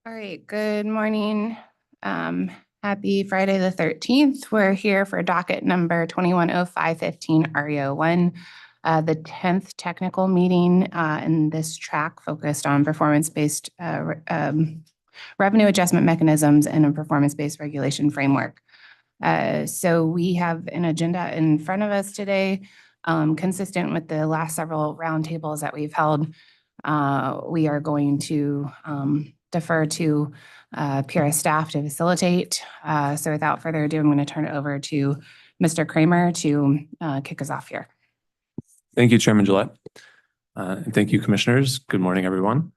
All right, good morning. Happy Friday the 13th. We're here for docket number 210515 REO1, the 10th technical meeting in this track focused on performance-based revenue adjustment mechanisms and a performance-based regulation framework. So we have an agenda in front of us today, consistent with the last several roundtables that we've held. We are going to defer to PURA staff to facilitate. So without further ado, I'm going to turn it over to Mr. Kramer to kick us off here. Thank you, Chairman Gillette. And thank you, commissioners. Good morning, everyone.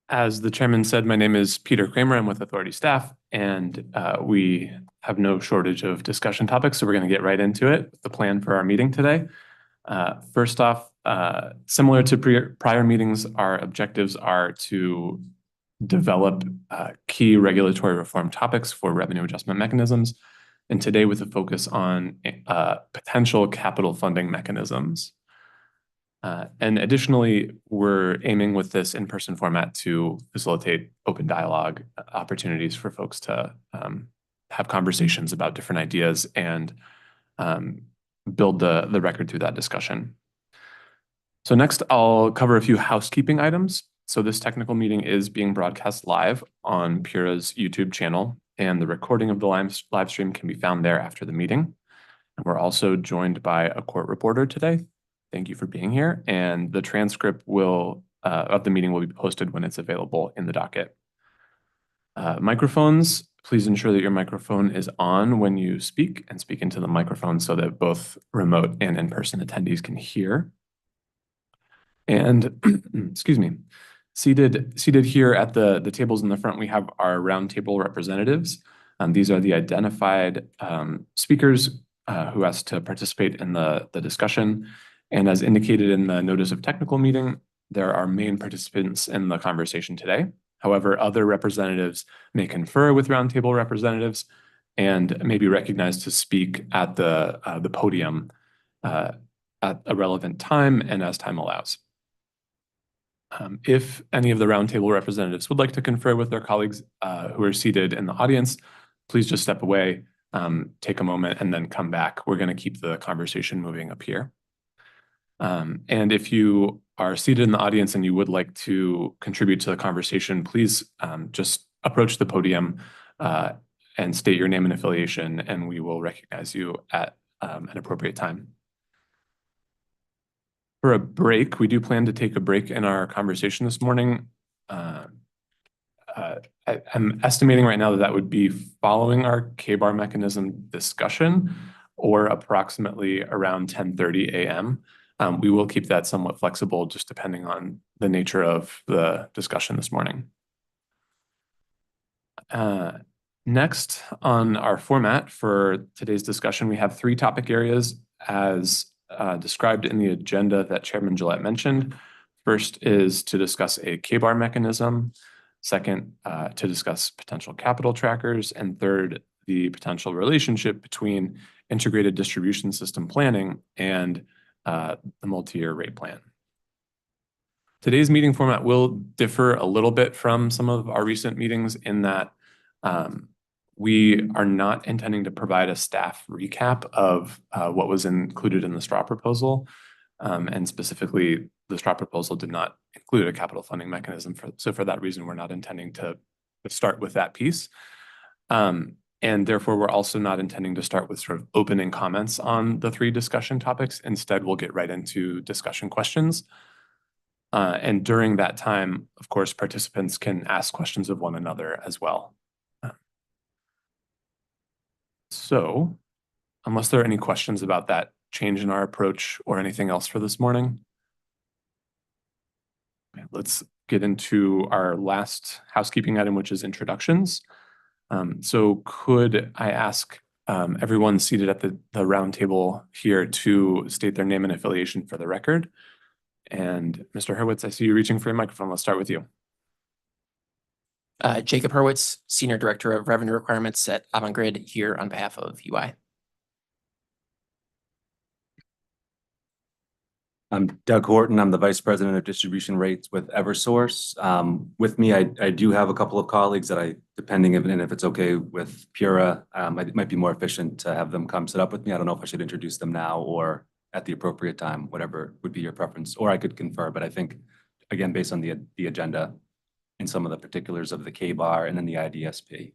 As the chairman said, my name is Peter Kramer. I'm with Authority staff, and we have no shortage of discussion topics, so we're going to get right into it. The plan for our meeting today. First off, similar to prior meetings, our objectives are to develop key regulatory reform topics for revenue adjustment mechanisms, and today with a focus on potential capital funding mechanisms. And additionally, we're aiming with this in-person format to facilitate open dialogue opportunities for folks to have conversations about different ideas and build the record through that discussion. So next, I'll cover a few housekeeping items. So this technical meeting is being broadcast live on PURA's YouTube channel, and the recording of the live stream can be found there after the meeting. And we're also joined by a court reporter today. Thank you for being here. And the transcript of the meeting will be posted when it's available in the docket. Microphones, please ensure that your microphone is on when you speak and speak into the microphone so that both remote and in-person attendees can hear. And excuse me, seated here at the tables in the front, we have our roundtable representatives. These are the identified speakers who asked to participate in the discussion. And as indicated in the notice of technical meeting, there are main participants in the conversation today. However, other representatives may confer with roundtable representatives and may be recognized to speak at the podium at a relevant time and as time allows. If any of the roundtable representatives would like to confer with their colleagues who are seated in the audience, please just step away, take a moment, and then come back. We're going to keep the conversation moving up here. And if you are seated in the audience and you would like to contribute to the conversation, please just approach the podium and state your name and affiliation, and we will recognize you at an appropriate time. For a break, we do plan to take a break in our conversation this morning. I'm estimating right now that would be following our K-bar mechanism discussion or approximately around 10:30 a.m. We will keep that somewhat flexible just depending on the nature of the discussion this morning. Next on our format for today's discussion, we have 3 topic areas as described in the agenda that Chairman Gillette mentioned. First is to discuss a K-bar mechanism. Second, to discuss potential capital trackers. And third, the potential relationship between integrated distribution system planning and the multi-year rate plan. Today's meeting format will differ a little bit from some of our recent meetings in that we are not intending to provide a staff recap of what was included in the straw proposal. And specifically, the straw proposal did not include a capital funding mechanism. So for that reason, we're not intending to start with that piece. And therefore, we're also not intending to start with sort of opening comments on the 3 discussion topics. Instead, we'll get right into discussion questions. And during that time, of course, participants can ask questions of one another as well. So, unless there are any questions about that change in our approach or anything else for this morning, okay, let's get into our last housekeeping item, which is introductions. So could I ask everyone seated at the round table here to state their name and affiliation for the record? And Mr. Hurwitz, I see you reaching for your microphone. Let's start with you. Jacob Hurwitz, Senior Director of Revenue Requirements at Avangrid, here on behalf of UI. I'm Doug Horton. I'm the Vice President of Distribution Rates with Eversource. With me, I do have a couple of colleagues that depending if it's okay with Pura, it might be more efficient to have them come sit up with me. I don't know if I should introduce them now or at the appropriate time, whatever would be your preference, or I could confer, but I think, again, based on the agenda and some of the particulars of the K-bar and then the IDSP.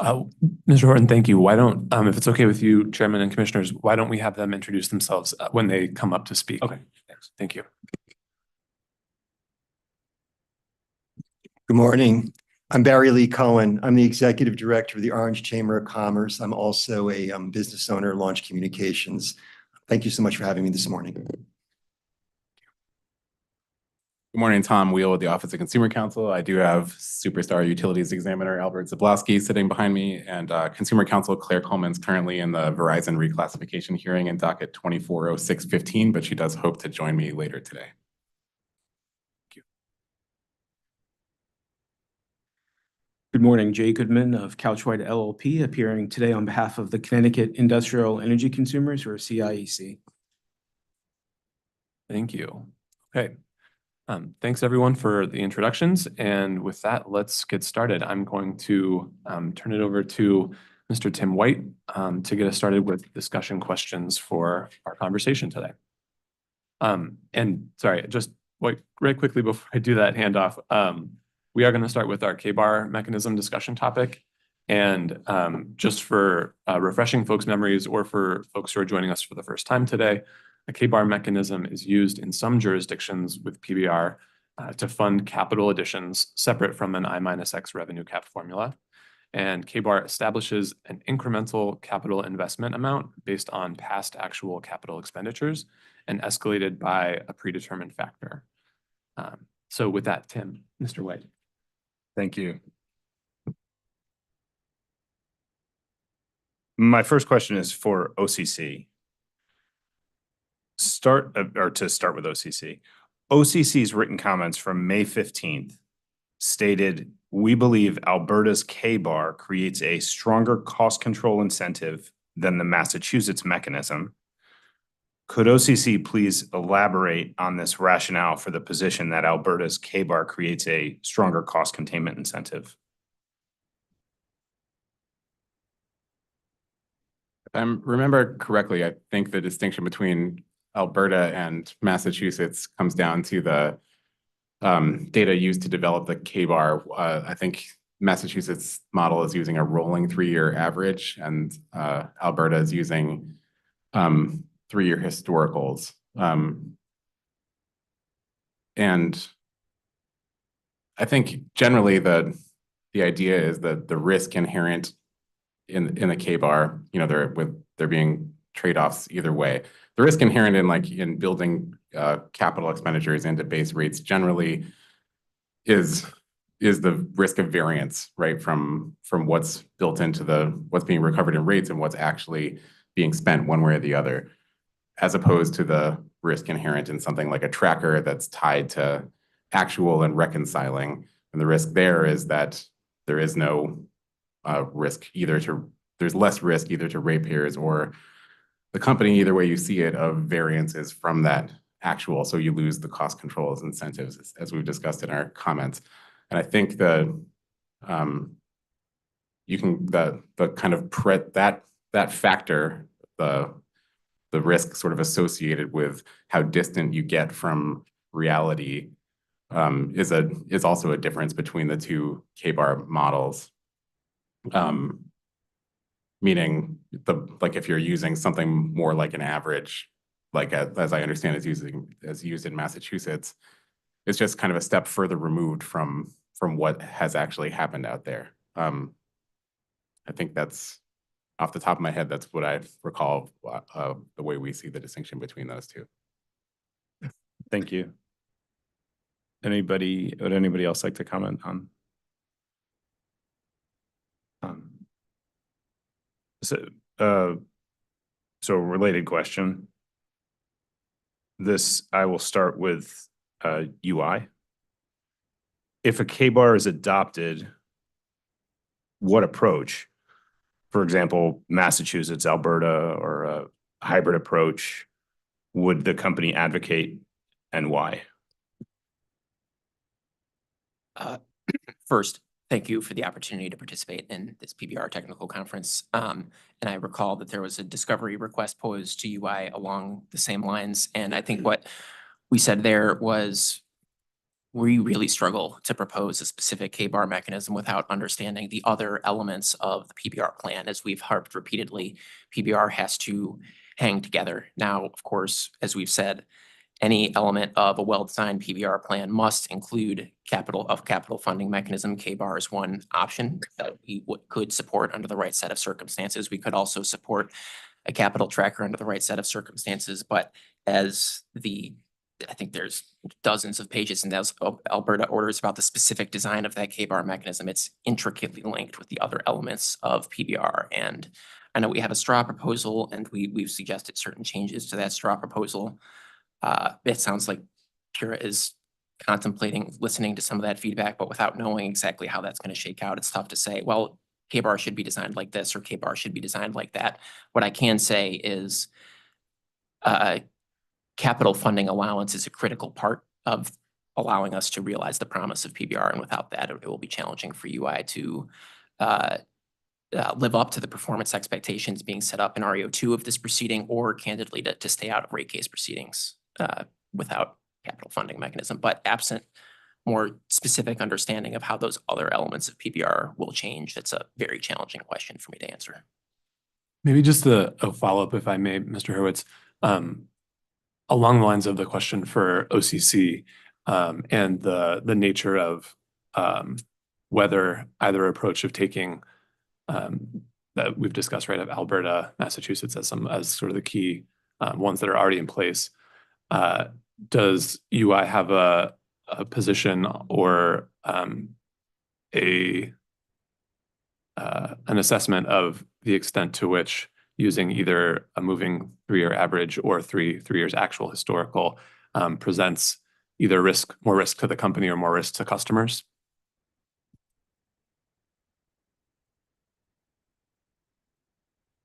Mr. Horton, thank you. Why don't, if it's okay with you, Chairman and Commissioners, why don't we have them introduce themselves when they come up to speak? Okay. Thanks. Thank you. Good morning. I'm Barry Lee Cohen. I'm the Executive Director of the Orange Chamber of Commerce. I'm also a business owner, Launch Communications. Thank you so much for having me this morning. Good morning, Tom Wheel with the Office of Consumer Counsel. I do have Superstar Utilities Examiner Albert Zablowski sitting behind me, and Consumer Counsel Claire Coleman's currently in the Verizon reclassification hearing in docket 240615, but she does hope to join me later today. Thank you. Good morning, Jay Goodman of Couchwhite LLP, appearing today on behalf of the Connecticut Industrial Energy Consumers, or CIEC. Thank you. Okay. Thanks everyone for the introductions. And with that, let's get started. I'm going to turn it over to Mr. Tim White to get us started with discussion questions for our conversation today. And sorry, just right quickly before I do that handoff, we are going to start with our K-bar mechanism discussion topic. And just for refreshing folks' memories or for folks who are joining us for the first time today, a K-bar mechanism is used in some jurisdictions with PBR to fund capital additions separate from an I-X revenue cap formula. And K-bar establishes an incremental capital investment amount based on past actual capital expenditures and escalated by a predetermined factor. So with that, Tim, Mr. White. Thank you. My first question is for OCC. To start with OCC. OCC's written comments from May 15th stated, "We believe Alberta's K-bar creates a stronger cost control incentive than the Massachusetts mechanism." Could OCC please elaborate on this rationale for the position that Alberta's K-bar creates a stronger cost containment incentive? If I remember correctly, I think the distinction between Alberta and Massachusetts comes down to the data used to develop the K-bar. I think Massachusetts model is using a rolling 3-year average, and Alberta is using 3-year historicals. And I think generally the idea is that the risk inherent in the K-bar, there being trade-offs either way. The risk inherent in building capital expenditures into base rates generally is the risk of variance, right? From what's built into what's being recovered in rates and what's actually being spent one way or the other, as opposed to the risk inherent in something like a tracker that's tied to actual and reconciling. And the risk there is that there is no risk there's less risk either to ratepayers or the company, either way you see it, of variances from that actual. So you lose the cost controls incentives, as we've discussed in our comments. And I think that factor, the risk sort of associated with how distant you get from reality is also a difference between the two K-bar models. Meaning if you're using something more like an average, as I understand is used in Massachusetts, it's just kind of a step further removed from what has actually happened out there. I think that's off the top of my head, that's what I recall the way we see the distinction between those two. Thank you. Would anybody else like to comment on? So related question. I will start with UI. If a K-bar is adopted, what approach? For example, Massachusetts, Alberta, or a hybrid approach, would the company advocate and why? First, thank you for the opportunity to participate in this PBR technical conference. And I recall that there was a discovery request posed to UI along the same lines. And I think what we said there was we really struggle to propose a specific K-bar mechanism without understanding the other elements of the PBR plan. As we've harped repeatedly, PBR has to hang together. Now, of course, as we've said, any element of a well-designed PBR plan must include capital funding mechanism. K-bar is one option that we could support under the right set of circumstances. We could also support a capital tracker under the right set of circumstances. But as I think there's dozens of pages in those Alberta orders about the specific design of that K-bar mechanism. It's intricately linked with the other elements of PBR. And I know we have a straw proposal, and we've suggested certain changes to that straw proposal. It sounds like Pura is contemplating listening to some of that feedback, but without knowing exactly how that's going to shake out, it's tough to say, well, K-bar should be designed like this or K-bar should be designed like that. What I can say is capital funding allowance is a critical part of allowing us to realize the promise of PBR. And without that, it will be challenging for UI to live up to the performance expectations being set up in REO2 of this proceeding, or candidly to stay out of rate case proceedings without capital funding mechanism. But absent more specific understanding of how those other elements of PBR will change, that's a very challenging question for me to answer. Maybe just a follow-up, if I may, Mr. Hurwitz, along the lines of the question for OCC and the nature of whether either approach of taking that we've discussed, right, of Alberta, Massachusetts as sort of the key ones that are already in place. Does UI have a position or an assessment of the extent to which using either a moving 3-year average or three years actual historical presents either more risk to the company or more risk to customers?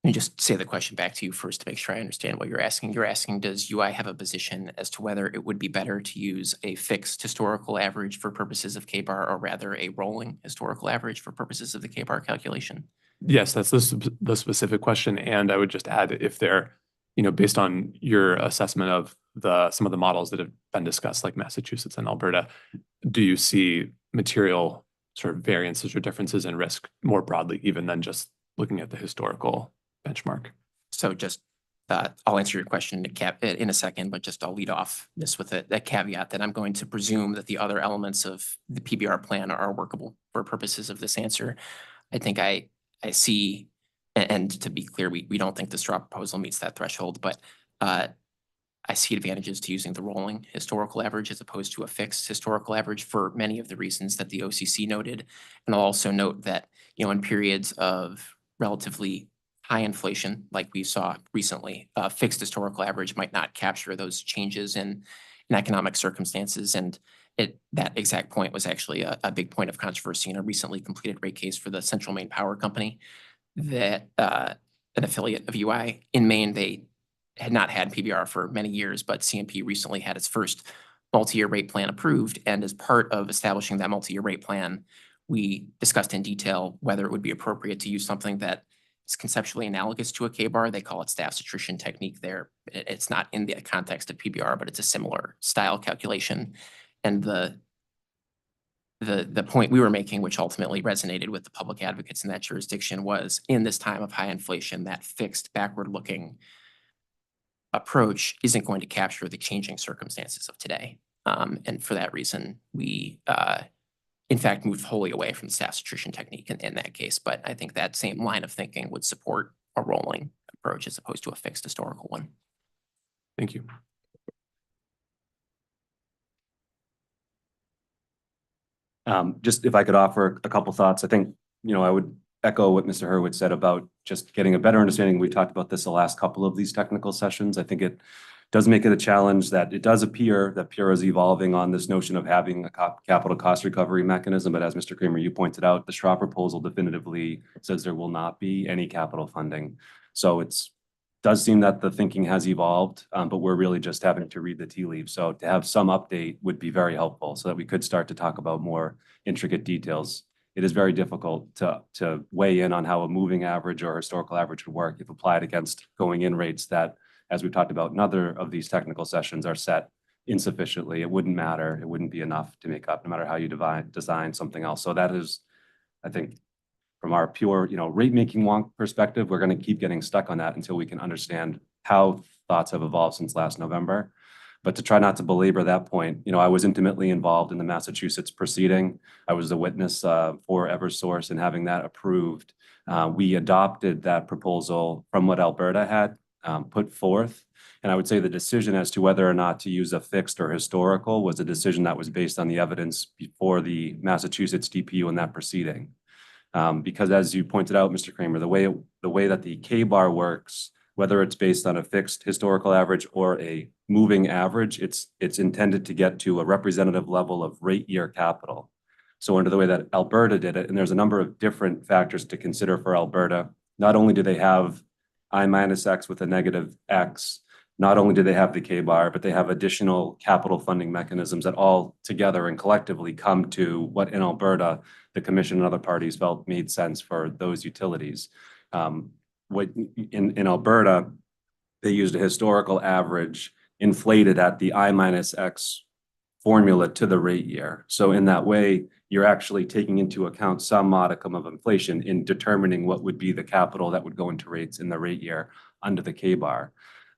Let me just say the question back to you first to make sure I understand what you're asking. You're asking, does UI have a position as to whether it would be better to use a fixed historical average for purposes of K-bar, or rather a rolling historical average for purposes of the K-bar calculation? Yes, that's the specific question. And I would just add, if they're, based on your assessment of some of the models that have been discussed, like Massachusetts and Alberta, do you see material sort of variances or differences in risk more broadly, even than just looking at the historical benchmark? So just, I'll answer your question in a second, but just I'll lead off this with a caveat that I'm going to presume that the other elements of the PBR plan are workable for purposes of this answer. I think I see, and to be clear, we don't think the straw proposal meets that threshold, but I see advantages to using the rolling historical average as opposed to a fixed historical average for many of the reasons that the OCC noted. And I'll also note that, in periods of relatively high inflation, like we saw recently, a fixed historical average might not capture those changes in economic circumstances. And that exact point was actually a big point of controversy in a recently completed rate case for the Central Maine Power Company, that an affiliate of UI in Maine. They had not had PBR for many years, but CMP recently had its first multi-year rate plan approved. And as part of establishing that multi-year rate plan, we discussed in detail whether it would be appropriate to use something that is conceptually analogous to a K-bar. They call it staff's attrition technique there. It's not in the context of PBR, but it's a similar style calculation. And the point we were making, which ultimately resonated with the public advocates in that jurisdiction, was in this time of high inflation, that fixed backward-looking approach isn't going to capture the changing circumstances of today. And for that reason, we in fact moved wholly away from the staff's attrition technique in that case. But I think that same line of thinking would support a rolling approach as opposed to a fixed historical one. Thank you. Just if I could offer a couple thoughts, I think, I would echo what Mr. Hurwitz said about just getting a better understanding. We talked about this the last couple of these technical sessions. I think it does make it a challenge that it does appear that Pura is evolving on this notion of having a capital cost recovery mechanism. But as Mr. Kramer, you pointed out, the straw proposal definitively says there will not be any capital funding. So it's does seem that the thinking has evolved, but we're really just having to read the tea leaves. So to have some update would be very helpful so that we could start to talk about more intricate details. It is very difficult to weigh in on how a moving average or historical average would work if applied against going in rates that, as we've talked about in other of these technical sessions, are set insufficiently. It wouldn't matter. It wouldn't be enough to make up, no matter how you design something else. So that is, I think, from our pure, rate making wonk perspective, we're going to keep getting stuck on that until we can understand how thoughts have evolved since last November. But to try not to belabor that point, I was intimately involved in the Massachusetts proceeding. I was the witness for Eversource and having that approved. We adopted that proposal from what Alberta had put forth. And I would say the decision as to whether or not to use a fixed or historical was a decision that was based on the evidence before the Massachusetts DPU in that proceeding. Because as you pointed out, Mr. Kramer, the way that the K-bar works, whether it's based on a fixed historical average or a moving average, it's intended to get to a representative level of rate year capital. So under the way that Alberta did it, and there's a number of different factors to consider for Alberta, not only do they have I minus X with a negative X, not only do they have the K-bar, but they have additional capital funding mechanisms that all together and collectively come to what in Alberta, the commission and other parties felt made sense for those utilities. What in Alberta, they used a historical average inflated at the I minus X formula to the rate year. So in that way, you're actually taking into account some modicum of inflation in determining what would be the capital that would go into rates in the rate year under the K-bar.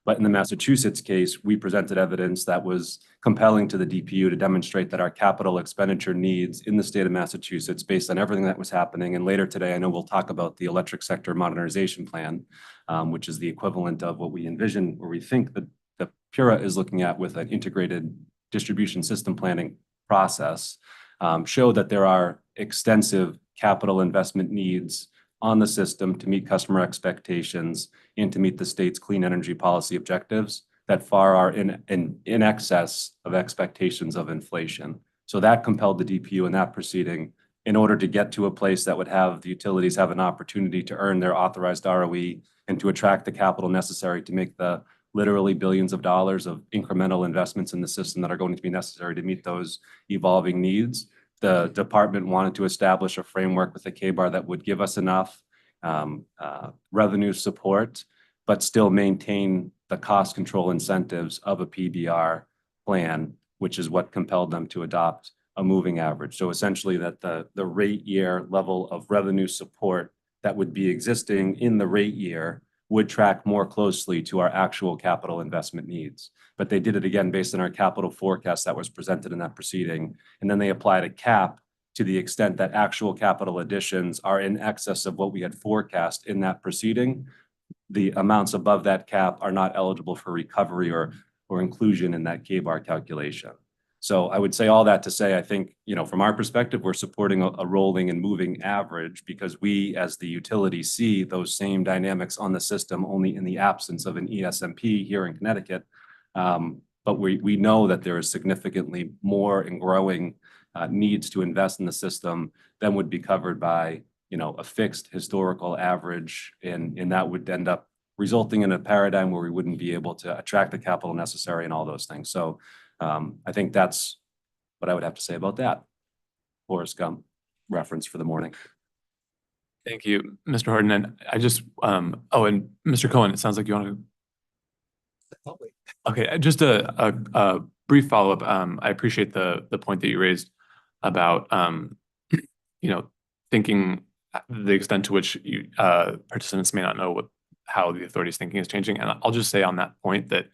But in the Massachusetts case, we presented evidence that was compelling to the DPU to demonstrate that our capital expenditure needs in the state of Massachusetts, based on everything that was happening. And later today, I know we'll talk about the electric sector modernization plan, which is the equivalent of what we envision, or we think that the PURA is looking at with an integrated distribution system planning process, show that there are extensive capital investment needs on the system to meet customer expectations and to meet the state's clean energy policy objectives that far are in excess of expectations of inflation. So that compelled the DPU in that proceeding in order to get to a place that would have the utilities have an opportunity to earn their authorized ROE and to attract the capital necessary to make the literally billions of dollars of incremental investments in the system that are going to be necessary to meet those evolving needs. The department wanted to establish a framework with a K-bar that would give us enough revenue support, but still maintain the cost control incentives of a PBR plan, which is what compelled them to adopt a moving average. So essentially that the rate year level of revenue support that would be existing in the rate year would track more closely to our actual capital investment needs. But they did it again based on our capital forecast that was presented in that proceeding. And then they applied a cap to the extent that actual capital additions are in excess of what we had forecast in that proceeding. The amounts above that cap are not eligible for recovery or inclusion in that K-bar calculation. So I would say all that to say, I think, from our perspective, we're supporting a rolling and moving average because we, as the utility, see those same dynamics on the system only in the absence of an ESMP here in Connecticut. But we know that there is significantly more and growing needs to invest in the system than would be covered by, a fixed historical average. And that would end up resulting in a paradigm where we wouldn't be able to attract the capital necessary and all those things. So I think that's what I would have to say about that. Forrest Gump reference for the morning. Thank you, Mr. Horton. And I just, and Mr. Cohen, it sounds like you want to. Okay, just a brief follow-up. I appreciate the point that you raised about, thinking the extent to which participants may not know how the authority's thinking is changing. And I'll just say on that point that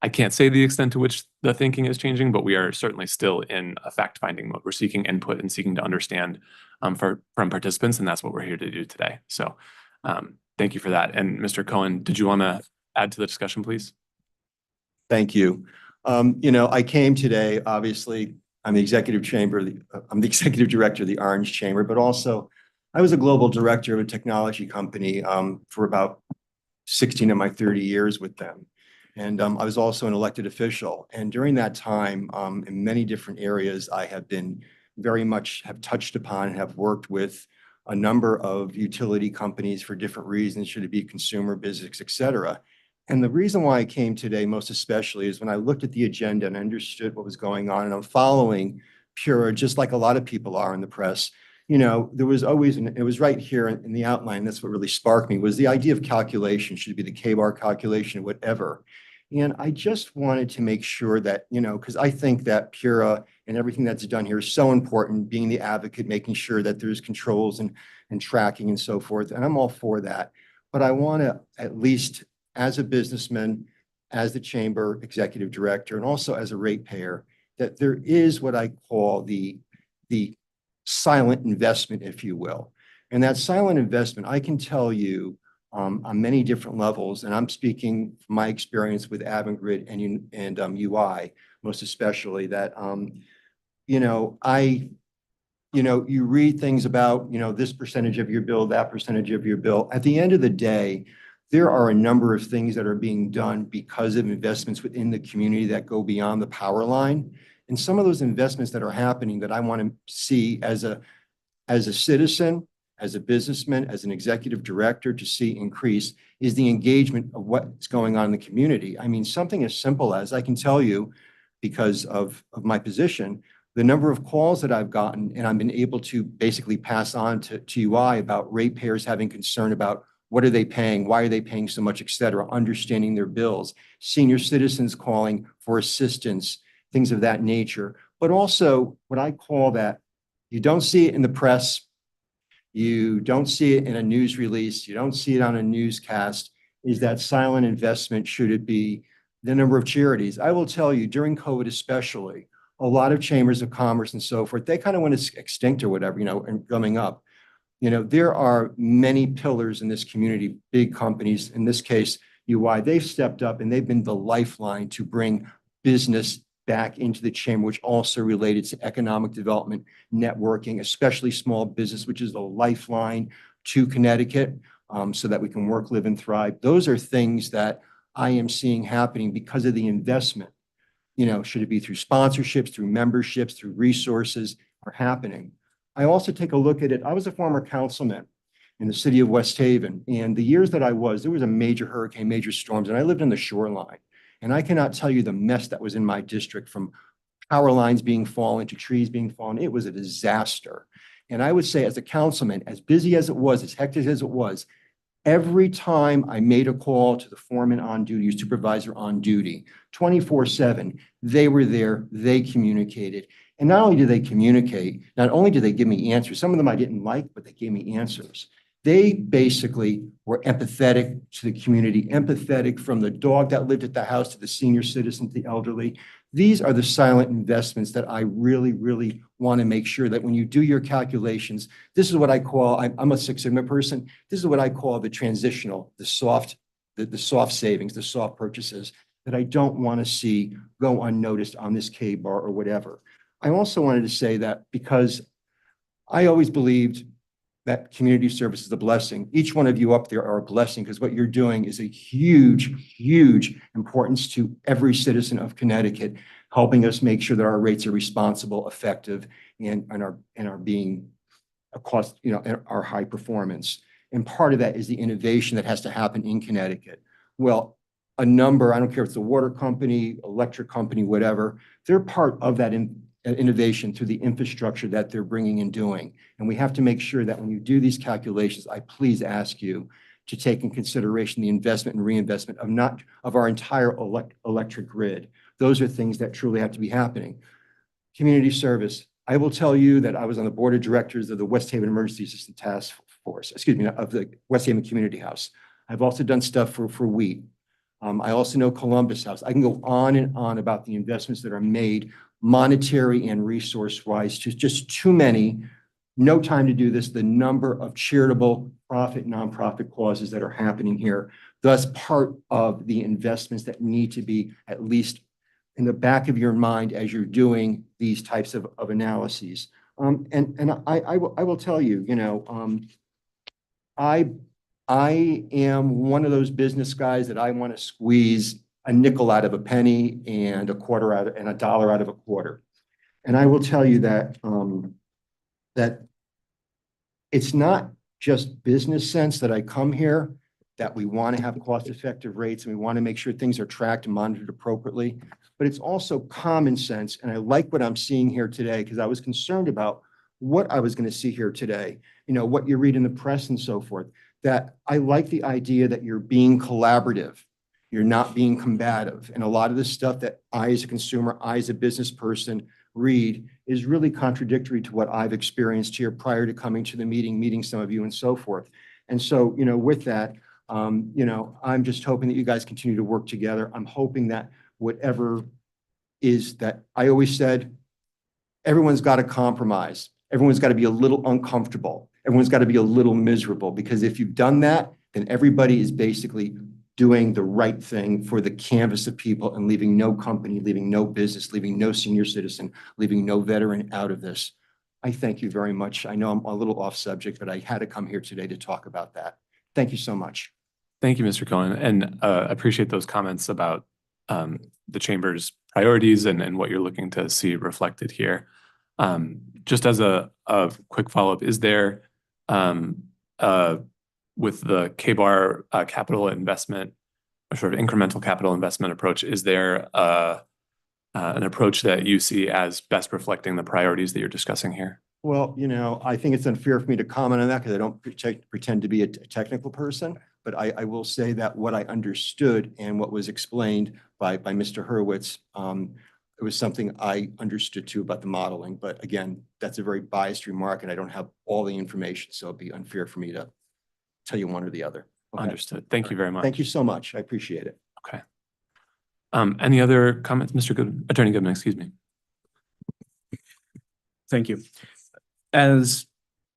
I can't say the extent to which the thinking is changing, but we are certainly still in a fact-finding mode. We're seeking input and seeking to understand from participants, and that's what we're here to do today. So thank you for that. And Mr. Cohen, did you want to add to the discussion, please? Thank you. I came today, obviously, I'm the executive director of the Orange Chamber, but also I was a global director of a technology company for about 16 of my 30 years with them. And I was also an elected official. And during that time, in many different areas, I have been have touched upon and have worked with a number of utility companies for different reasons, should it be consumer, business, et cetera. And the reason why I came today most especially is when I looked at the agenda and understood what was going on, and I'm following Pura just like a lot of people are in the press. There was always, and it was right here in the outline, that's what really sparked me, was the idea of calculation, should it be the K-bar calculation, whatever. And I just wanted to make sure that, because I think that Pura and everything that's done here is so important, being the advocate, making sure that there's controls and tracking and so forth. And I'm all for that. But I want to, at least as a businessman, as the chamber executive director, and also as a ratepayer, that there is what I call the silent investment, if you will. And that silent investment, I can tell you, on many different levels, and I'm speaking from my experience with Avangrid and UI, most especially, that you read things about this percentage of your bill, that percentage of your bill. At the end of the day, there are a number of things that are being done because of investments within the community that go beyond the power line. And some of those investments that are happening that I want to see as a citizen, as a businessman, as an executive director, to see increase is the engagement of what's going on in the community. I mean, something as simple as, I can tell you, because of my position, the number of calls that I've gotten, and I've been able to basically pass on to UI about ratepayers having concern about what are they paying, why are they paying so much, et cetera, understanding their bills, senior citizens calling for assistance, things of that nature. But also what I call that, you don't see it in the press, you don't see it in a news release, you don't see it on a newscast, is that silent investment, should it be the number of charities. I will tell you, during COVID especially, a lot of chambers of commerce and so forth, they kind of went extinct or whatever, and coming up. There are many pillars in this community, big companies, in this case, UI, they've stepped up and they've been the lifeline to bring business back into the chamber, which also related to economic development, networking, especially small business, which is the lifeline to Connecticut, so that we can work, live, and thrive. Those are things that I am seeing happening because of the investment. Should it be through sponsorships, through memberships, through resources, are happening. I also take a look at it. I was a former councilman in the city of West Haven, and the years that there was a major hurricane, major storms, and I lived on the shoreline. And I cannot tell you the mess that was in my district, from power lines being fallen to trees being fallen. It was a disaster. And I would say, as a councilman, as busy as it was, as hectic as it was, every time I made a call to the foreman on duty or supervisor on duty, 24/7, they were there, they communicated. And not only did they communicate, not only did they give me answers, some of them I didn't like, but they gave me answers. They basically were empathetic to the community, empathetic from the dog that lived at the house to the senior citizen, to the elderly. These are the silent investments that I really, really want to make sure that when you do your calculations, this is what I call, I'm a Six Sigma person, this is what I call the transitional, the soft savings, the soft purchases that I don't want to see go unnoticed on this K-bar or whatever. I also wanted to say that because I always believed that community service is a blessing. Each one of you up there are a blessing, because what you're doing is a huge, huge importance to every citizen of Connecticut, helping us make sure that our rates are responsible, effective, and are being across, our high performance. And part of that is the innovation that has to happen in Connecticut. Well, I don't care if it's a water company, electric company, whatever, they're part of that innovation through the infrastructure that they're bringing and doing. And we have to make sure that when you do these calculations, I please ask you to take in consideration the investment and reinvestment of our entire electric grid. Those are things that truly have to be happening. Community service. I will tell you that I was on the board of directors of the West Haven Emergency Assistance Task Force, of the West Haven Community House. I've also done stuff for WHEAT. I also know Columbus House. I can go on and on about the investments that are made, monetary and resource-wise, to just too many. No time to do this. The number of charitable, nonprofit causes that are happening here. Thus, part of the investments that need to be at least in the back of your mind as you're doing these types of analyses. And I will tell you, I am one of those business guys that I want to squeeze a nickel out of a penny and a dollar out of a quarter. And I will tell you that that it's not just business sense that I come here. that we want to have cost-effective rates and we want to make sure things are tracked and monitored appropriately. But it's also common sense. And I like what I'm seeing here today because I was concerned about what I was going to see here today, what you read in the press and so forth, that I like the idea that you're being collaborative. You're not being combative. And a lot of the stuff that I, as a consumer, I, as a business person, read is really contradictory to what I've experienced here prior to coming to the meeting some of you and so forth. And so, with that, I'm just hoping that you guys continue to work together. I'm hoping that whatever is that I always said, everyone's got to compromise. Everyone's got to be a little uncomfortable. Everyone's got to be a little miserable, because if you've done that, then everybody is basically doing the right thing for the canvas of people and leaving no company, leaving no business, leaving no senior citizen, leaving no veteran out of this. I thank you very much. I know I'm a little off subject, but I had to come here today to talk about that. Thank you so much. Thank you, Mr. Cohen, and appreciate those comments about the chamber's priorities and what you're looking to see reflected here. Just as a quick follow-up, is there with the KBAR capital investment, or sort of incremental capital investment approach, is there an approach that you see as best reflecting the priorities that you're discussing here? Well, I think it's unfair for me to comment on that because I don't pretend to be a technical person, but I will say that what I understood and what was explained by Mr. Hurwitz, it was something I understood too about the modeling. But again, that's a very biased remark and I don't have all the information, so it'd be unfair for me to tell you one or the other. Okay? Understood. Thank you very much. Thank you so much. I appreciate it. Okay. Any other comments, Attorney Goodman, excuse me. Thank you. As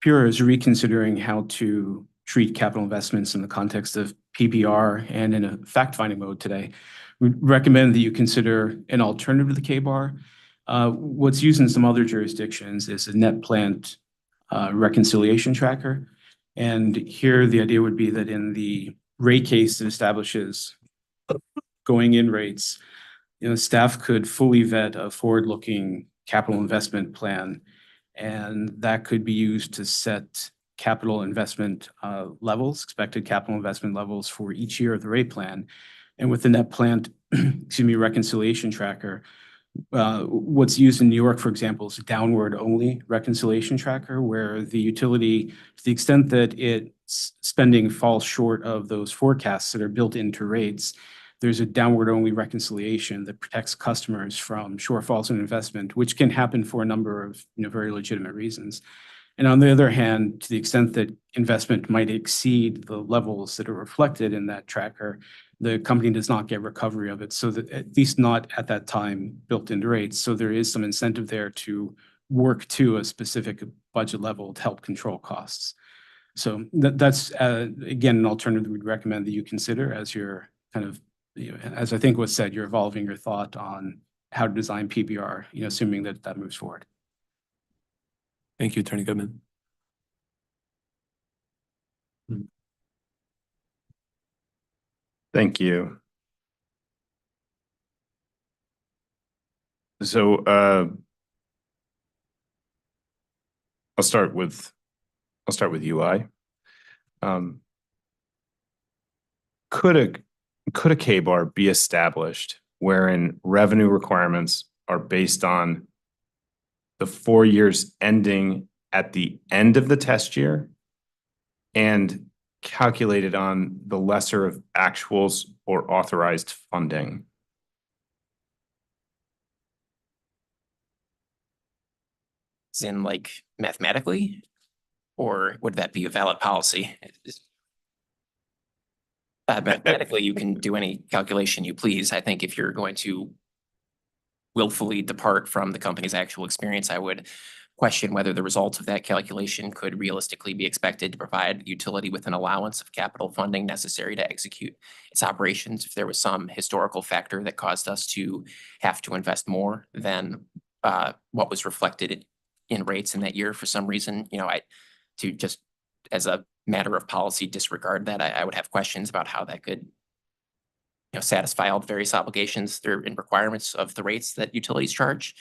Pura is reconsidering how to treat capital investments in the context of PBR and in a fact-finding mode today, we recommend that you consider an alternative to the KBAR. What's used in some other jurisdictions is a net plant reconciliation tracker. And here the idea would be that in the rate case that establishes going in rates, staff could fully vet a forward-looking capital investment plan, and that could be used to set capital investment levels, expected capital investment levels for each year of the rate plan. And with the net plant, reconciliation tracker, what's used in New York, for example, is a downward-only reconciliation tracker, where the utility, to the extent that its spending falls short of those forecasts that are built into rates, there's a downward-only reconciliation that protects customers from shortfalls in investment, which can happen for a number of very legitimate reasons. And on the other hand, to the extent that investment might exceed the levels that are reflected in that tracker, the company does not get recovery of it, so that at least not at that time built into rates. So there is some incentive there to work to a specific budget level to help control costs. So that's, again, an alternative we'd recommend that you consider as you're kind of, as I think was said, you're evolving your thought on how to design PBR, assuming that that moves forward. Thank you, Attorney Goodman. Thank you. So I'll start with UI. Could a KBAR be established wherein revenue requirements are based on the 4 years ending at the end of the test year and calculated on the lesser of actuals or authorized funding? As in like mathematically, or would that be a valid policy? Mathematically, you can do any calculation you please. I think if you're going to willfully depart from the company's actual experience, I would question whether the results of that calculation could realistically be expected to provide utility with an allowance of capital funding necessary to execute its operations. If there was some historical factor that caused us to have to invest more than what was reflected in rates in that year for some reason, to just as a matter of policy disregard that, I would have questions about how that could satisfy all the various obligations and requirements of the rates that utilities charge.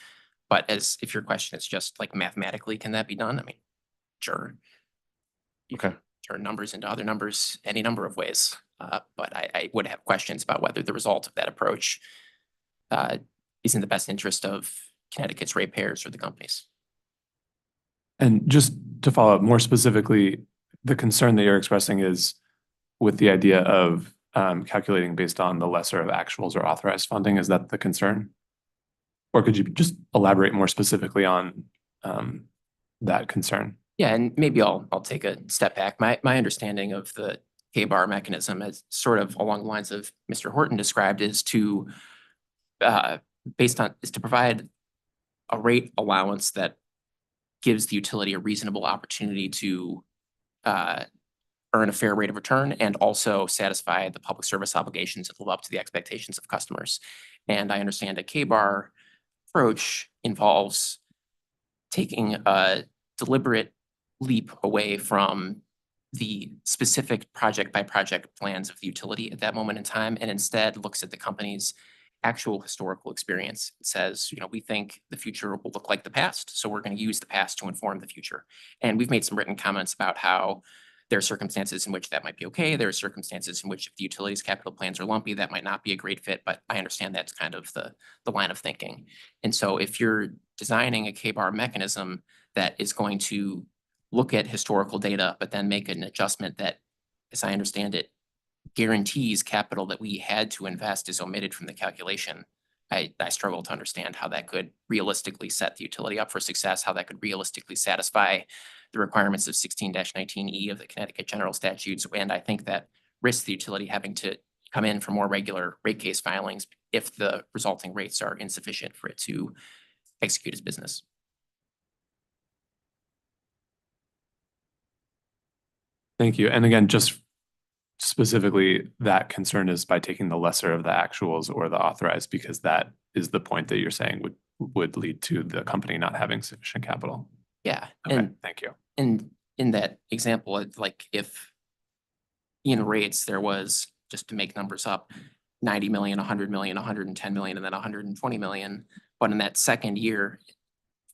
But if your question is just like mathematically, can that be done? I mean, sure. You Okay. can turn numbers into other numbers any number of ways. But I would have questions about whether the result of that approach is in the best interest of Connecticut's ratepayers or the companies. And just to follow up more specifically, the concern that you're expressing is with the idea of calculating based on the lesser of actuals or authorized funding. Is that the concern? Or could you just elaborate more specifically on that concern? Yeah, and maybe I'll take a step back. My understanding of the K-bar mechanism is sort of along the lines of Mr. Horton described, is to provide a rate allowance that gives the utility a reasonable opportunity to earn a fair rate of return and also satisfy the public service obligations and live up to the expectations of customers. And I understand a K-bar approach involves taking a deliberate leap away from the specific project by project plans of the utility at that moment in time, and instead looks at the company's actual historical experience. It says, we think the future will look like the past, so we're going to use the past to inform the future. And we've made some written comments about how there are circumstances in which that might be okay. There are circumstances in which if the utility's capital plans are lumpy, that might not be a great fit, but I understand that's kind of the line of thinking. And so if you're designing a K-bar mechanism that is going to look at historical data, but then make an adjustment that, as I understand it, guarantees capital that we had to invest is omitted from the calculation, I struggle to understand how that could realistically set the utility up for success, how that could realistically satisfy the requirements of 16-19E of the Connecticut General Statutes. And I think that risks the utility having to come in for more regular rate case filings if the resulting rates are insufficient for it to execute its business. Thank you. And again, just specifically, that concern is by taking the lesser of the actuals or the authorized, because that is the point that you're saying would lead to the company not having sufficient capital. Yeah, Okay, and thank you. in that example, it's like if in rates there was, just to make numbers up, 90 million, 100 million, 110 million, and then 120 million, but in that second year,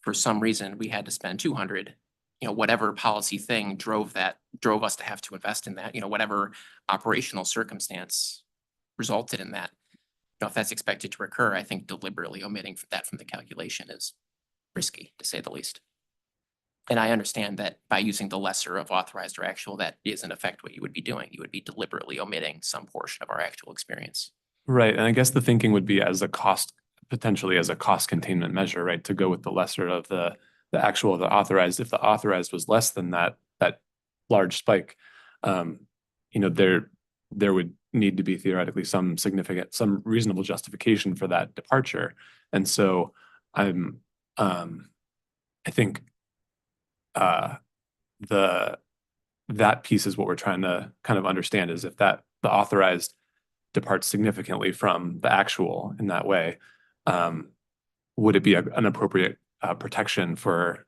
for some reason, we had to spend 200. Whatever policy thing drove us to have to invest in that, whatever operational circumstance resulted in that. If that's expected to recur, I think deliberately omitting that from the calculation is risky, to say the least. And I understand that by using the lesser of authorized or actual, that is in effect what you would be doing. You would be deliberately omitting some portion of our actual experience. Right. And I guess the thinking would be potentially as a cost containment measure, right? To go with the lesser of the actual of the authorized. If the authorized was less than that large spike, there would need to be theoretically some reasonable justification for that departure. And so I think that piece is what we're trying to kind of understand, is if the authorized departs significantly from the actual in that way, would it be an appropriate protection for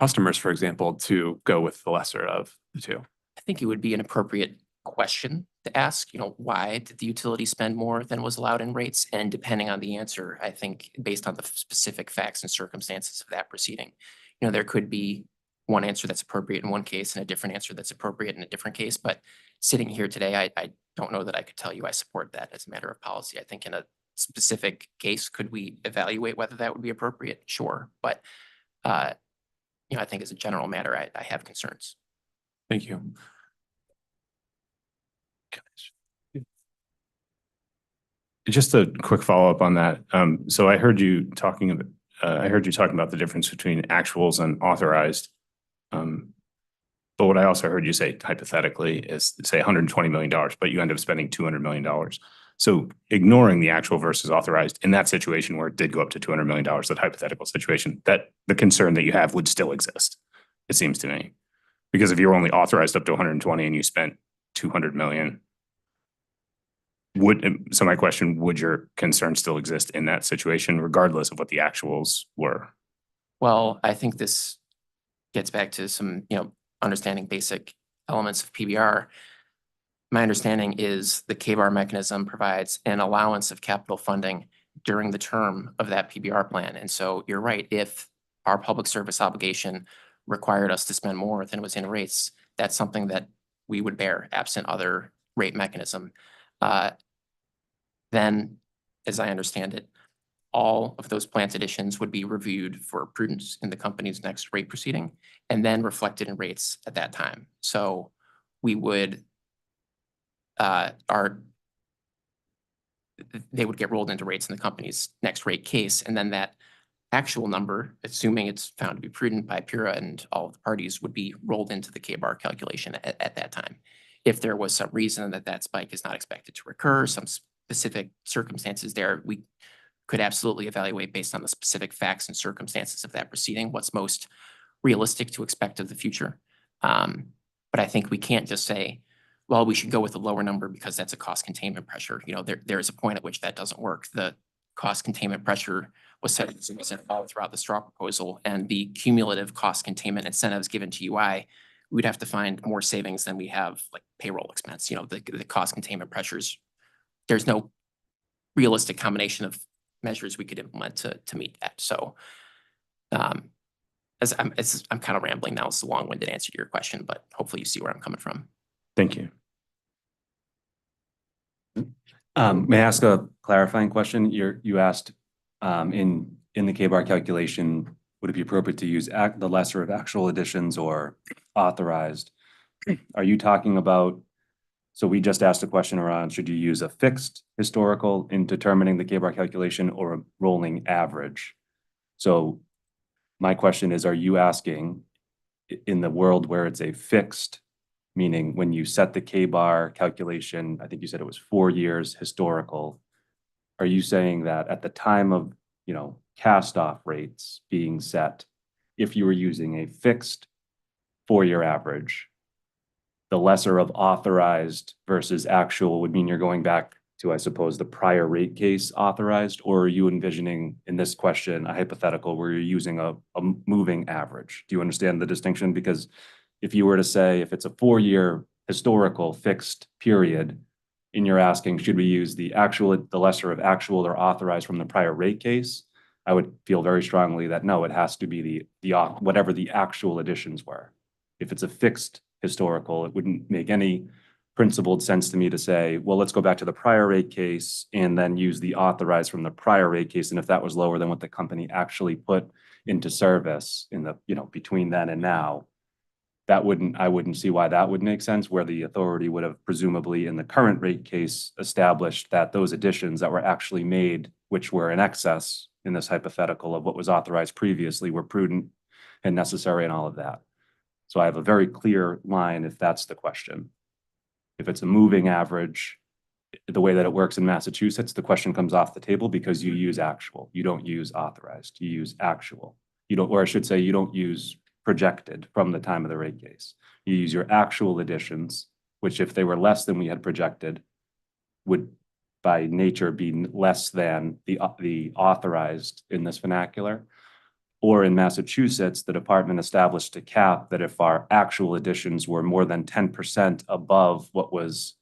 customers, for example, to go with the lesser of the two? I think it would be an appropriate question to ask, why did the utility spend more than was allowed in rates? And depending on the answer, I think based on the specific facts and circumstances of that proceeding, there could be one answer that's appropriate in one case and a different answer that's appropriate in a different case. But sitting here today, I don't know that I could tell you I support that as a matter of policy. I think in a specific case, could we evaluate whether that would be appropriate? Sure. But, I think as a general matter, I have concerns. Thank you. Just a quick follow-up on that. So I heard you talking about the difference between actuals and authorized. But what I also heard you say hypothetically is, say, $120 million, but you end up spending $200 million. So ignoring the actual versus authorized in that situation where it did go up to $200 million, that hypothetical situation, that the concern that you have would still exist, it seems to me. Because if you're only authorized up to 120 and you spent 200 million, so my question, would your concern still exist in that situation, regardless of what the actuals were? Well, I think this gets back to some, understanding basic elements of PBR. My understanding is the K-bar mechanism provides an allowance of capital funding during the term of that PBR plan. And so you're right, if our public service obligation required us to spend more than was in rates, that's something that we would bear absent other rate mechanism, then, as I understand it, all of those plant additions would be reviewed for prudence in the company's next rate proceeding and then reflected in rates at that time. So we would, they would get rolled into rates in the company's next rate case, and then that actual number, assuming it's found to be prudent by PURA and all of the parties, would be rolled into the K-bar calculation at that time. If there was some reason that that spike is not expected to recur, some specific circumstances there, we could absolutely evaluate based on the specific facts and circumstances of that proceeding, what's most realistic to expect of the future. But I think we can't just say, well, we should go with a lower number because that's a cost containment pressure. You know, there is a point at which that doesn't work. The cost containment pressure was set as all throughout the straw proposal, and the cumulative cost containment incentives given to UI, we'd have to find more savings than we have like payroll expense. You know, the cost containment pressures, there's no realistic combination of measures we could implement to meet that. So as I'm kind of rambling now, it's a long-winded answer to your question, but hopefully you see where I'm coming from. Thank you. May I ask a clarifying question? You asked in the K-bar calculation, would it be appropriate to use the lesser of actual additions or authorized? Are you talking about, so we just asked a question around, should you use a fixed historical in determining the K-bar calculation or a rolling average? So my question is, are you asking in the world where it's a fixed, meaning when you set the K-bar calculation, I think you said it was 4 years historical, are you saying that at the time of, you know, cast-off rates being set, if you were using a fixed 4-year average, the lesser of authorized versus actual would mean you're going back to, I suppose, the prior rate case authorized? Or are you envisioning in this question a hypothetical where you're using a moving average? Do you understand the distinction? Because if you were to say, if it's a 4-year historical fixed period, and you're asking, should we use the lesser of actual or authorized from the prior rate case? I would feel very strongly that no, it has to be the whatever the actual additions were. If it's a fixed historical, it wouldn't make any principled sense to me to say, well, let's go back to the prior rate case and then use the authorized from the prior rate case. And if that was lower than what the company actually put into service in the, you know, between then and now, I wouldn't see why that would make sense, where the authority would have presumably in the current rate case established that those additions that were actually made, which were in excess in this hypothetical of what was authorized previously, were prudent and necessary and all of that. So I have a very clear line if that's the question. If it's a moving average, the way that it works in Massachusetts, the question comes off the table because you use actual. You don't use authorized. You use actual. You don't, or I should say, you don't use projected from the time of the rate case. You use your actual additions, which if they were less than we had projected, would by nature be less than the authorized in this vernacular. Or in Massachusetts, the department established a cap that if our actual additions were more than 10% above what was,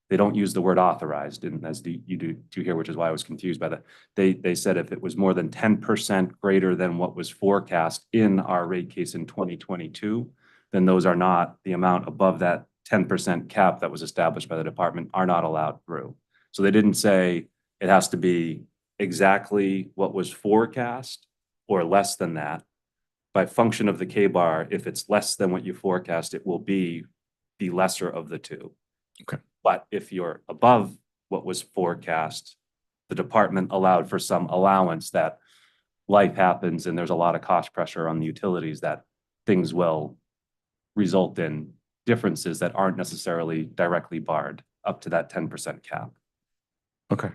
they don't use the word authorized, and as you do here, which is why I was confused by that. They said if it was more than 10% greater than what was forecast in our rate case in 2022, then those are not the amount above that 10% cap that was established by the department are not allowed through. So they didn't say it has to be exactly what was forecast or less than that. By function of the K-bar, if it's less than what you forecast, it will be the lesser of the two. Okay. But if you're above what was forecast, the department allowed for some allowance that life happens and there's a lot of cost pressure on the utilities, that things will result in differences that aren't necessarily directly barred up to that 10% cap. Okay.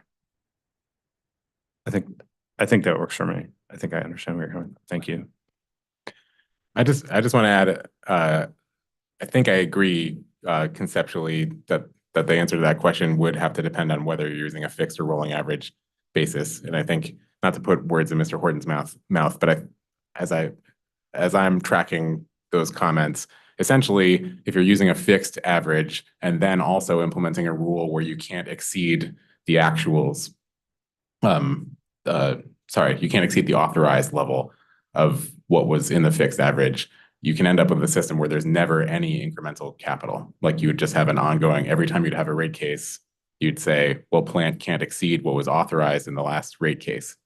I think that works for me. I think I understand where you're going. Thank you. I just want to add, I think I agree conceptually that the answer to that question would have to depend on whether you're using a fixed or rolling average basis. And I think, not to put words in Mr. Horton's mouth, but as I'm tracking those comments, essentially, if you're using a fixed average and then also implementing a rule where you can't exceed the actuals, you can't exceed the authorized level of what was in the fixed average, you can end up with a system where there's never any incremental capital. Like you would just have an ongoing, every time you'd have a rate case, you'd say, well, plant can't exceed what was authorized in the last rate case,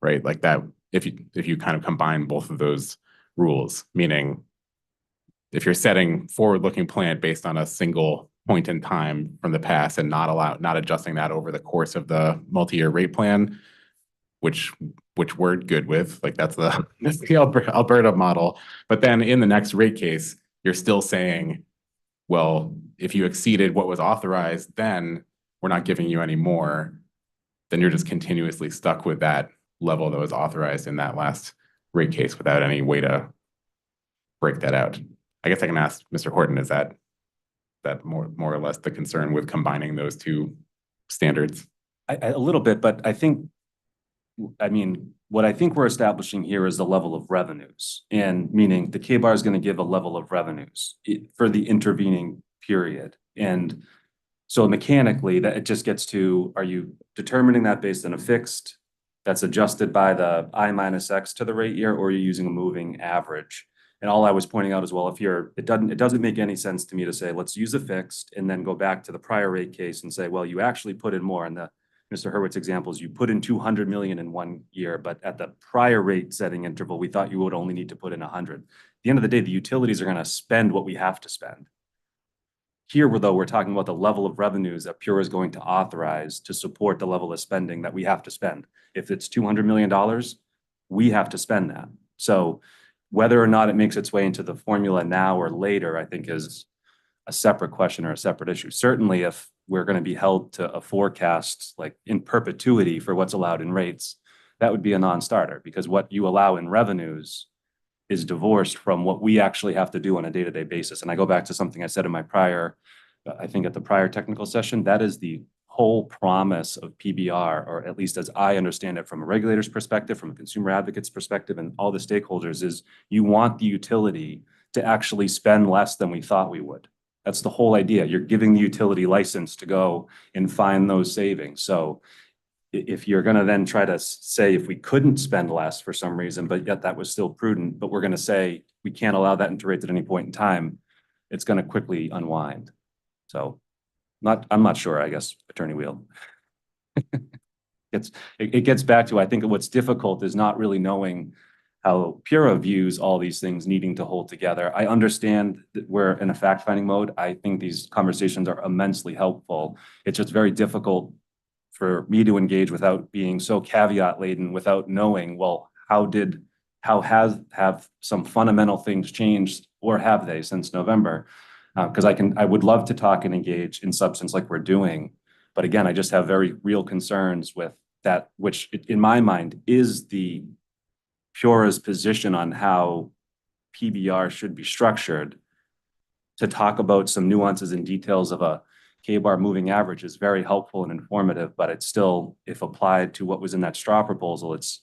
right? Like that, if you kind of combine both of those rules, meaning if you're setting forward-looking plant based on a single point in time from the past and not adjusting that over the course of the multi-year rate plan, which we're good with, like that's the Alberta model. But then in the next rate case, you're still saying, well, if you exceeded what was authorized, then we're not giving you any more. Then you're just continuously stuck with that level that was authorized in that last rate case without any way to break that out. I guess I can ask Mr. Horton, is that more or less the concern with combining those two standards? A little bit, but I mean, what I think we're establishing here is the level of revenues, and meaning the K-bar is going to give a level of revenues for the intervening period. And so mechanically that it just gets to, are you determining that based on a fixed that's adjusted by the I minus X to the rate year, or are you using a moving average? And all I was pointing out as well, it doesn't make any sense to me to say, let's use a fixed and then go back to the prior rate case and say, well, you actually put in more. And Mr. Hurwitz's examples, you put in 200 million in 1 year, but at the prior rate setting interval, we thought you would only need to put in 100. At the end of the day, the utilities are going to spend what we have to spend. Here, we're talking about the level of revenues that Pure is going to authorize to support the level of spending that we have to spend. If it's $200 million, we have to spend that. So whether or not it makes its way into the formula now or later, I think is a separate question or a separate issue. Certainly, if we're going to be held to a forecast like in perpetuity for what's allowed in rates, that would be a non-starter, because what you allow in revenues is divorced from what we actually have to do on a day-to-day basis. And I go back to something I said in my I think at the prior technical session, that is the whole promise of PBR, or at least as I understand it from a regulator's perspective, from a consumer advocate's perspective, and all the stakeholders, is you want the utility to actually spend less than we thought we would. That's the whole idea. You're giving the utility license to go and find those savings. So if you're going to then try to say if we couldn't spend less for some reason, but yet that was still prudent, but we're going to say we can't allow that into rates at any point in time, it's going to quickly unwind. So I'm not sure, I guess, Attorney Wheel. It gets back to, I think what's difficult is not really knowing how Pura views all these things needing to hold together. I understand that we're in a fact-finding mode. I think these conversations are immensely helpful. It's just very difficult for me to engage without being so caveat laden, without knowing, well, how have some fundamental things changed, or have they since November? Because I would love to talk and engage in substance like we're doing. But again, I just have very real concerns with that, which in my mind is the Pura's position on how PBR should be structured. To talk about some nuances and details of a K-bar moving average is very helpful and informative, but it's still, if applied to what was in that straw proposal, it's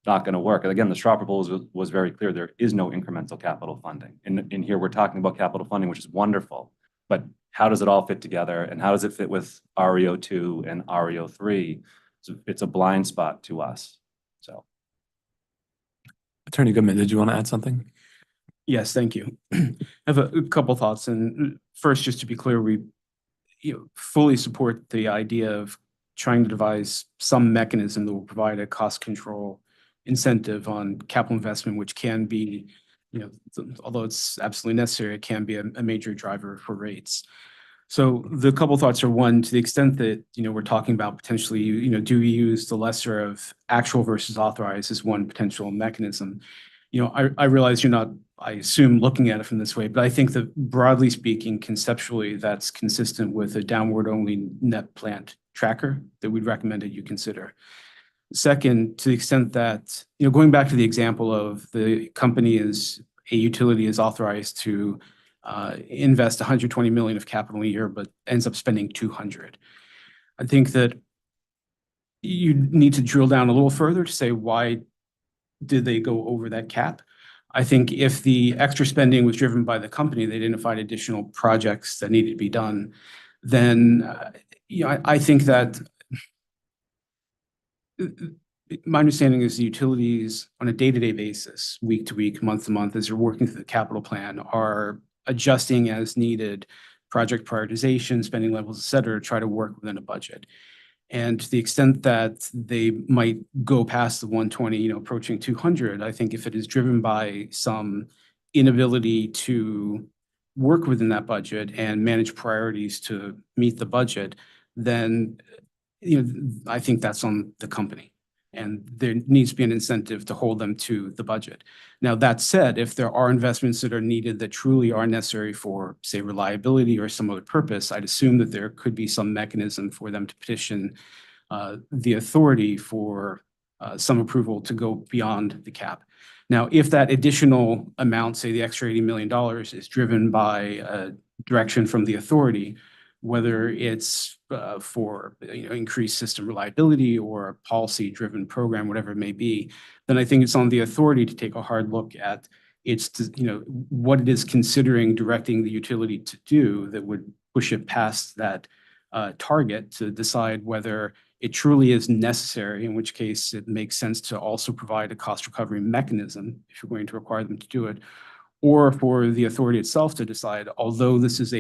not going to work. And again, the straw proposal was very clear. There is no incremental capital funding. And here we're talking about capital funding, which is wonderful, but how does it all fit together? And how does it fit with REO2 and REO3? So it's a blind spot to us. So. Attorney Goodman, did you want to add something? Yes, thank you. I have a couple thoughts. And first, just to be clear, we fully support the idea of trying to devise some mechanism that will provide a cost control incentive on capital investment, which can be, although it's absolutely necessary, it can be a major driver for rates. So the couple thoughts are, one, to the extent that, we're talking about potentially, do we use the lesser of actual versus authorized as one potential mechanism? I realize you're not, I assume, looking at it from this way, but I think that broadly speaking, conceptually, that's consistent with a downward only net plant tracker that we'd recommend that you consider. Second, to the extent that, going back to the example of the company is a utility is authorized to invest 120 million of capital a year, but ends up spending 200. I think that you need to drill down a little further to say, why did they go over that cap? I think if the extra spending was driven by the company, they identified additional projects that needed to be done, then I think that my understanding is the utilities on a day-to-day basis, week to week, month to month, as they're working through the capital plan, are adjusting as needed project prioritization, spending levels, et cetera, to try to work within a budget. And to the extent that they might go past the 120, approaching 200, I think if it is driven by some inability to work within that budget and manage priorities to meet the budget, then, I think that's on the company. And there needs to be an incentive to hold them to the budget. Now, that said, if there are investments that are needed that truly are necessary for, say, reliability or some other purpose, I'd assume that there could be some mechanism for them to petition the authority for some approval to go beyond the cap. Now, if that additional amount, say the extra $80 million, is driven by direction from the authority, whether it's for increased system reliability or a policy-driven program, whatever it may be, then I think it's on the authority to take a hard look at what it is considering directing the utility to do that would push it past that target, to decide whether it truly is necessary, in which case it makes sense to also provide a cost recovery mechanism if you're going to require them to do it, or for the authority itself to decide, although this is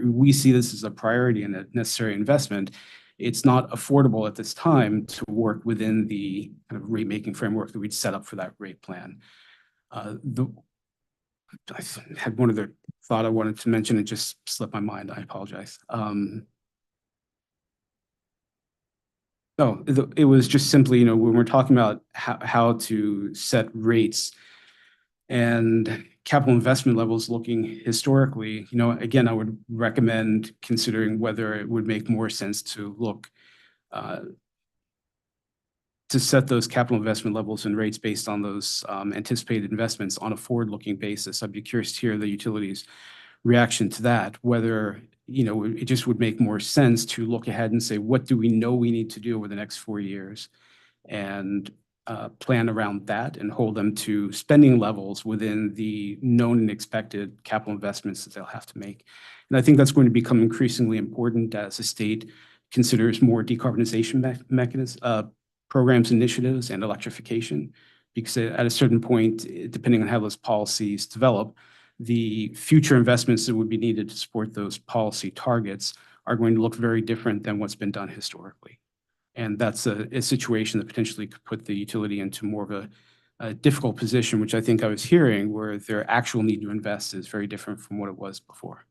we see this as a priority and a necessary investment, it's not affordable at this time to work within the kind of rate-making framework that we'd set up for that rate plan. I had one other thought I wanted to mention. It just slipped my mind. I apologize. It was just simply, when we're talking about how to set rates and capital investment levels looking historically, again, I would recommend considering whether it would make more sense to look to set those capital investment levels and rates based on those anticipated investments on a forward-looking basis. I'd be curious to hear the utilities' reaction to that, whether it just would make more sense to look ahead and say, what do we know we need to do over the next 4 years, and plan around that and hold them to spending levels within the known and expected capital investments that they'll have to make. And I think that's going to become increasingly important as the state considers more decarbonization mechanisms, programs, initiatives, and electrification, because at a certain point, depending on how those policies develop, the future investments that would be needed to support those policy targets are going to look very different than what's been done historically. And that's a situation that potentially could put the utility into more of a difficult position, which I think I was hearing, where their actual need to invest is very different from what it was before.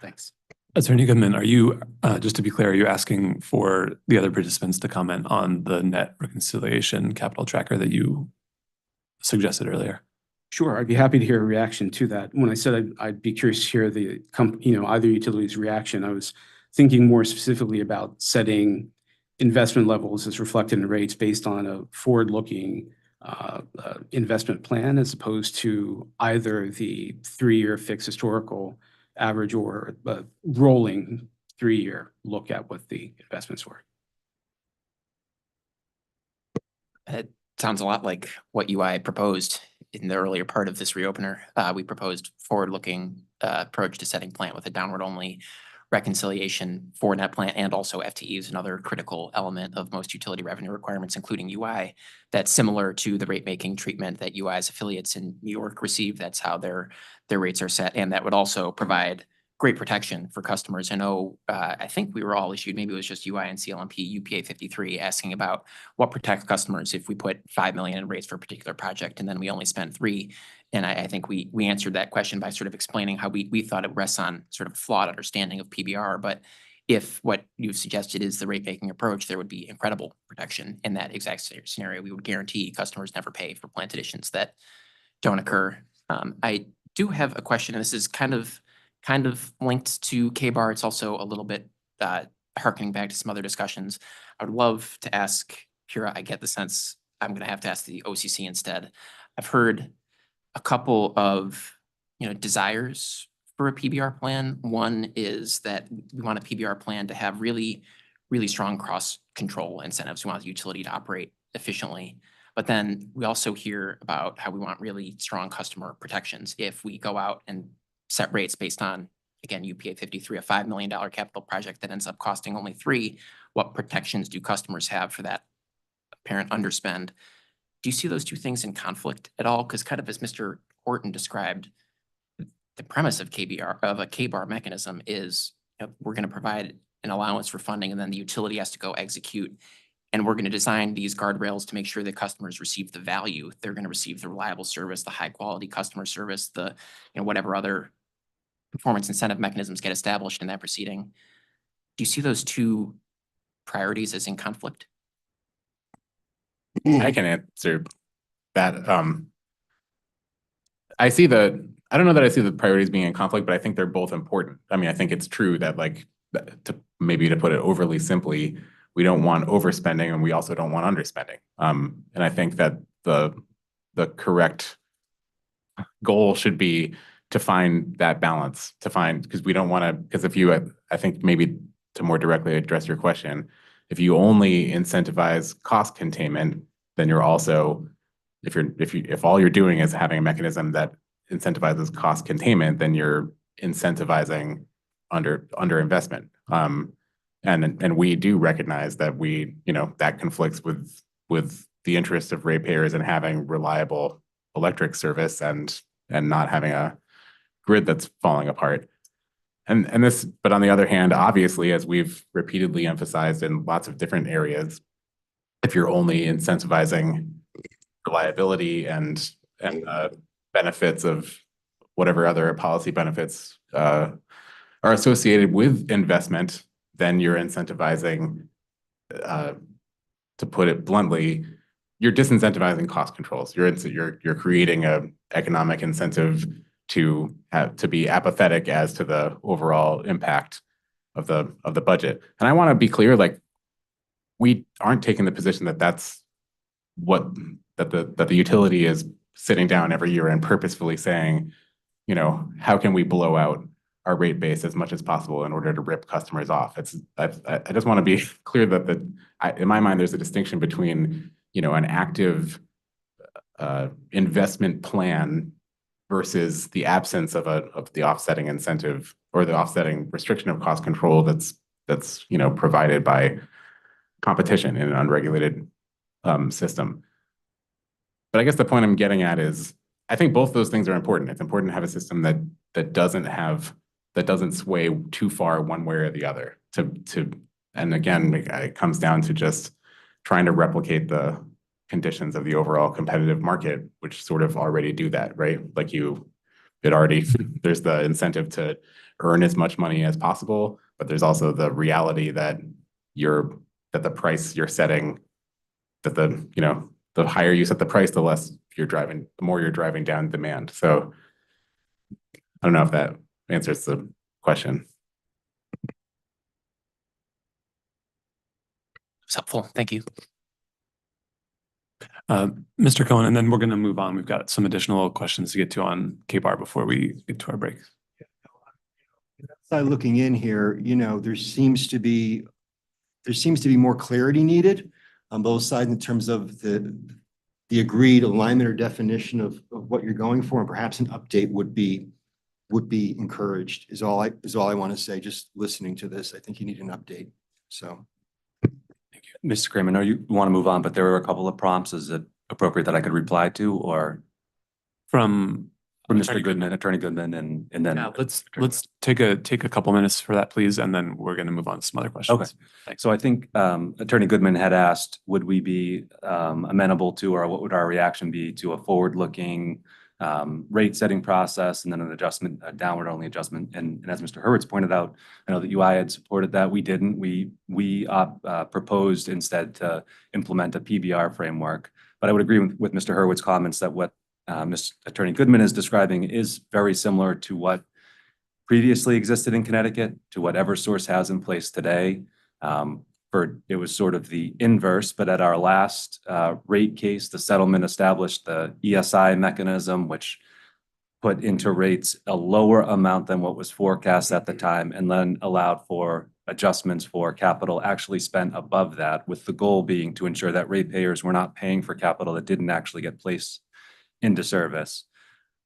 Thanks. Attorney Goodman, are you, just to be clear, are you asking for the other participants to comment on the net reconciliation capital tracker that you suggested earlier? Sure, I'd be happy to hear a reaction to that. When I said I'd be curious to hear the either utility's reaction, I was thinking more specifically about setting investment levels as reflected in rates based on a forward-looking investment plan, as opposed to either the 3-year fixed historical average or a rolling 3-year look at what the investments were. It sounds a lot like what UI proposed in the earlier part of this reopener. We proposed forward-looking approach to setting plant with a downward-only reconciliation for net plant, and also FTE is another critical element of most utility revenue requirements, including UI, that's similar to the rate-making treatment that UI's affiliates in New York receive. That's how their rates are set, and that would also provide great protection for customers. I know, I think we were all issued, maybe it was just UI and CLMP, UPA 53, asking about what protects customers if we put $5 million in rates for a particular project and then we only spend $3 million. And I think we answered that question by sort of explaining how we thought it rests on sort of flawed understanding of PBR. But if what you've suggested is the rate-making approach, there would be incredible protection in that exact scenario. We would guarantee customers never pay for plant additions that don't occur. I do have a question, and this is kind of linked to KBAR. It's also a little bit harkening back to some other discussions. I would love to ask Pura. I get the sense I'm going to have to ask the OCC instead. I've heard a couple of desires for a PBR plan. One is that we want a PBR plan to have really, really strong cross control incentives. We want the utility to operate efficiently. But then we also hear about how we want really strong customer protections. If we go out and set rates based on, again, UPA 53, a $5 million capital project that ends up costing only $3 million, what protections do customers have for that apparent underspend. Do you see those two things in conflict at all? Because kind of as Mr. Horton described, the premise of KBR, of a K-bar mechanism is, we're going to provide an allowance for funding and then the utility has to go execute. And we're going to design these guardrails to make sure that customers receive the value. They're going to receive the reliable service, the high quality customer service, the, whatever other performance incentive mechanisms get established in that proceeding. Do you see those two priorities as in conflict? I can answer that. I don't know that I see the priorities being in conflict, but I think they're both important. I mean, I think it's true that to put it overly simply, we don't want overspending and we also don't want underspending. And I think that the correct goal should be to find that balance, because we don't want to, because I think maybe to more directly address your question, if you only incentivize cost containment, then you're also, if all you're doing is having a mechanism that incentivizes cost containment, then you're incentivizing under investment. And we do recognize that that conflicts with the interest of ratepayers in having reliable electric service and not having a grid that's falling apart. But on the other hand, obviously, as we've repeatedly emphasized in lots of different areas, if you're only incentivizing reliability and benefits of whatever other policy benefits are associated with investment, then you're incentivizing, to put it bluntly, you're disincentivizing cost controls. You're creating an economic incentive to be apathetic as to the overall impact of the budget. And I want to be clear, we aren't taking the position that the utility is sitting down every year and purposefully saying, how can we blow out our rate base as much as possible in order to rip customers off. I just want to be clear that in my mind, there's a distinction between, an active investment plan versus the absence of the offsetting incentive or the offsetting restriction of cost control that's provided by competition in an unregulated system. But I guess the point I'm getting at is, I think both those things are important. It's important to have a system that doesn't sway too far one way or the other. And again, it comes down to just trying to replicate the conditions of the overall competitive market, which sort of already do that, right? There's the incentive to earn as much money as possible, but there's also the reality that the price you're setting, that the higher you set the price, the more you're driving down demand. So I don't know if that answers the question. It's helpful. Thank you. Mr. Cohen, and then we're going to move on. We've got some additional questions to get to on K-bar before we get to our break. Looking in here, there seems to be more clarity needed on both sides in terms of the agreed alignment or definition of what you're going for, and perhaps an update would be encouraged, is all I want to say. Just listening to this, I think you need an update. So. Thank you. Mr. Kramer, I know you want to move on, but there were a couple of prompts. Is it appropriate that I could reply to, or from Mr. Goodman, Attorney Goodman, and then let's take a couple minutes for that, please, and then we're going to move on to some other questions. Okay. Thanks. So I think Attorney Goodman had asked, would we be amenable to, or what would our reaction be to a forward-looking rate setting process and then an adjustment, a downward only adjustment. And as Mr. Hurwitz pointed out, I know that UI had supported that. We didn't. We proposed instead to implement a PBR framework. But I would agree with Mr. Hurwitz's comments that what Ms. Attorney Goodman is describing is very similar to what previously existed in Connecticut, to what Eversource has in place today. It was sort of the inverse, but at our last rate case, the settlement established the ESI mechanism, which put into rates a lower amount than what was forecast at the time, and then allowed for adjustments for capital actually spent above that, with the goal being to ensure that ratepayers were not paying for capital that didn't actually get placed into service.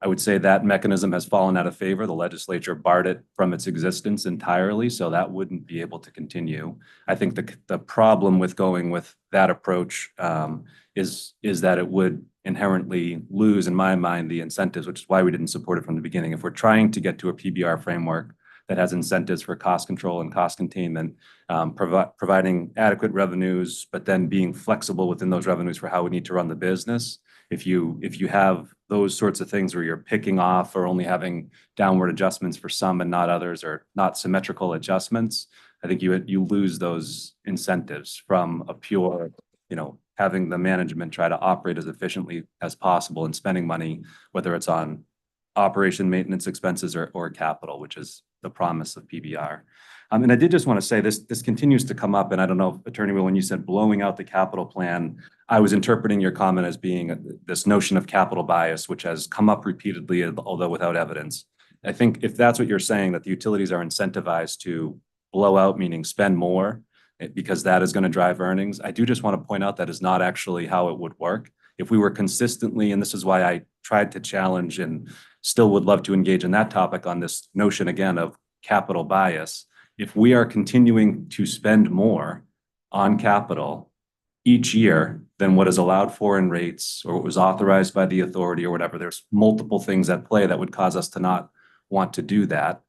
I would say that mechanism has fallen out of favor. The legislature barred it from its existence entirely, so that wouldn't be able to continue. I think the problem with going with that approach is that it would inherently lose, in my mind, the incentives, which is why we didn't support it from the beginning. If we're trying to get to a PBR framework that has incentives for cost control and cost containment, providing adequate revenues, but then being flexible within those revenues for how we need to run the business. If you have those sorts of things where you're picking off or only having downward adjustments for some and not others, or not symmetrical adjustments, I think you lose those incentives from a pure, having the management try to operate as efficiently as possible and spending money, whether it's on operation maintenance expenses or capital, which is the promise of PBR. And I did just want to say this continues to come up, and I don't know, Attorney Will, when you said blowing out the capital plan, I was interpreting your comment as being this notion of capital bias, which has come up repeatedly, although without evidence. I think if that's what you're saying, that the utilities are incentivized to blow out, meaning spend more, because that is going to drive earnings, I do just want to point out that is not actually how it would work. If we were consistently, and this is why I tried to challenge and still would love to engage in that topic on this notion again of capital bias, if we are continuing to spend more on capital each year than what is allowed for in rates or what was authorized by the authority or whatever, there's multiple things at play that would cause us to not want to do that.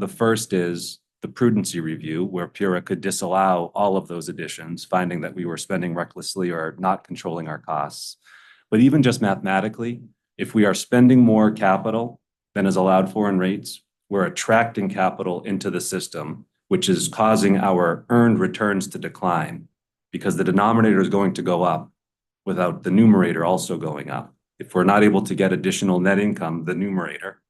The first is the prudency review, where PURA could disallow all of those additions, finding that we were spending recklessly or not controlling our costs. But even just mathematically, if we are spending more capital than is allowed for in rates, we're attracting capital into the system, which is causing our earned returns to decline because the denominator is going to go up without the numerator also going up. If we're not able to get additional net income, the numerator,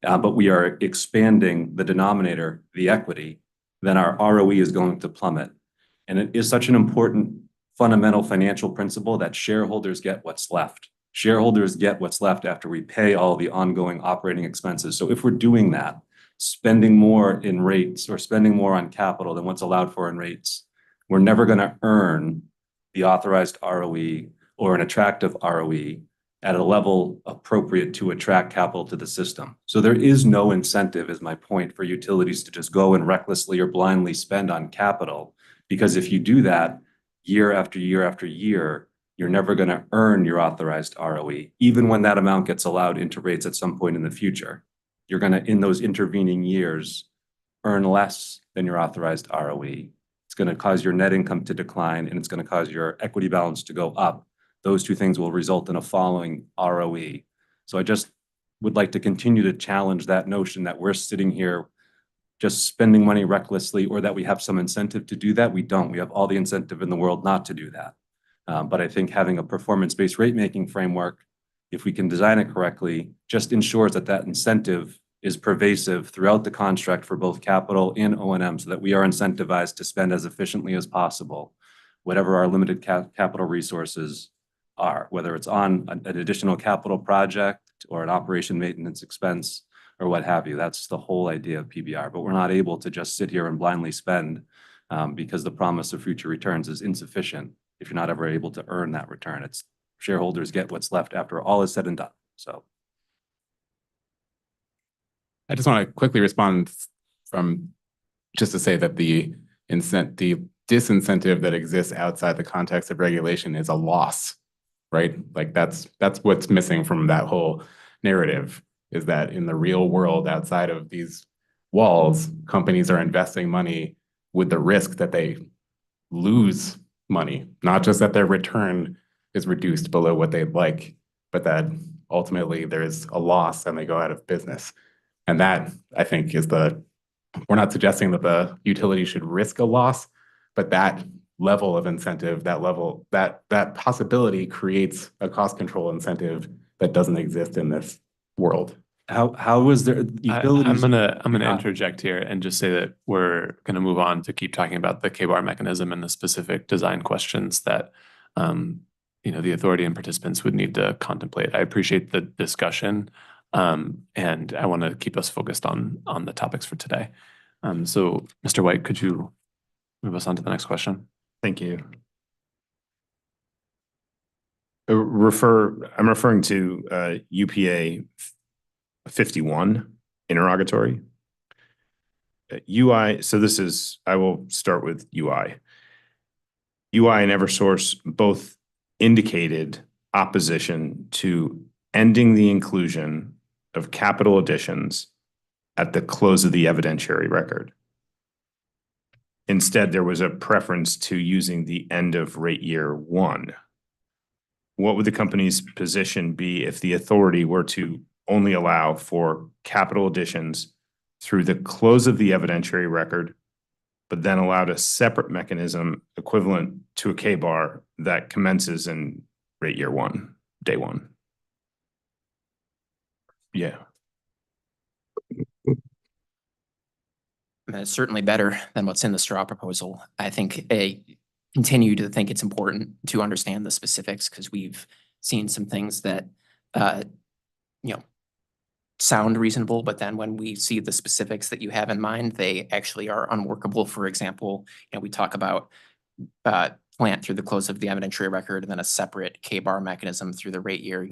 but we are expanding the denominator, the equity, then our ROE is going to plummet. And it is such an important fundamental financial principle that shareholders get what's left. Shareholders get what's left after we pay all the ongoing operating expenses. So if we're doing that, spending more in rates or spending more on capital than what's allowed for in rates, we're never going to earn the authorized ROE or an attractive ROE at a level appropriate to attract capital to the system. So there is no incentive, is my point, for utilities to just go and recklessly or blindly spend on capital, because if you do that year after year after year, you're never going to earn your authorized ROE, even when that amount gets allowed into rates at some point in the future. You're going to, in those intervening years, earn less than your authorized ROE. It's going to cause your net income to decline, and it's going to cause your equity balance to go up. Those two things will result in a falling ROE. So I just would like to continue to challenge that notion that we're sitting here just spending money recklessly, or that we have some incentive to do that. We don't. We have all the incentive in the world not to do that. But I think having a performance-based rate-making framework, if we can design it correctly, just ensures that that incentive is pervasive throughout the construct for both capital and O&M, so that we are incentivized to spend as efficiently as possible, whatever our limited capital resources are, whether it's on an additional capital project or an operation maintenance expense or what have you. That's the whole idea of PBR. But we're not able to just sit here and blindly spend because the promise of future returns is insufficient if you're not ever able to earn that return. It's shareholders get what's left after all is said and done. So I just want to quickly respond from just to say that the disincentive that exists outside the context of regulation is a loss, right? Like that's what's missing from that whole narrative, is that in the real world outside of these walls, companies are investing money with the risk that they lose money, not just that their return is reduced below what they'd like, but that ultimately there's a loss and they go out of business. And that, I think, is we're not suggesting that the utility should risk a loss, but that level of incentive, that possibility creates a cost control incentive that doesn't exist in this world. How is there utilities? I'm gonna interject here and just say that we're gonna move on to keep talking about the KBAR mechanism and the specific design questions that the authority and participants would need to contemplate. I appreciate the discussion, and I want to keep us focused on the topics for today. So, Mr. White, could you move us on to the next question? Thank you. I'm referring to UPA 51 interrogatory. UI, so this is, I will start with UI. UI and Eversource both indicated opposition to ending the inclusion of capital additions at the close of the evidentiary record. Instead, there was a preference to using the end of rate year 1. What would the company's position be if the authority were to only allow for capital additions through the close of the evidentiary record, but then allowed a separate mechanism equivalent to a K-bar that commences in rate year 1, day 1? Yeah. I mean, it's certainly better than what's in the straw proposal. I think continue to think it's important to understand the specifics because we've seen some things that, sound reasonable, but then when we see the specifics that you have in mind, they actually are unworkable. For example, we talk about plant through the close of the evidentiary record and then a separate K-bar mechanism through the rate year.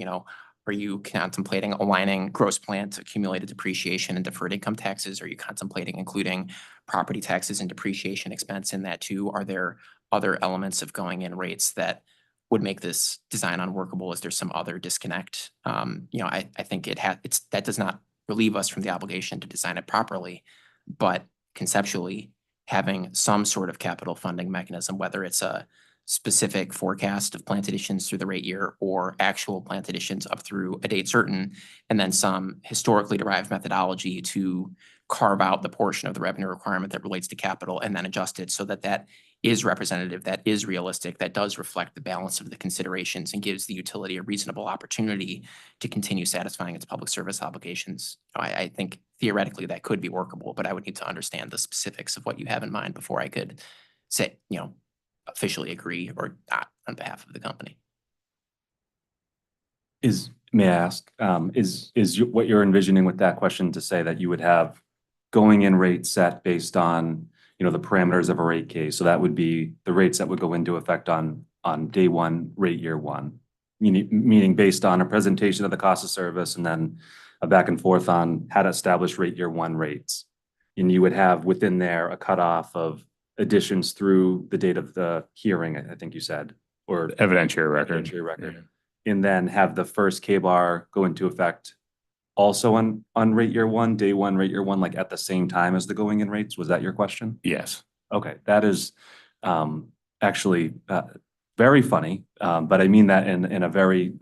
Are you contemplating aligning gross plant accumulated depreciation and deferred income taxes? Are you contemplating including property taxes and depreciation expense in that too? Are there other elements of going in rates that would make this design unworkable? Is there some other disconnect? I think that does not relieve us from the obligation to design it properly, but conceptually having some sort of capital funding mechanism, whether it's a specific forecast of plant additions through the rate year or actual plant additions up through a date certain, and then some historically derived methodology to carve out the portion of the revenue requirement that relates to capital and then adjust it so that that is representative, that is realistic, that does reflect the balance of the considerations and gives the utility a reasonable opportunity to continue satisfying its public service obligations. I think theoretically that could be workable, but I would need to understand the specifics of what you have in mind before I could say, officially agree or not on behalf of the company. May I ask, what you're envisioning with that question to say that you would have going in rates set based on, the parameters of a rate case? So that would be the rates that would go into effect on day 1, rate year 1, meaning based on a presentation of the cost of service and then a back and forth on how to establish rate year 1 rates. And you would have within there a cutoff of additions through the date of the hearing, I think you said, or Evidentiary record. evidentiary record, and then have the first K-bar go into effect also on rate year 1, day 1, rate year 1, like at the same time as the going in rates. Was that your question? Yes. Okay, that is actually very funny, but I mean that in a very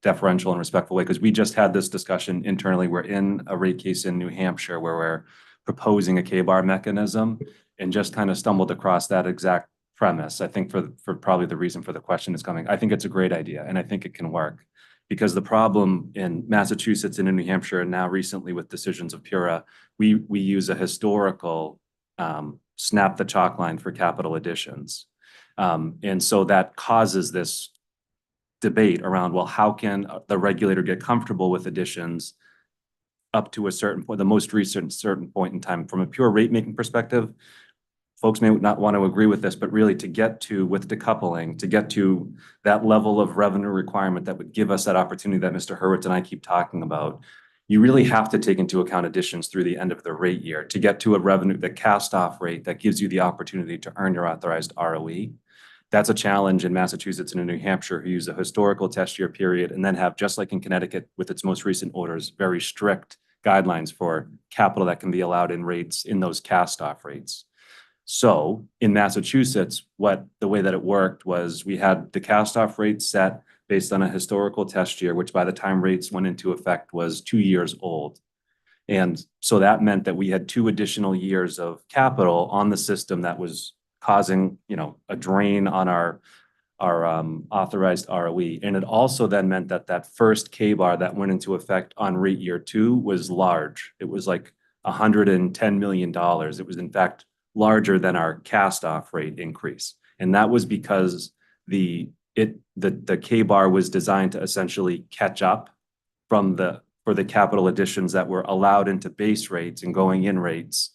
deferential and respectful way, because we just had this discussion internally. We're in a rate case in New Hampshire where we're proposing a K-bar mechanism and just kind of stumbled across that exact premise. I think for probably the reason for the question is coming. I think it's a great idea and I think it can work, because the problem in Massachusetts and in New Hampshire and now recently with decisions of PURA, we use a historical snap the chalk line for capital additions. And so that causes this debate around, well, how can the regulator get comfortable with additions up to a certain point, the most recent certain point in time? From a pure rate making perspective, folks may not want to agree with this, but really to get to, with decoupling, to get to that level of revenue requirement that would give us that opportunity that Mr. Hurwitz and I keep talking about, you really have to take into account additions through the end of the rate year to get to a revenue, the cast off rate that gives you the opportunity to earn your authorized ROE. That's a challenge in Massachusetts and in New Hampshire, who use a historical test year period and then have, just like in Connecticut with its most recent orders, very strict guidelines for capital that can be allowed in rates in those cast off rates. So in Massachusetts, the way that it worked was we had the cast off rate set based on a historical test year, which by the time rates went into effect was 2 years old. And so that meant that we had 2 additional years of capital on the system that was causing, a drain on our authorized ROE. And it also then meant that that first K-bar that went into effect on rate year 2 was large. It was like $110 million. It was in fact larger than our cast off rate increase. And that was because the K-bar was designed to essentially catch up for the capital additions that were allowed into base rates and going in rates,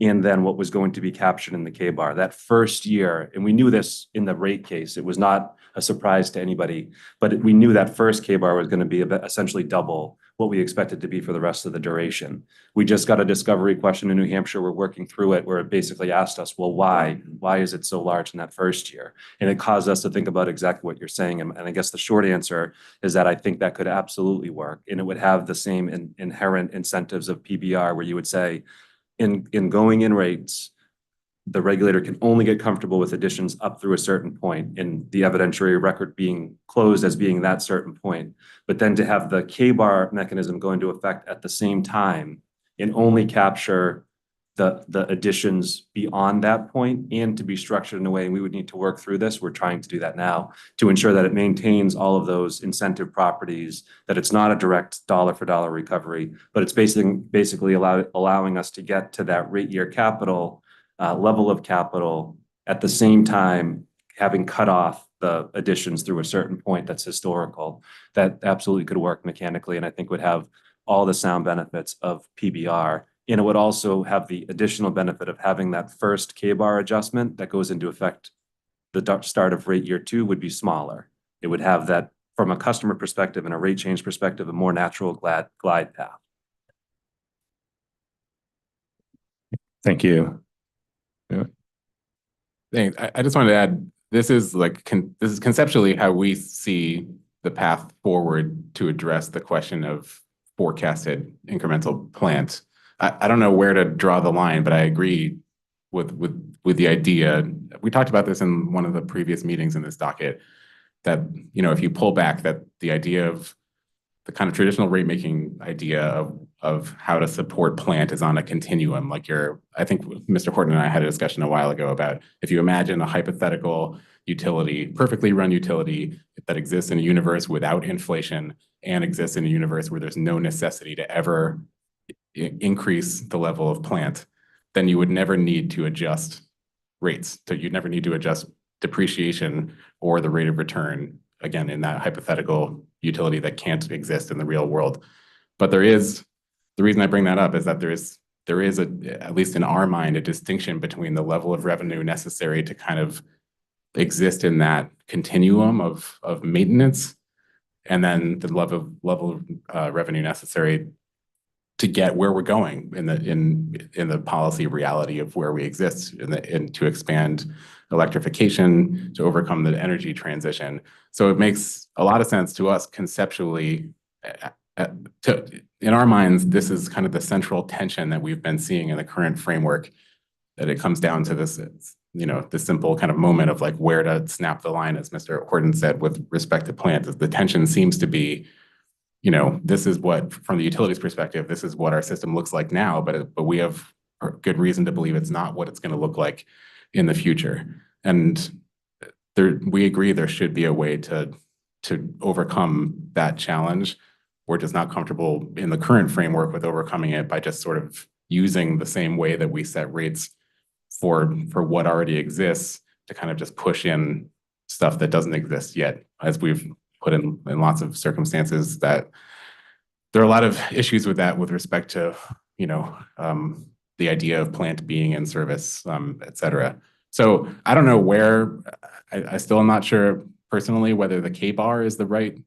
and then what was going to be captured in the K-bar. That first year, and we knew this in the rate case, it was not a surprise to anybody, but we knew that first K-bar was going to be essentially double what we expected to be for the rest of the duration. We just got a discovery question in New Hampshire. We're working through it where it basically asked us, well, why? Why is it so large in that first year? And it caused us to think about exactly what you're saying. And I guess the short answer is that I think that could absolutely work. And it would have the same inherent incentives of PBR where you would say, in going in rates, the regulator can only get comfortable with additions up through a certain point, and the evidentiary record being closed as being that certain point. But then to have the K-bar mechanism go into effect at the same time and only capture the additions beyond that point, and to be structured in a way, and we would need to work through this. We're trying to do that now to ensure that it maintains all of those incentive properties, that it's not a direct dollar for dollar recovery, but it's basically allowing us to get to that rate year capital level of capital at the same time having cut off the additions through a certain point that's historical. That absolutely could work mechanically, and I think would have all the sound benefits of PBR. And it would also have the additional benefit of having that first K-bar adjustment that goes into effect the start of rate year 2 would be smaller. It would have that, from a customer perspective and a rate change perspective, a more natural glide path. Thank you. Thanks. I just wanted to add, this is conceptually how we see the path forward to address the question of forecasted incremental plant. I don't know where to draw the line, but I agree with the idea. We talked about this in one of the previous meetings in this docket, that, you know, if you pull back, that the idea of the kind of traditional rate making idea of how to support plant is on a continuum. Like I think Mr. Horton and I had a discussion a while ago about, if you imagine a hypothetical utility, perfectly run utility that exists in a universe without inflation and exists in a universe where there's no necessity to ever increase the level of plant, then you would never need to adjust rates. So you'd never need to adjust depreciation or the rate of return, again, in that hypothetical utility that can't exist in the real world. But the reason I bring that up is that there is at least in our mind, a distinction between the level of revenue necessary to kind of exist in that continuum of maintenance, and then the level of revenue necessary to get where we're going in the policy reality of where we exist and to expand electrification, to overcome the energy transition. So it makes a lot of sense to us conceptually. In our minds, this is kind of the central tension that we've been seeing in the current framework, that it comes down to this, you know, this simple kind of moment of like where to snap the line, as Mr. Horton said, with respect to plant. The tension seems to be, you know, this is what, from the utilities perspective, this is what our system looks like now, but we have good reason to believe it's not what it's going to look like in the future. And we agree there should be a way to overcome that challenge. We're just not comfortable in the current framework with overcoming it by just sort of using the same way that we set rates for what already exists to kind of just push in stuff that doesn't exist yet, as we've put in lots of circumstances. That there are a lot of issues with that with respect to, you know, the idea of plant being in service, et cetera. So I don't know where, I still am not sure personally whether the K-bar is the right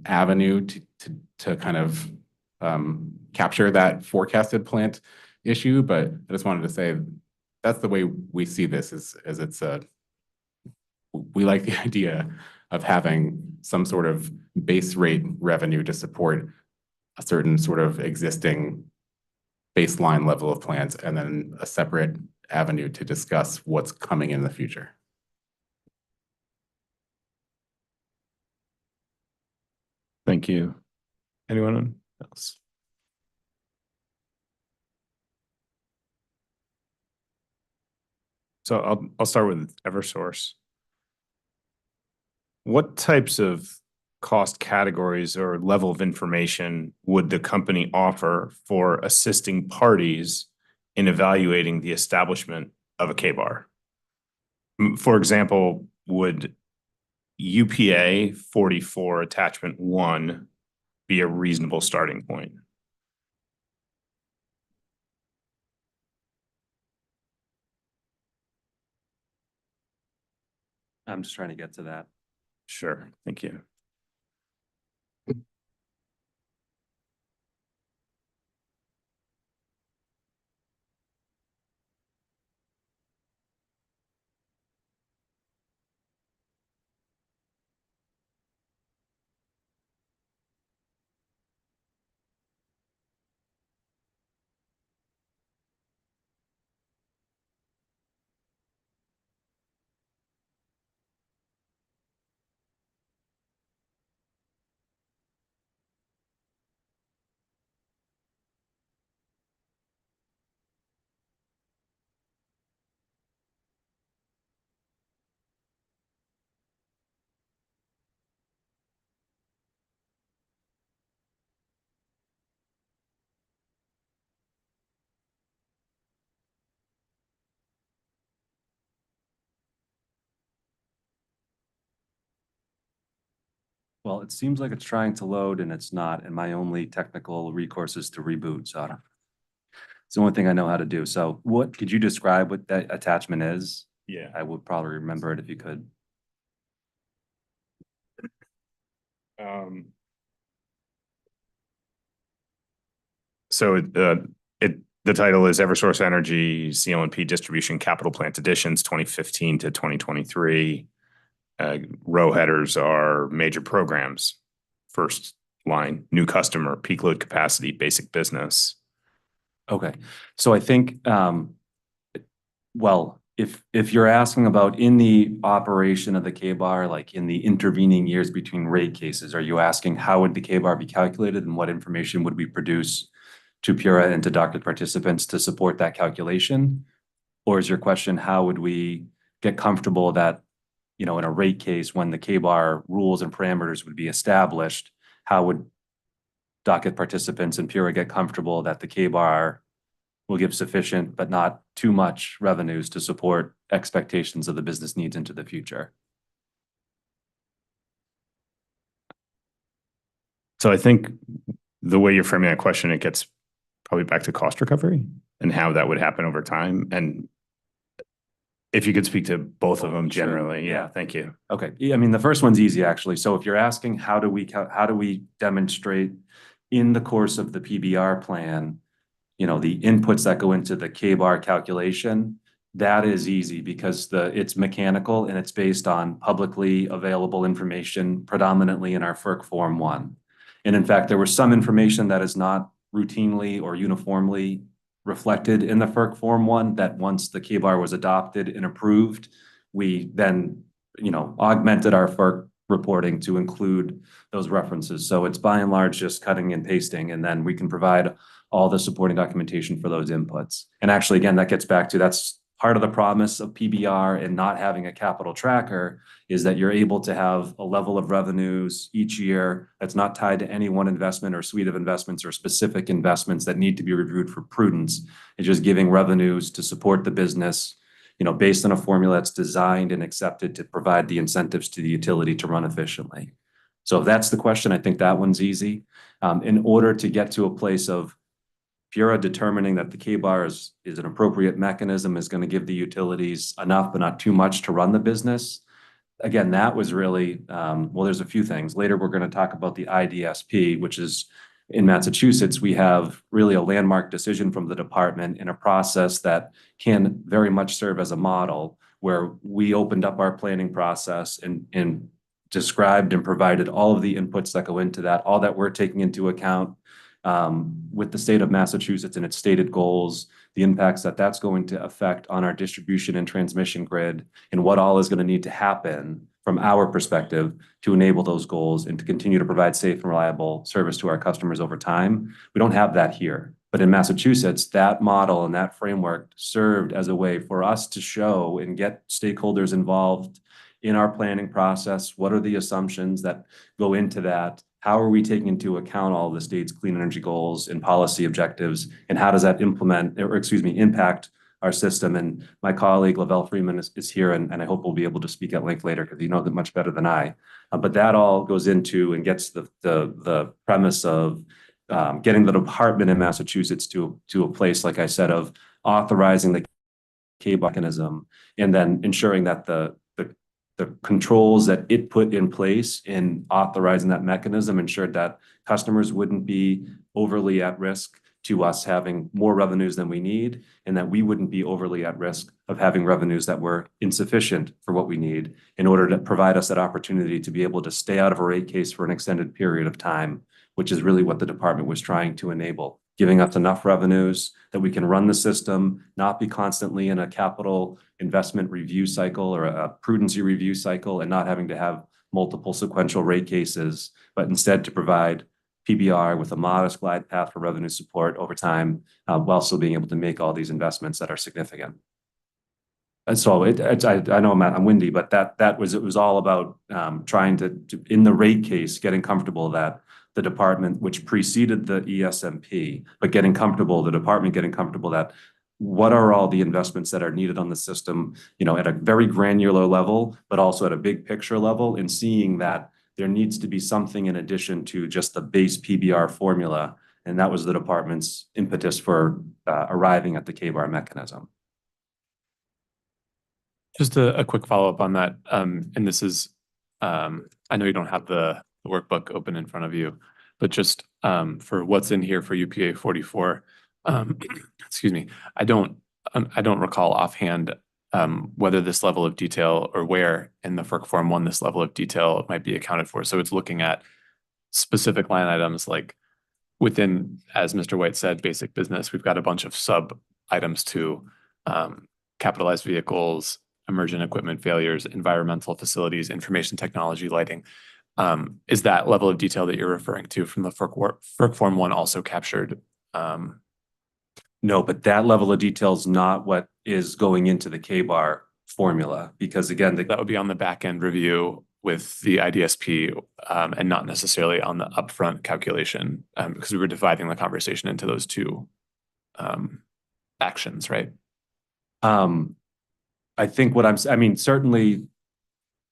avenue to kind of capture that forecasted plant issue. But I just wanted to say that's the way we see this, as it's we like the idea of having some sort of base rate revenue to support a certain sort of existing baseline level of plants, and then a separate avenue to discuss what's coming in the future. Thank you. Anyone else? So I'll start with Eversource. What types of cost categories or level of information would the company offer for assisting parties in evaluating the establishment of a K-bar? For example, would UPA 44 attachment 1 be a reasonable starting point? I'm just trying to get to that. Sure, thank you. Well, it seems like it's trying to load and it's not, and my only technical recourse is to reboot, so I don't. It's the only thing I know how to do. So what, could you describe what that attachment is? Yeah. I would probably remember it if you could. So the title is Eversource Energy CLNP Distribution Capital Plant Additions 2015 to 2023. Row headers are major programs. First line, new customer, peak load capacity, basic business. Okay, so I think, well, if you're asking about in the operation of the K-bar, like in the intervening years between rate cases, are you asking how would the K-bar be calculated and what information would we produce to PURA and to docket participants to support that calculation? Or is your question, how would we get comfortable that, you know, in a rate case, when the K-bar rules and parameters would be established, how would docket participants and PURA get comfortable that the K-bar will give sufficient but not too much revenues to support expectations of the business needs into the future? So I think the way you're framing that question, it gets probably back to cost recovery and how that would happen over time. And if you could speak to both of them Sure. generally. Yeah, Yeah. thank you. Okay, yeah, I mean, the first one's easy, actually. So if you're asking, how do we demonstrate in the course of the PBR plan, you know, the inputs that go into the K-bar calculation, that is easy because it's mechanical and it's based on publicly available information, predominantly in our FERC Form 1. And in fact, there was some information that is not routinely or uniformly reflected in the FERC Form 1 that once the K-bar was adopted and approved, we then, you know, augmented our FERC reporting to include those references. So it's by and large just cutting and pasting, and then we can provide all the supporting documentation for those inputs. And actually, again, that gets back to, that's part of the promise of PBR and not having a capital tracker, is that you're able to have a level of revenues each year that's not tied to any one investment or suite of investments or specific investments that need to be reviewed for prudence. It's just giving revenues to support the business, you know, based on a formula that's designed and accepted to provide the incentives to the utility to run efficiently. So if that's the question, I think that one's easy. In order to get to a place of PURA determining that the K-bar is an appropriate mechanism, is going to give the utilities enough but not too much to run the business. Again, that was really, well, there's a few things. Later, we're going to talk about the IDSP, which is in Massachusetts, we have really a landmark decision from the department in a process that can very much serve as a model, where we opened up our planning process and described and provided all of the inputs that go into that, all that we're taking into account with the state of Massachusetts and its stated goals, the impacts that that's going to affect on our distribution and transmission grid, and what all is going to need to happen from our perspective to enable those goals and to continue to provide safe and reliable service to our customers over time. We don't have that here. But in Massachusetts, that model and that framework served as a way for us to show and get stakeholders involved in our planning process. What are the assumptions that go into that? How are we taking into account all of the state's clean energy goals and policy objectives? And how does that impact our system? And my colleague Lavelle Freeman is here, and I hope we'll be able to speak at length later because you know that much better than I. But that all goes into and gets the premise of getting the department in Massachusetts to a place, like I said, of authorizing the K mechanism, and then ensuring that the the controls that it put in place in authorizing that mechanism ensured that customers wouldn't be overly at risk to us having more revenues than we need, and that we wouldn't be overly at risk of having revenues that were insufficient for what we need in order to provide us that opportunity to be able to stay out of a rate case for an extended period of time, which is really what the department was trying to enable, giving us enough revenues that we can run the system, not be constantly in a capital investment review cycle or a prudency review cycle, and not having to have multiple sequential rate cases, but instead to provide PBR with a modest glide path for revenue support over time, while still being able to make all these investments that are significant. And so I know I'm windy, but it was all about trying to in the rate case, getting comfortable that the department, which preceded the ESMP, but the department getting comfortable that what are all the investments that are needed on the system, at a very granular level, but also at a big picture level, and seeing that there needs to be something in addition to just the base PBR formula. And that was the department's impetus for arriving at the K-bar mechanism. Just a quick follow-up on that. And this is, I know you don't have the workbook open in front of you, but just for what's in here for UPA 44, excuse me, I don't recall offhand whether this level of detail or where in the FERC Form 1 this level of detail might be accounted for. So it's looking at specific line items like within, as Mr. White said, basic business, we've got a bunch of sub items to capitalized vehicles, emergent equipment failures, environmental facilities, information technology, lighting. Is that level of detail that you're referring to from the FERC Form 1 also captured? No, but that level of detail is not what is going into the K-bar formula, because again, That would be on the back end review with the IDSP and not necessarily on the upfront calculation, because we were dividing the conversation into those two actions, right? I think certainly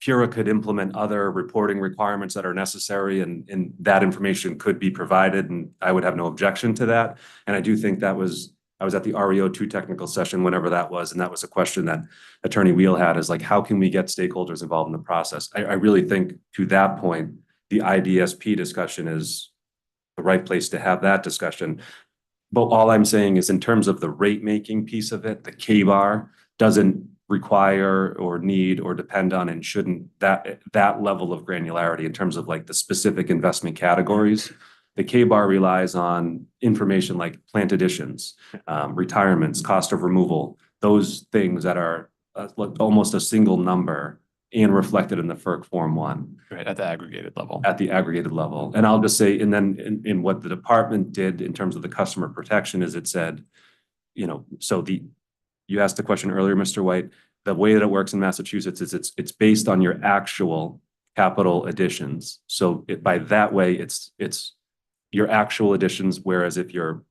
PURA could implement other reporting requirements that are necessary, and that information could be provided, and I would have no objection to that. And I do think I was at the REO2 technical session, whenever that was, and that was a question that Attorney Wheel had, is like, how can we get stakeholders involved in the process? I really think to that point, the IDSP discussion is the right place to have that discussion. But all I'm saying is in terms of the rate making piece of it, the K-bar doesn't require or need or depend on, and shouldn't that level of granularity in terms of like the specific investment categories. The K-bar relies on information like plant additions, retirements, cost of removal, those things that are almost a single number and reflected in the FERC Form 1. Right, at the aggregated level. At the aggregated level. And I'll just say, and then in what the department did in terms of the customer protection is it said, you asked the question earlier, Mr. White, the way that it works in Massachusetts is it's based on your actual capital additions. So by that way, it's your actual additions, whereas if your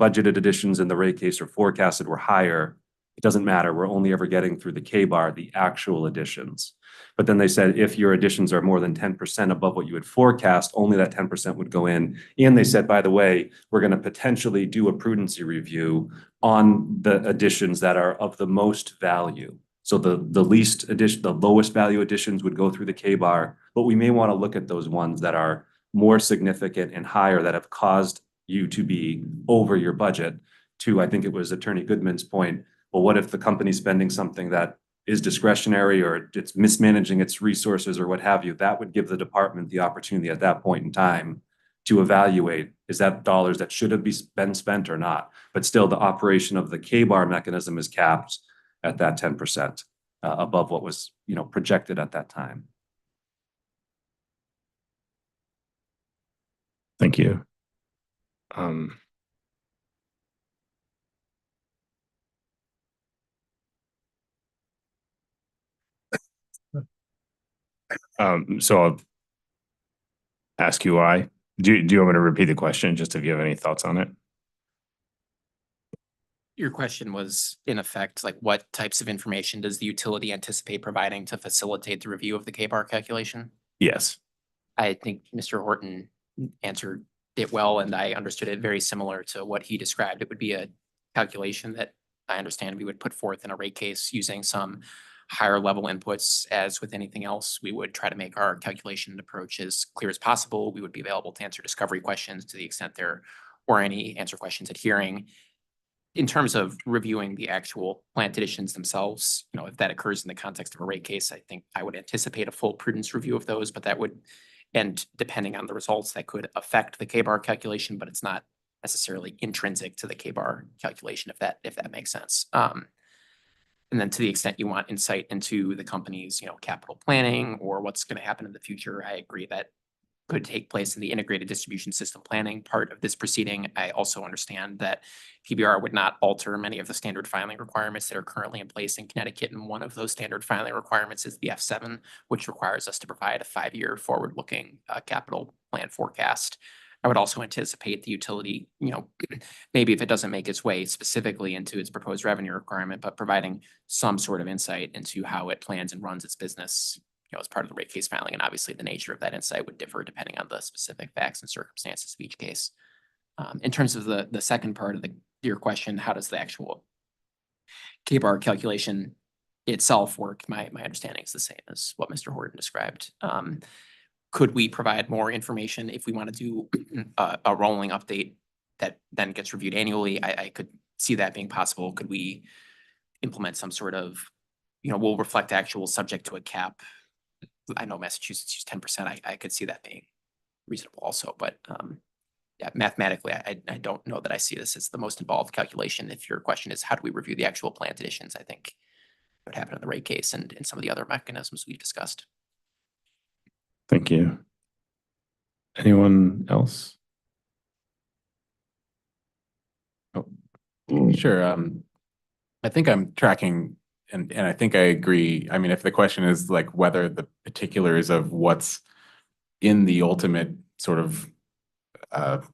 budgeted additions in the rate case or forecasted were higher, it doesn't matter. We're only ever getting through the K-bar, the actual additions. But then they said if your additions are more than 10% above what you would forecast, only that 10% would go in. And they said, by the way, we're going to potentially do a prudency review on the additions that are of the most value. So the least addition, the lowest value additions would go through the K-bar, but we may want to look at those ones that are more significant and higher that have caused you to be over your budget. To, I think it was Attorney Goodman's point, well, what if the company's spending something that is discretionary or it's mismanaging its resources or what have you? That would give the department the opportunity at that point in time to evaluate, is that dollars that should have been spent or not? But still, the operation of the K-bar mechanism is capped at that 10% above what was projected at that time. Thank you. So I'll ask you why. Do you want me to repeat the question just if you have any thoughts on it? Your question was, in effect, like what types of information does the utility anticipate providing to facilitate the review of the K-bar calculation? Yes. I think Mr. Horton answered it well, and I understood it very similar to what he described. It would be a calculation that I understand we would put forth in a rate case using some higher level inputs. As with anything else, we would try to make our calculation approach as clear as possible. We would be available to answer discovery questions to the extent there or any answer questions at hearing. In terms of reviewing the actual plant additions themselves, if that occurs in the context of a rate case, I think I would anticipate a full prudence review of those, but that would, and depending on the results, that could affect the K-bar calculation, but it's not necessarily intrinsic to the K-bar calculation, if that makes sense. And then to the extent you want insight into the company's, capital planning or what's going to happen in the future, I agree that could take place in the integrated distribution system planning part of this proceeding. I also understand that PBR would not alter many of the standard filing requirements that are currently in place in Connecticut. And one of those standard filing requirements is the F7, which requires us to provide a 5-year forward-looking capital plan forecast. I would also anticipate the utility, maybe if it doesn't make its way specifically into its proposed revenue requirement, but providing some sort of insight into how it plans and runs its business, as part of the rate case filing. And obviously the nature of that insight would differ depending on the specific facts and circumstances of each case. In terms of the second part of your question, how does the actual K-bar calculation itself work? My understanding is the same as what Mr. Horton described. Could we provide more information if we want to do a rolling update that then gets reviewed annually? I could see that being possible. Could we implement some sort of, we'll reflect actual subject to a cap? I know Massachusetts used 10%. I could see that being reasonable also, but yeah, mathematically, I don't know that I see this as the most involved calculation. If your question is how do we review the actual plant additions, I think it would happen in the rate case and in some of the other mechanisms we've discussed. Thank you. Anyone else? Oh, sure. I think I'm tracking and I think I agree. I mean, if the question is like whether the particulars of what's in the ultimate sort of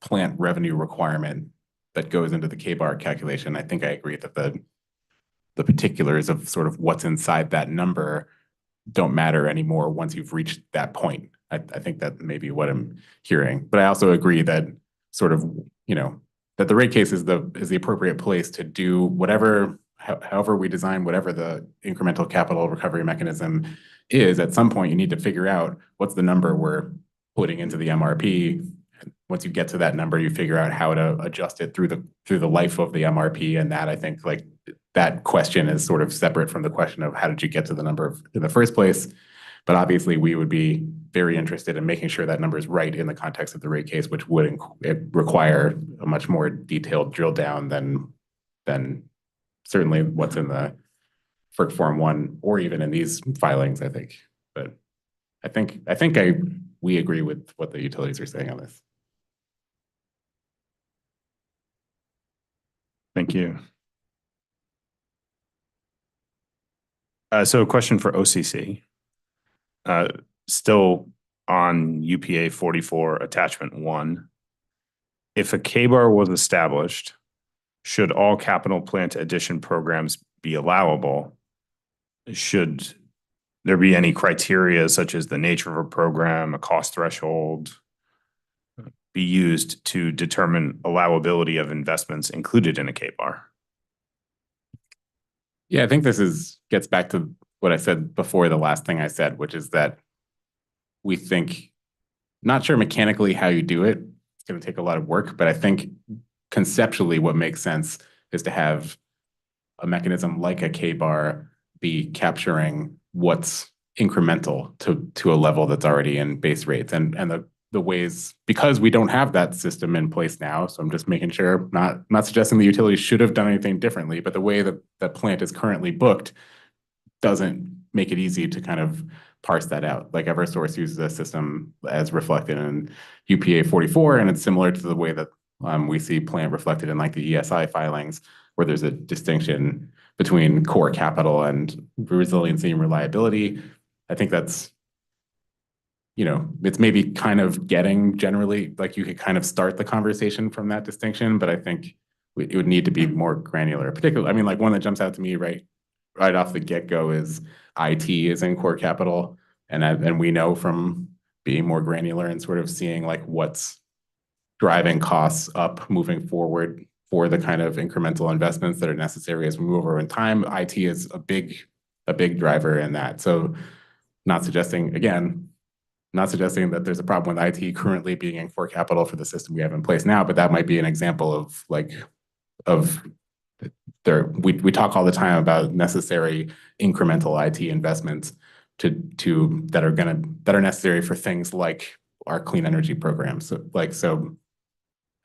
plant revenue requirement that goes into the K-bar calculation, I think I agree that the particulars of sort of what's inside that number don't matter anymore once you've reached that point. I think that may be what I'm hearing. But I also agree that sort of, that the rate case is the appropriate place to do whatever, however we design whatever the incremental capital recovery mechanism is. At some point, you need to figure out what's the number we're putting into the MRP. Once you get to that number, you figure out how to adjust it through the life of the MRP. And that, I think, like that question is sort of separate from the question of how did you get to the number in the first place. But obviously, we would be very interested in making sure that number is right in the context of the rate case, which would require a much more detailed drill down than certainly what's in the FERC Form 1 or even in these filings, I think. But I think we agree with what the utilities are saying on this. Thank you. So a question for OCC. Still on UPA 44 attachment 1. If a K-bar was established, should all capital plant addition programs be allowable? Should there be any criteria such as the nature of a program, a cost threshold, be used to determine allowability of investments included in a K-bar? Yeah, I think this gets back to what I said before, the last thing I said, which is that we think, not sure mechanically how you do it. It's going to take a lot of work, but I think conceptually what makes sense is to have a mechanism like a K-bar be capturing what's incremental to a level that's already in base rates. And the ways, because we don't have that system in place now, so I'm just making sure, not suggesting the utility should have done anything differently, but the way that that plant is currently booked doesn't make it easy to kind of parse that out. Like Eversource uses a system as reflected in UPA 44, and it's similar to the way that we see plant reflected in like the ESI filings, where there's a distinction between core capital and resiliency and reliability. I think that's, it's maybe kind of getting generally, like you could kind of start the conversation from that distinction, but I think it would need to be more granular. Particularly, I mean, like one that jumps out to me right off the get-go is IT is in core capital. And we know from being more granular and sort of seeing like what's driving costs up moving forward for the kind of incremental investments that are necessary as we move over in time. IT is a big a big driver in that. So not suggesting, again, not suggesting that there's a problem with IT currently being in core capital for the system we have in place now, but that might be an example of we talk all the time about necessary incremental IT investments that are necessary for things like our clean energy programs. So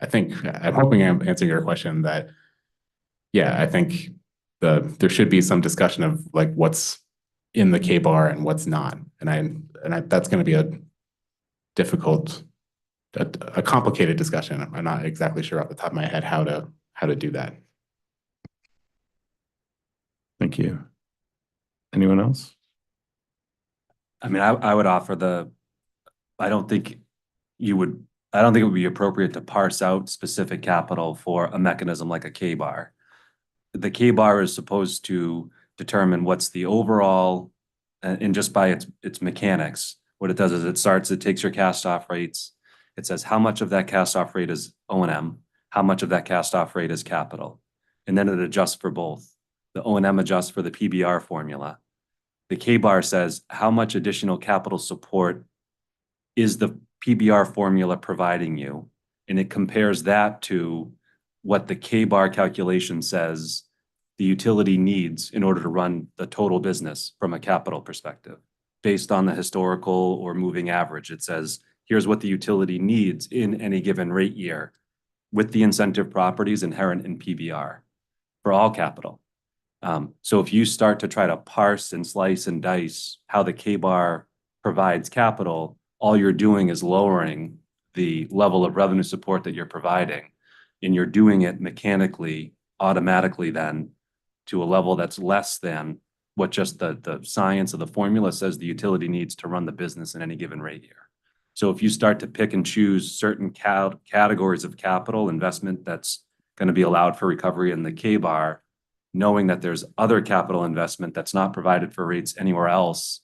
I think I'm hoping I'm answering your question that, yeah, I think there should be some discussion of like what's in the K-bar and what's not. And that's going to be a complicated discussion. I'm not exactly sure off the top of my head how to do that. Thank you. Anyone else? I mean, I would offer I don't think it would be appropriate to parse out specific capital for a mechanism like a K-bar. The K-bar is supposed to determine what's the overall, and just by its mechanics, what it does is it takes your cast off rates. It says how much of that cast off rate is O&M, how much of that cast off rate is capital. And then it adjusts for both. The O&M adjusts for the PBR formula. The K-bar says how much additional capital support is the PBR formula providing you? And it compares that to what the K-bar calculation says the utility needs in order to run the total business from a capital perspective. Based on the historical or moving average, it says, here's what the utility needs in any given rate year with the incentive properties inherent in PBR for all capital. So if you start to try to parse and slice and dice how the K-bar provides capital, all you're doing is lowering the level of revenue support that you're providing. And you're doing it mechanically, automatically then to a level that's less than what just the science of the formula says the utility needs to run the business in any given rate year. So if you start to pick and choose certain categories of capital investment that's going to be allowed for recovery in the K-bar, knowing that there's other capital investment that's not provided for rates anywhere else,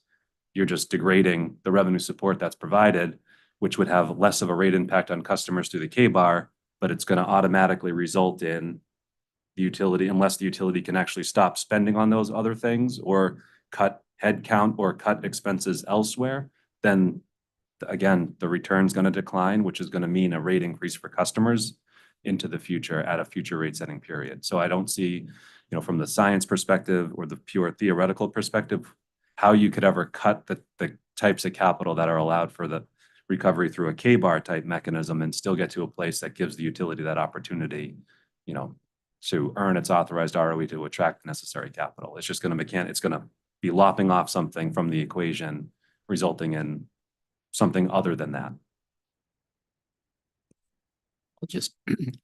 you're just degrading the revenue support that's provided, which would have less of a rate impact on customers through the K-bar, but it's going to automatically result in the utility, unless the utility can actually stop spending on those other things or cut headcount or cut expenses elsewhere, then again, the return's going to decline, which is going to mean a rate increase for customers into the future at a future rate setting period. So I don't see, from the science perspective or the pure theoretical perspective, how you could ever cut the types of capital that are allowed for the recovery through a K-bar type mechanism and still get to a place that gives the utility that opportunity, to earn its authorized ROE to attract necessary capital. It's just going to it's going to be lopping off something from the equation, resulting in something other than that. I'll just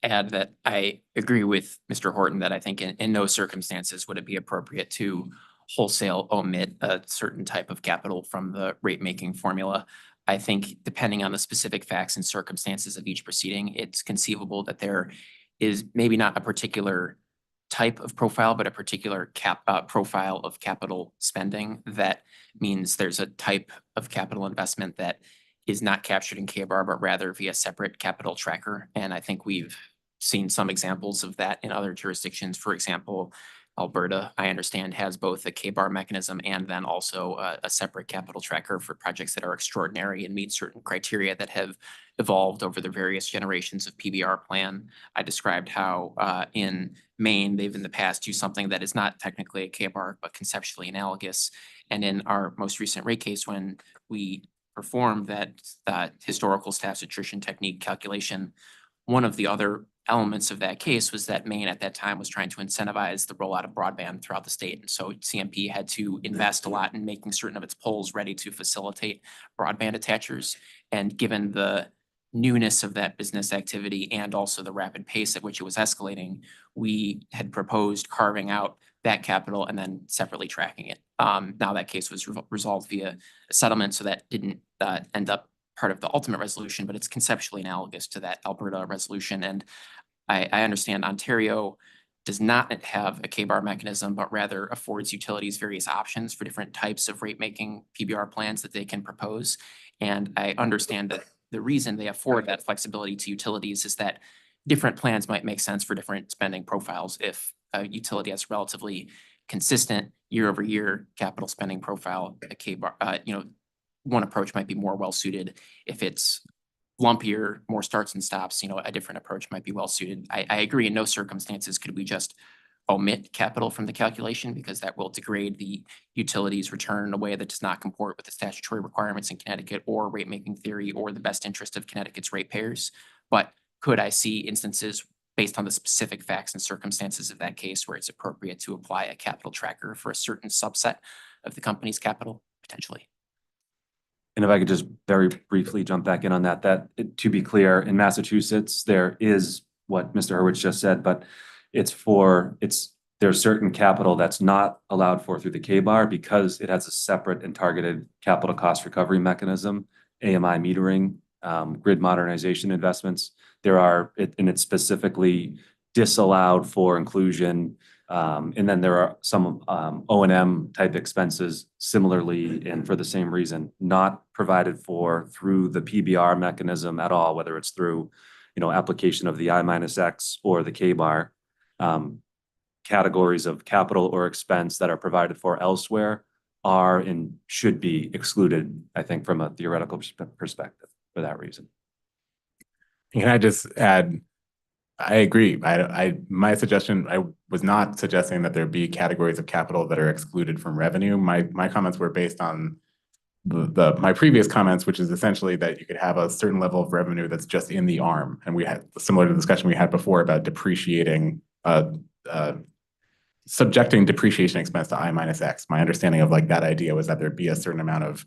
add that I agree with Mr. Horton that I think in no circumstances would it be appropriate to wholesale omit a certain type of capital from the rate-making formula. I think depending on the specific facts and circumstances of each proceeding, it's conceivable that there is maybe not a particular type of profile, but a particular profile of capital spending. That means there's a type of capital investment that is not captured in K-bar, but rather via separate capital tracker. And I think we've seen some examples of that in other jurisdictions. For example, Alberta, I understand, has both a K-bar mechanism and then also a separate capital tracker for projects that are extraordinary and meet certain criteria that have evolved over the various generations of PBR plan. I described how in Maine, they've in the past used something that is not technically a K-bar, but conceptually analogous. And in our most recent rate case, when we performed that historical staff's attrition technique calculation, one of the other elements of that case was that Maine at that time was trying to incentivize the rollout of broadband throughout the state. And so CMP had to invest a lot in making certain of its poles ready to facilitate broadband attachers. And given the newness of that business activity and also the rapid pace at which it was escalating, we had proposed carving out that capital and then separately tracking it. Now that case was resolved via a settlement, so that didn't end up part of the ultimate resolution, but it's conceptually analogous to that Alberta resolution. And I understand Ontario does not have a K-bar mechanism, but rather affords utilities various options for different types of rate-making PBR plans that they can propose. And I understand that the reason they afford that flexibility to utilities is that different plans might make sense for different spending profiles. If a utility has relatively consistent year over year capital spending profile, a K-bar, one approach might be more well suited. If it's lumpier, more starts and stops, a different approach might be well suited. I agree, in no circumstances could we just omit capital from the calculation, because that will degrade the utilities return in a way that does not comport with the statutory requirements in Connecticut or rate making theory or the best interest of Connecticut's ratepayers. But could I see instances based on the specific facts and circumstances of that case where it's appropriate to apply a capital tracker for a certain subset of the company's capital? Potentially. And if I could just very briefly jump back in on that, to be clear, in Massachusetts, there is what Mr. Hurwitz just said, but there's certain capital that's not allowed for through the K-bar because it has a separate and targeted capital cost recovery mechanism, AMI metering, grid modernization investments. And it's specifically disallowed for inclusion. And then there are some O&M type expenses similarly, and for the same reason, not provided for through the PBR mechanism at all, whether it's through, application of the I-X or the K-bar. Categories of capital or expense that are provided for elsewhere are and should be excluded, I think, from a theoretical perspective for that reason. Can I just add, I agree. My suggestion, I was not suggesting that there be categories of capital that are excluded from revenue. My comments were based on my previous comments, which is essentially that you could have a certain level of revenue that's just in the arm. And we had similar to the discussion we had before about depreciating, subjecting depreciation expense to I-X. My understanding of that idea was that there'd be a certain amount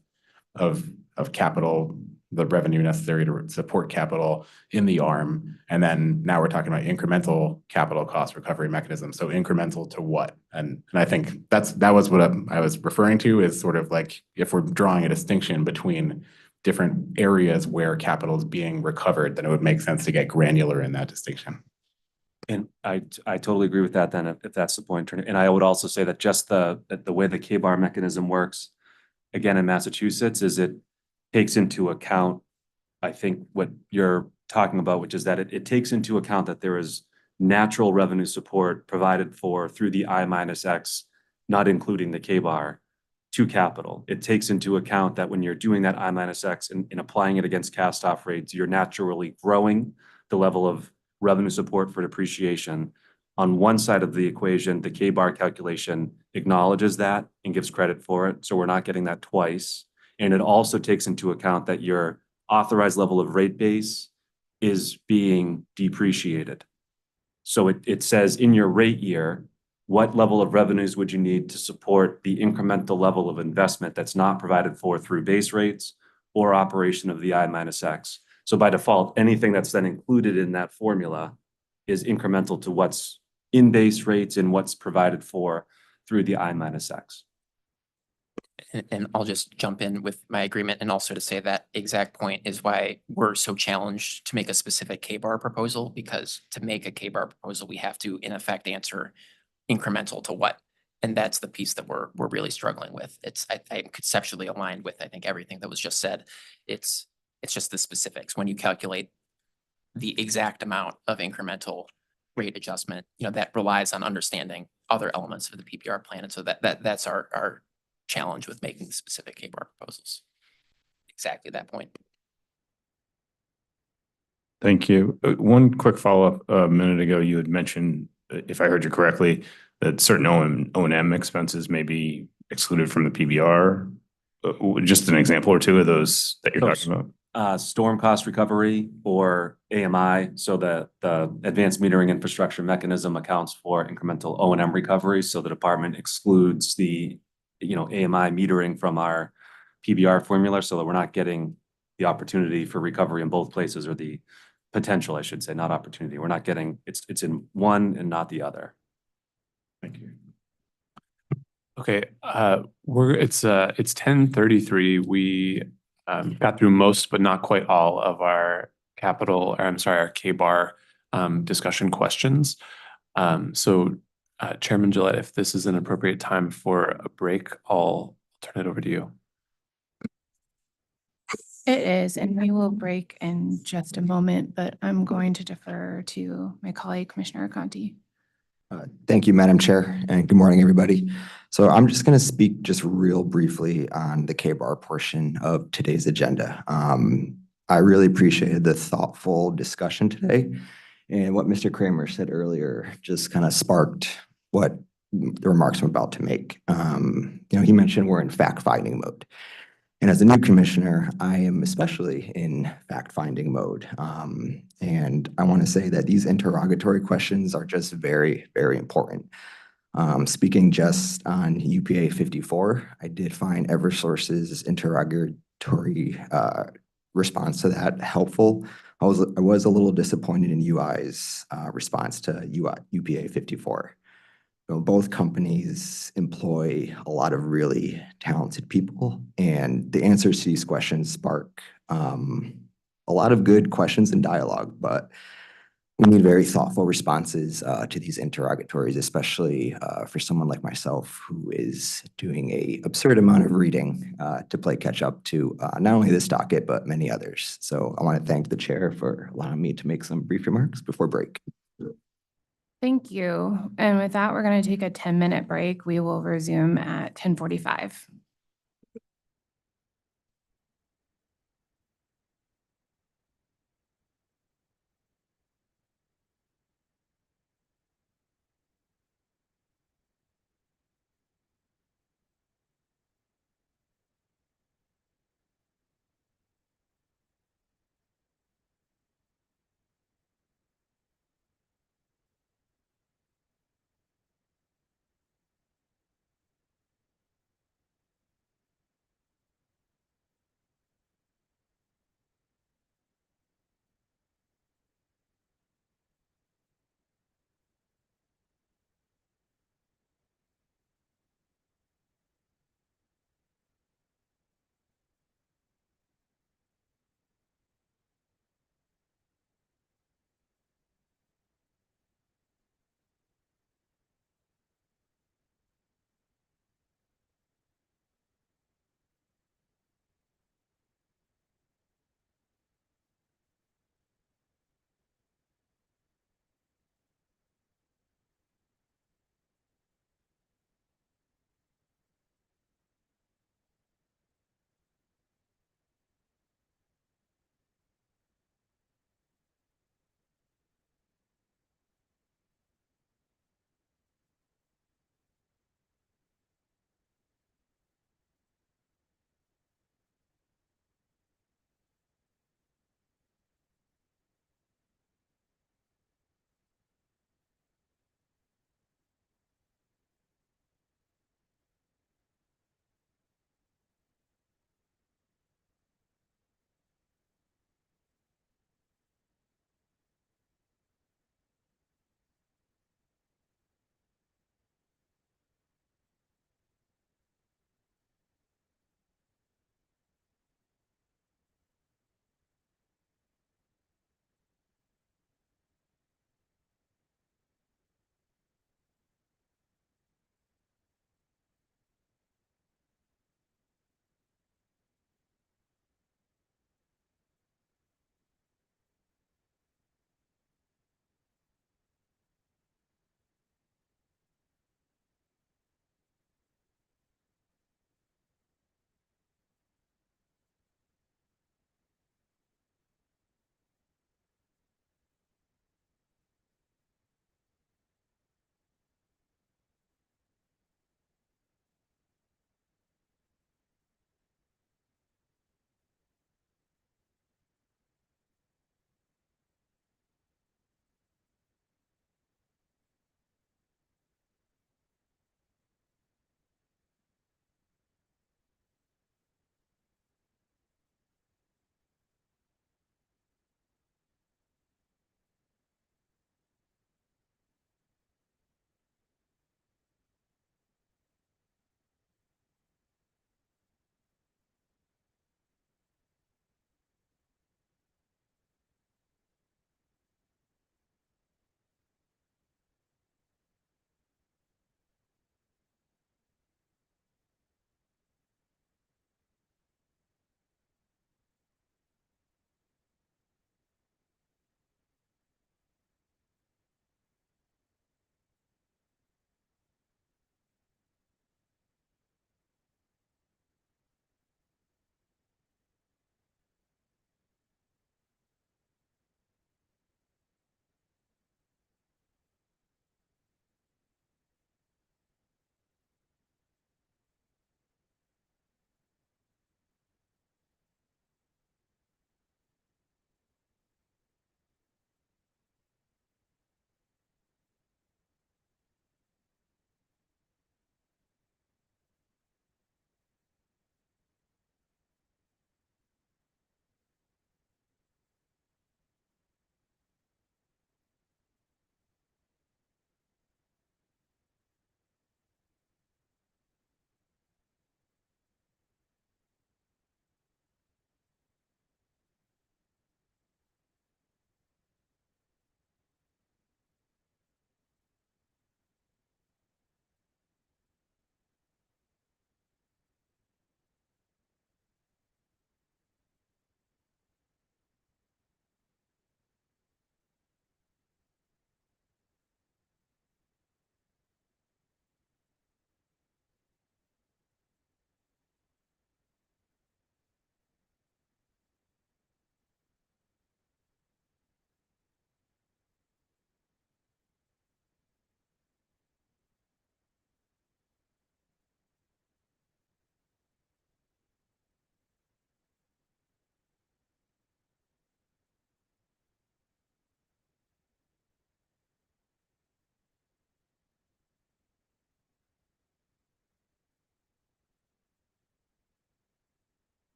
of capital, the revenue necessary to support capital in the arm. And then now we're talking about incremental capital cost recovery mechanisms. So incremental to what? And I think that was what I was referring to, is sort of if we're drawing a distinction between different areas where capital is being recovered, then it would make sense to get granular in that distinction. And I totally agree with that then, if that's the point. And I would also say that just the way the K-bar mechanism works, again, in Massachusetts, is it takes into account, I think, what you're talking about, which is that it takes into account that there is natural revenue support provided for through the I-X, not including the K-bar, to capital. It takes into account that when you're doing that I-X and applying it against cast-off rates, you're naturally growing the level of revenue support for depreciation. On one side of the equation, the K-bar calculation acknowledges that and gives credit for it. So we're not getting that twice. And it also takes into account that your authorized level of rate base is being depreciated. So it says in your rate year, what level of revenues would you need to support the incremental level of investment that's not provided for through base rates or operation of the I-X. So by default, anything that's then included in that formula is incremental to what's in base rates and what's provided for through the I-X. And I'll just jump in with my agreement, and also to say that exact point is why we're so challenged to make a specific K-bar proposal, because to make a K-bar proposal, we have to, in effect, answer incremental to what. And that's the piece that we're really struggling with. I'm conceptually aligned with, I think, everything that was just said. It's just the specifics. When you calculate the exact amount of incremental rate adjustment, that relies on understanding other elements of the PBR plan. And so that's our challenge with making the specific K-bar proposals. Exactly that point. Thank you. One quick follow-up. A minute ago, you had mentioned, if I heard you correctly, that certain O&M expenses may be excluded from the PBR. Just an example or two of those that you're talking about. Storm cost recovery, or AMI. So the advanced metering infrastructure mechanism accounts for incremental O&M recovery. So the department excludes the AMI metering from our PBR formula, so that we're not getting the opportunity for recovery in both places, or the potential, I should say, not opportunity. We're not getting, it's in one and not the other. Thank you. Okay, it's 10:33. We got through most, but not quite all of our our K-bar discussion questions. So Chairman Gillette, if this is an appropriate time for a break, I'll turn it over to you. It is, and we will break in just a moment, but I'm going to defer to my colleague, Commissioner Conti. Thank you, Madam Chair, and good morning, everybody. So I'm just going to speak just real briefly on the K-bar portion of today's agenda. I really appreciated the thoughtful discussion today, and what Mr. Kramer said earlier just kind of sparked what the remarks I'm about to make. He mentioned we're in fact-finding mode. And as a new commissioner, I am especially in fact-finding mode. And I want to say that these interrogatory questions are just very, very important. Speaking just on UPA 54, I did find Eversource's interrogatory response to that helpful. I was a little disappointed in UI's response to UPA 54. Both companies employ a lot of really talented people, and the answers to these questions spark a lot of good questions and dialogue, but we need very thoughtful responses to these interrogatories, especially for someone like myself who is doing a absurd amount of reading to play catch up to not only this docket, but many others. So I want to thank the chair for allowing me to make some brief remarks before break. Thank you. And with that, we're going to take a 10-minute break. We will resume at 10:45.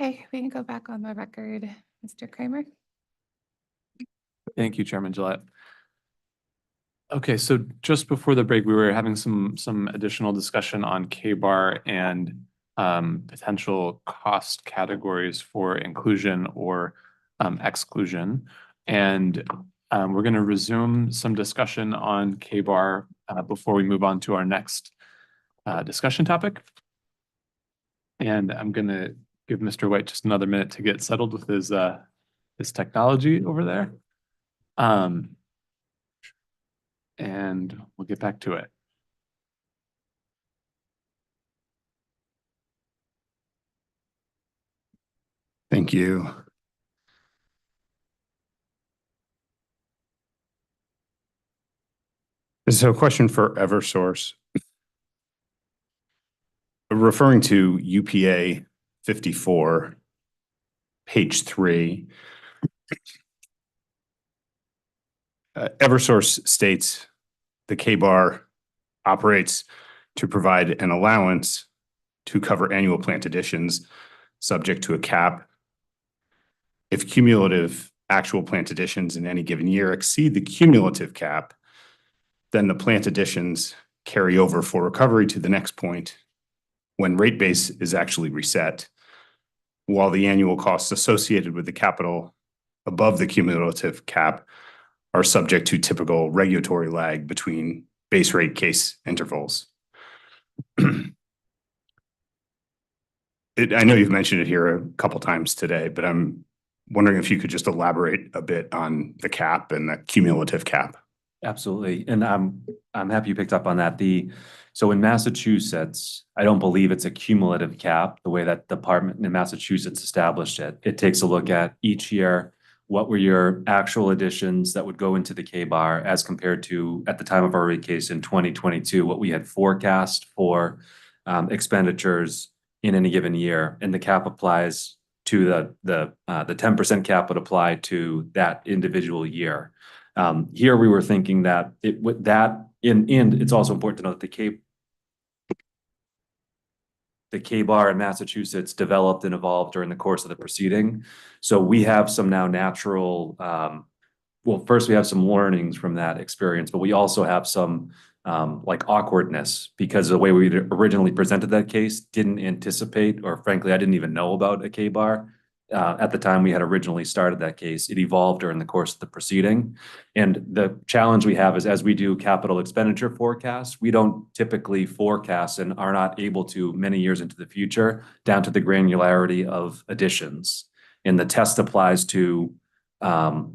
Okay, we can go back on the record. Mr. Kramer? Thank you, Chairman Gillette. Okay, so just before the break, we were having some additional discussion on K-bar and potential cost categories for inclusion or exclusion. And we're going to resume some discussion on K-bar before we move on to our next discussion topic. And I'm going to give Mr. White just another minute to get settled with his technology over there. And we'll get back to it. Thank you. So a question for Eversource. Referring to UPA 54, page 3, Eversource states the K-bar operates to provide an allowance to cover annual plant additions subject to a cap. If cumulative actual plant additions in any given year exceed the cumulative cap, then the plant additions carry over for recovery to the next point when rate base is actually reset, while the annual costs associated with the capital above the cumulative cap are subject to typical regulatory lag between base rate case intervals. I know you've mentioned it here a couple times today, but I'm wondering if you could just elaborate a bit on the cap and the cumulative cap. Absolutely. And I'm happy you picked up on that. So in Massachusetts, I don't believe it's a cumulative cap, the way that department in Massachusetts established it. It takes a look at each year, what were your actual additions that would go into the K-bar as compared to, at the time of our rate case in 2022, what we had forecast for expenditures in any given year. And the cap applies to the 10% cap would apply to that individual year. Here we were thinking that it's also important to note that the K-bar in Massachusetts developed and evolved during the course of the proceeding. So we have some now natural, first we have some learnings from that experience, but we also have some like awkwardness because the way we originally presented that case didn't anticipate, or frankly, I didn't even know about a K-bar. At the time we had originally started that case, it evolved during the course of the proceeding. And the challenge we have is as we do capital expenditure forecasts, we don't typically forecast and are not able to many years into the future down to the granularity of additions. And the test applies to what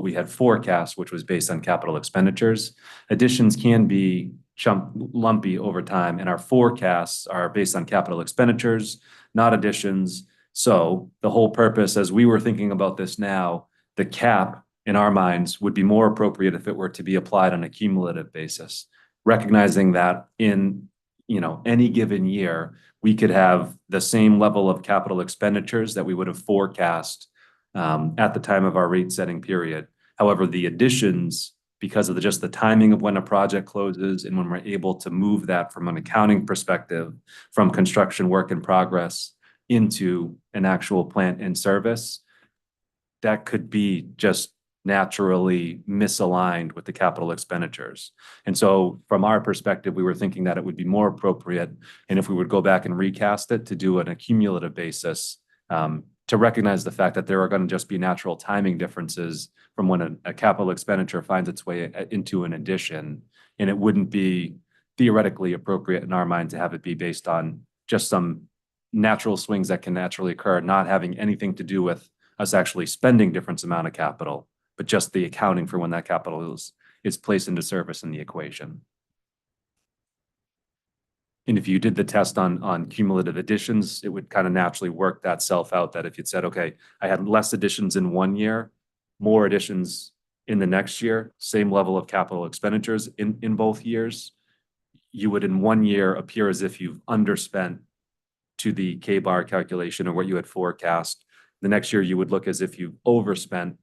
we had forecast, which was based on capital expenditures. Additions can be lumpy over time, and our forecasts are based on capital expenditures, not additions. So the whole purpose, as we were thinking about this now, the cap in our minds would be more appropriate if it were to be applied on a cumulative basis, recognizing that in any given year, we could have the same level of capital expenditures that we would have forecast at the time of our rate setting period. However, the additions, because of just the timing of when a project closes and when we're able to move that from an accounting perspective, from construction work in progress into an actual plant in service, that could be just naturally misaligned with the capital expenditures. And so from our perspective, we were thinking that it would be more appropriate, and if we would go back and recast it, to do it on a cumulative basis, to recognize the fact that there are going to just be natural timing differences from when a capital expenditure finds its way into an addition. And it wouldn't be theoretically appropriate in our mind to have it be based on just some natural swings that can naturally occur, not having anything to do with us actually spending different amount of capital, but just the accounting for when that capital is placed into service in the equation. And if you did the test on cumulative additions, it would kind of naturally work that self out, that if you'd said, okay, I had less additions in one year, more additions in the next year, same level of capital expenditures in both years, you would in one year appear as if you've underspent to the K-bar calculation or what you had forecast. The next year you would look as if you overspent,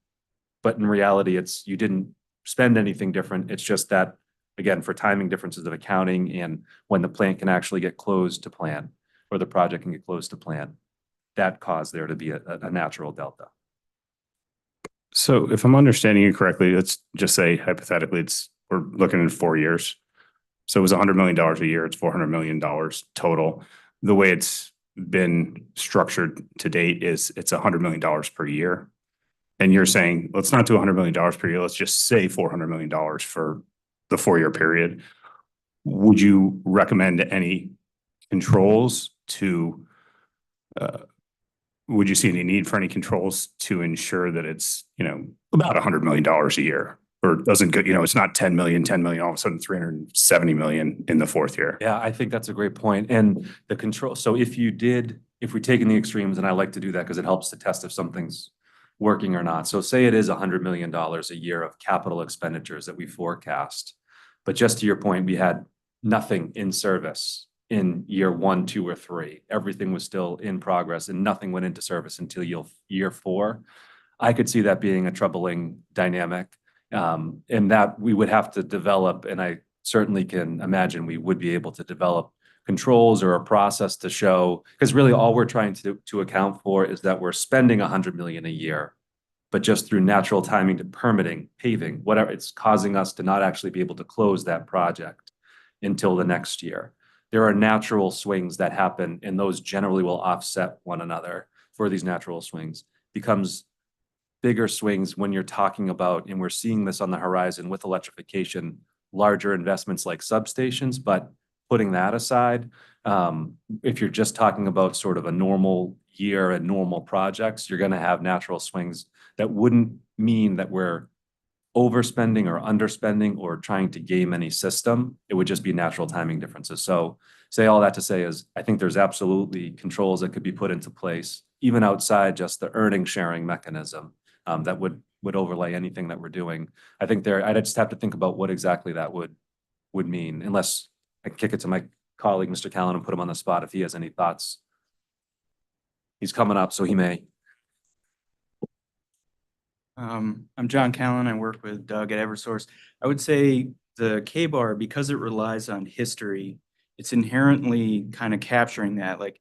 but in reality, you didn't spend anything different. It's just that, again, for timing differences of accounting and when the plant can actually get closed to plan. or the project can get close to plan. That caused there to be a natural delta. So if I'm understanding you correctly, let's just say hypothetically, we're looking at 4 years. So it was $100 million a year, it's $400 million total. The way it's been structured to date is it's $100 million per year. And you're saying, let's not do $100 million per year, let's just say $400 million for the 4-year period. Would you recommend any controls to, would you see any need for any controls to ensure that it's, about $100 million a year? Or doesn't go, it's not 10 million, all of a sudden 370 million in the 4th year. Yeah, I think that's a great point. And the control, so if we're taking the extremes, and I like to do that because it helps to test if something's working or not. So say it is $100 million a year of capital expenditures that we forecast. But just to your point, we had nothing in service in year 1, 2, or 3. Everything was still in progress and nothing went into service until year 4. I could see that being a troubling dynamic. And that we would have to develop, and I certainly can imagine we would be able to develop controls or a process to show, because really all we're trying to account for is that we're spending $100 million a year, but just through natural timing to permitting, paving, whatever, it's causing us to not actually be able to close that project until the next year. There are natural swings that happen, and those generally will offset one another. For these natural swings becomes bigger swings when you're talking about, and we're seeing this on the horizon with electrification, larger investments like substations. But putting that aside, if you're just talking about sort of a normal year and normal projects, you're going to have natural swings that wouldn't mean that we're overspending or underspending or trying to game any system. It would just be natural timing differences. So say all that to say is, I think there's absolutely controls that could be put into place, even outside just the earning sharing mechanism. That would overlay anything that we're doing. I think I'd just have to think about what exactly that would mean, unless I kick it to my colleague, Mr. Callan, and put him on the spot if he has any thoughts. He's coming up, so he may. I'm John Callan. I work with Doug at Eversource. I would say the K-bar, because it relies on history, it's inherently kind of capturing that. Like,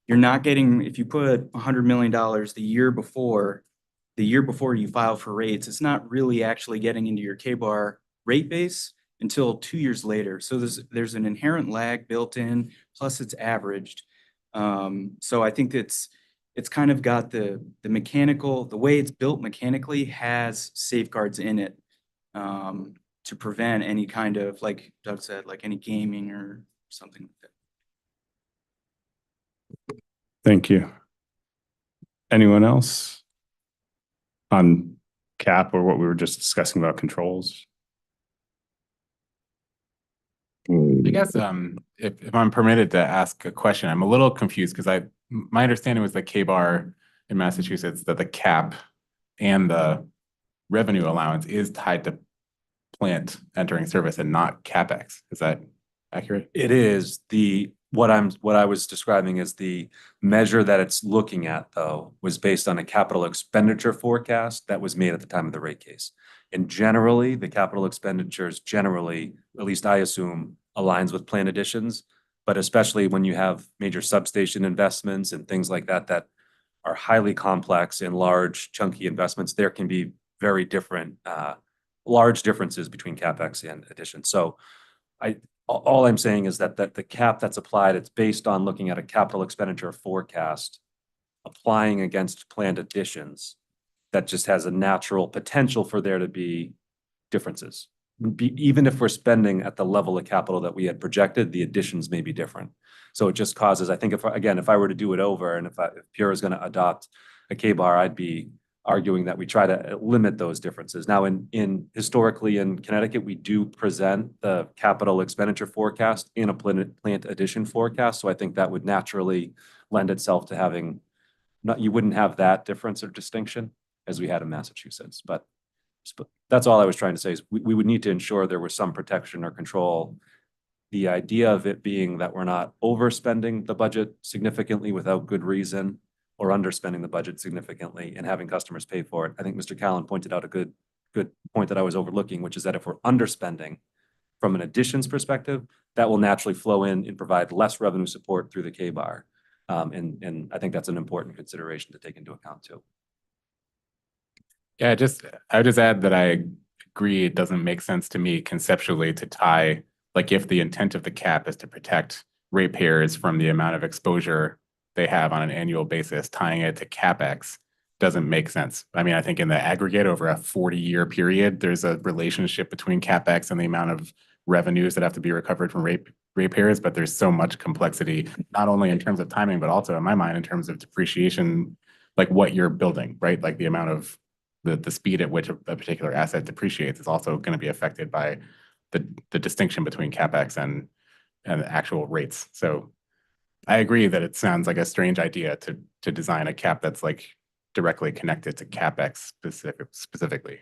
you're not getting, if you put $100 million the year before you file for rates, it's not really actually getting into your K-bar rate base until 2 years later. So there's an inherent lag built in, plus it's averaged. So I think it's kind of got the mechanical, the way it's built mechanically has safeguards in it to prevent any kind of, like Doug said, like any gaming or something like that. Thank you. Anyone else on cap or what we were just discussing about controls? I guess if I'm permitted to ask a question, I'm a little confused because my understanding was that K-bar in Massachusetts, that the cap and the revenue allowance is tied to plant entering service and not CapEx. Is that accurate? It is. What I was describing is the measure that it's looking at, though, was based on a capital expenditure forecast that was made at the time of the rate case. And generally, the capital expenditures at least I assume, aligns with plan additions, but especially when you have major substation investments and things like that that are highly complex and large, chunky investments, there can be very different, large differences between CapEx and addition. So all I'm saying is that the cap that's applied, it's based on looking at a capital expenditure forecast, applying against planned additions that just has a natural potential for there to be differences. Even if we're spending at the level of capital that we had projected, the additions may be different. So it just causes, I think if I were to do it over and if Pure is going to adopt a K-bar, I'd be arguing that we try to limit those differences. Now, historically in Connecticut, we do present the capital expenditure forecast in a plant addition forecast. So I think that would naturally lend itself to having, you wouldn't have that difference or distinction as we had in Massachusetts. But that's all I was trying to say is we would need to ensure there was some protection or control. The idea of it being that we're not overspending the budget significantly without good reason or underspending the budget significantly and having customers pay for it. I think Mr. Callan pointed out a good point that I was overlooking, which is that if we're underspending from an additions perspective, that will naturally flow in and provide less revenue support through the K-bar. And I think that's an important consideration to take into account too. Yeah, I would just add that I agree it doesn't make sense to me conceptually to tie, like if the intent of the cap is to protect ratepayers from the amount of exposure they have on an annual basis, tying it to CapEx doesn't make sense. I mean, I think in the aggregate over a 40-year period, there's a relationship between CapEx and the amount of revenues that have to be recovered from ratepayers, but there's so much complexity, not only in terms of timing, but also in my mind, in terms of depreciation, like what you're building, right? Like the amount of the speed at which a particular asset depreciates is also going to be affected by the distinction between CapEx and actual rates. So I agree that it sounds like a strange idea to design a cap that's like directly connected to CapEx specifically.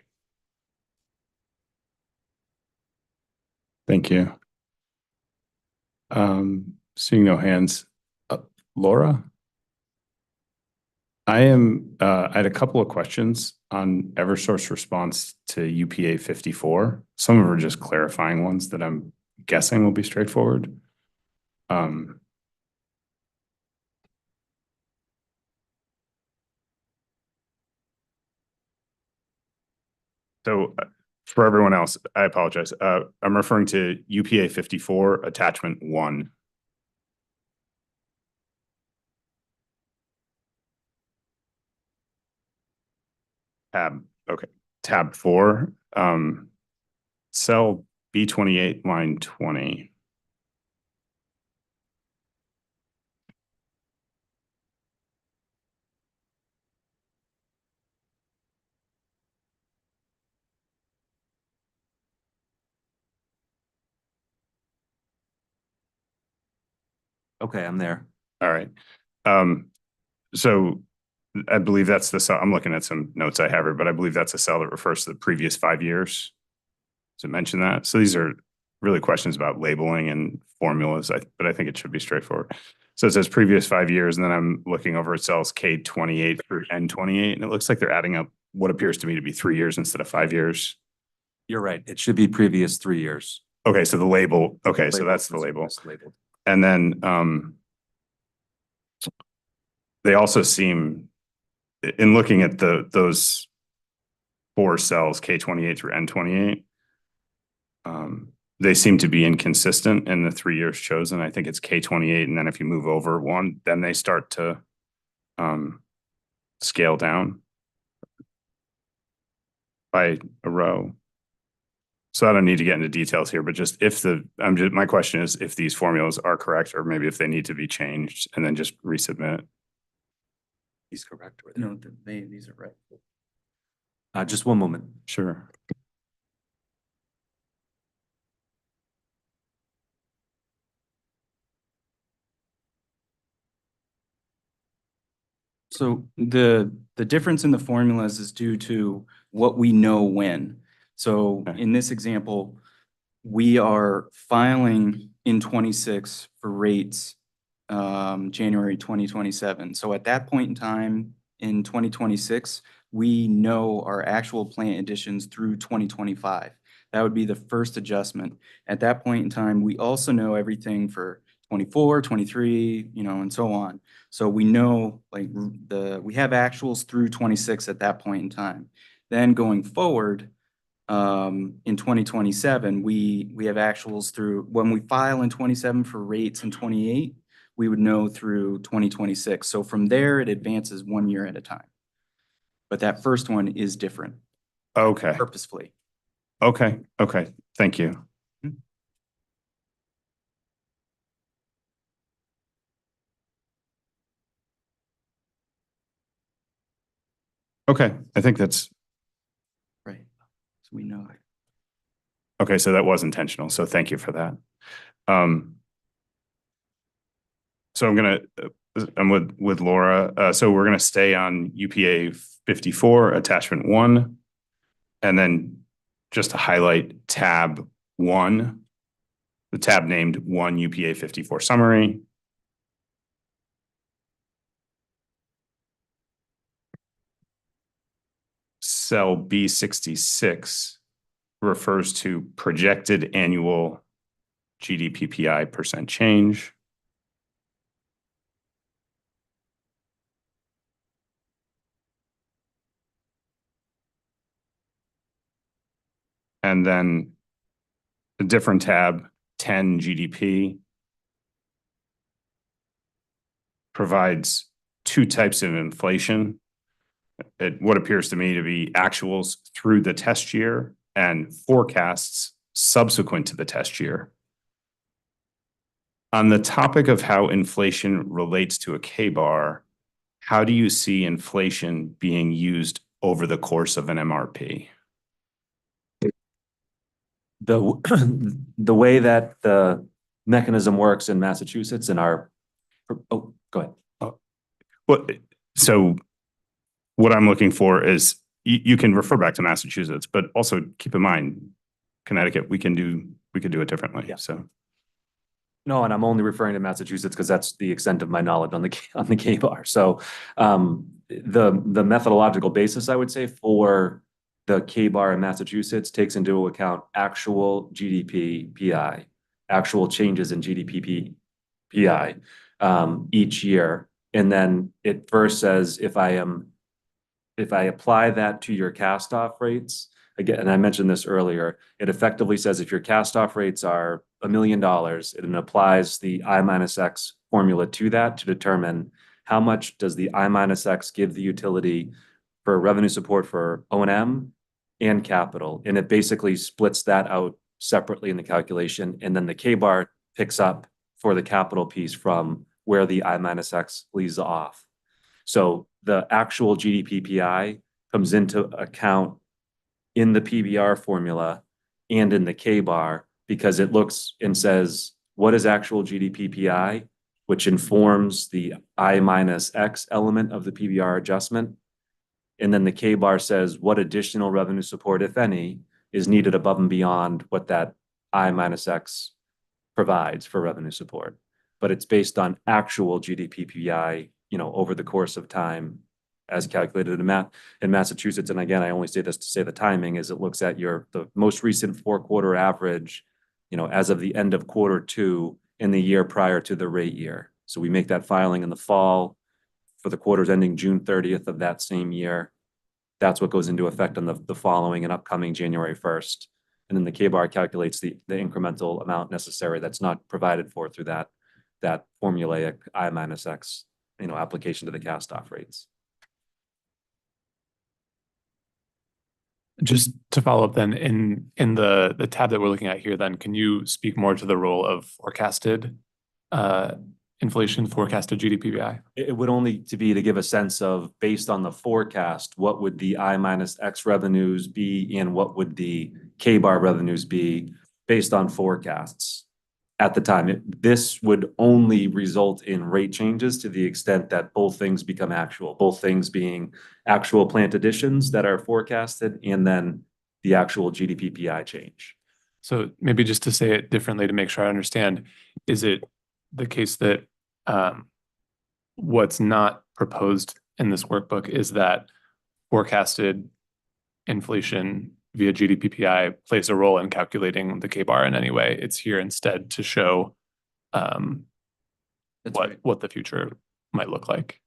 Thank you. Seeing no hands, Laura? I had a couple of questions on Eversource response to UPA 54. Some of them are just clarifying ones that I'm guessing will be straightforward. So for everyone else, I apologize. I'm referring to UPA 54 attachment 1. Tab 4, cell B28, line 20. Okay, I'm there. All right. So I believe that's the cell. I'm looking at some notes I have here, but I believe that's a cell that refers to the previous 5 years. Does it mention that? So these are really questions about labeling and formulas, but I think it should be straightforward. So it says previous 5 years, and then I'm looking over at cells K28 through N28, and it looks like they're adding up what appears to me to be 3 years instead of 5 years. You're right. It should be previous 3 years. Okay, so the label, okay, so that's the label. Labeled. And then they also seem, in looking at those 4 cells, K28 through N28, they seem to be inconsistent in the 3 years chosen. I think it's K28, and then if you move over one, then they start to scale down by a row. So I don't need to get into details here, but just my question is if these formulas are correct, or maybe if they need to be changed, and then just resubmit. He's correct. No, these are right. Just one moment. Sure. So the difference in the formulas is due to what we know when. So Okay. in this example, we are filing in 26 for rates January 2027. So at that point in time in 2026, we know our actual plant additions through 2025. That would be the first adjustment. At that point in time, we also know everything for 24, 23, and so on. So we know we have actuals through 26 at that point in time. Then going forward, in 2027, we have actuals through, when we file in 27 for rates in 28, we would know through 2026. So from there, it advances 1 year at a time. But that first one is different Okay. purposefully. Okay. Thank you. Okay, I think that's Right. So we know. okay. So that was intentional. So thank you for that. So I'm with Laura. So we're gonna stay on UPA 54 attachment 1, and then just to highlight tab 1, the tab named 1 UPA 54 summary. Cell B66 refers to projected annual GDPPI % change. And then a different tab, 10 GDP, provides two types of inflation. What appears to me to be actuals through the test year and forecasts subsequent to the test year. On the topic of how inflation relates to a K-bar, how do you see inflation being used over the course of an MRP? The way that the mechanism works in Massachusetts and go ahead. Well, so what I'm looking for is you can refer back to Massachusetts, but also keep in mind Connecticut, we can do it differently. Yeah. So No, and I'm only referring to Massachusetts because that's the extent of my knowledge on the K-bar. So the methodological basis, I would say, for the K-bar in Massachusetts takes into account actual GDP PI, actual changes in GDP PI each year. And then it first says if I apply that to your cast off rates, again, and I mentioned this earlier, it effectively says if your cast off rates are $1 million, it applies the I minus X formula to that to determine how much does the I minus X give the utility for revenue support for O&M and capital. And it basically splits that out separately in the calculation. And then the K-bar picks up for the capital piece from where the I minus X leaves off. So the actual GDP PI comes into account in the PBR formula and in the K-bar because it looks and says, what is actual GDP PI, which informs the I minus X element of the PBR adjustment. And then the K-bar says what additional revenue support, if any, is needed above and beyond what that I minus X provides for revenue support. But it's based on actual GDP PI, over the course of time as calculated in Massachusetts. And again, I only say this to say the timing is it looks at the most recent 4-quarter average, as of the end of Q2 in the year prior to the rate year. So we make that filing in the fall for the quarters ending June 30th of that same year. That's what goes into effect on the following and upcoming January 1st. And then the K-bar calculates the incremental amount necessary that's not provided for through that formulaic I minus X, application to the cast off rates. Just to follow up then, in the tab that we're looking at here, then can you speak more to the role of forecasted inflation, forecasted GDP PI? It would only to give a sense of, based on the forecast, what would the I minus X revenues be and what would the K-bar revenues be based on forecasts at the time. This would only result in rate changes to the extent that both things become actual, both things being actual plant additions that are forecasted and then the actual GDP PI change. So maybe just to say it differently to make sure I understand, is it the case that what's not proposed in this workbook is that forecasted inflation via GDP PI plays a role in calculating the K-bar in any way? It's here instead to show what the future might look like,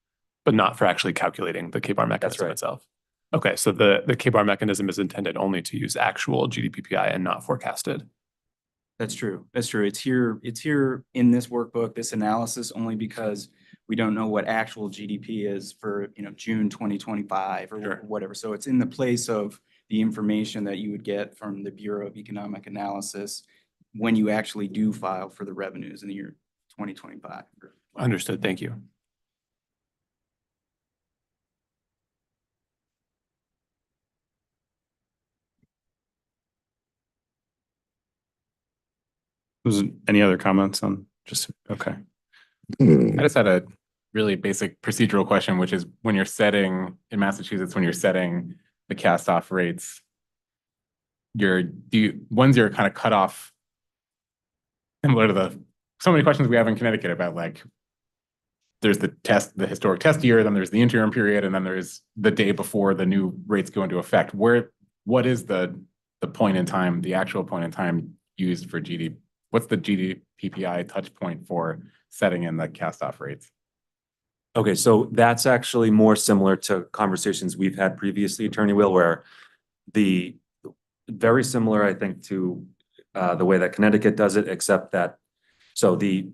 but not for actually calculating the K-bar mechanism itself. Okay, so the K-bar mechanism is intended only to use actual GDP PI and not forecasted. That's true. That's true. It's here in this workbook, this analysis, only because we don't know what actual GDP is for, June 2025 or whatever. So it's in the place of the information that you would get from the Bureau of Economic Analysis when you actually do file for the revenues in the year 2025. Understood. Thank you. Was any other comments on okay. I just had a really basic procedural question, which is when you're setting in Massachusetts, when you're setting the cast off rates, when's your kind of cutoff, similar to so many questions we have in Connecticut about there's the historic test year, then there's the interim period, and then there's the day before the new rates go into effect. What is the point in time, the actual point in time used for GDP? What's the GDP PI touch point for setting in the cast off rates? Okay, so that's actually more similar to conversations we've had previously, Attorney Will, where the very similar, I think, to the way that Connecticut does it, except that, so the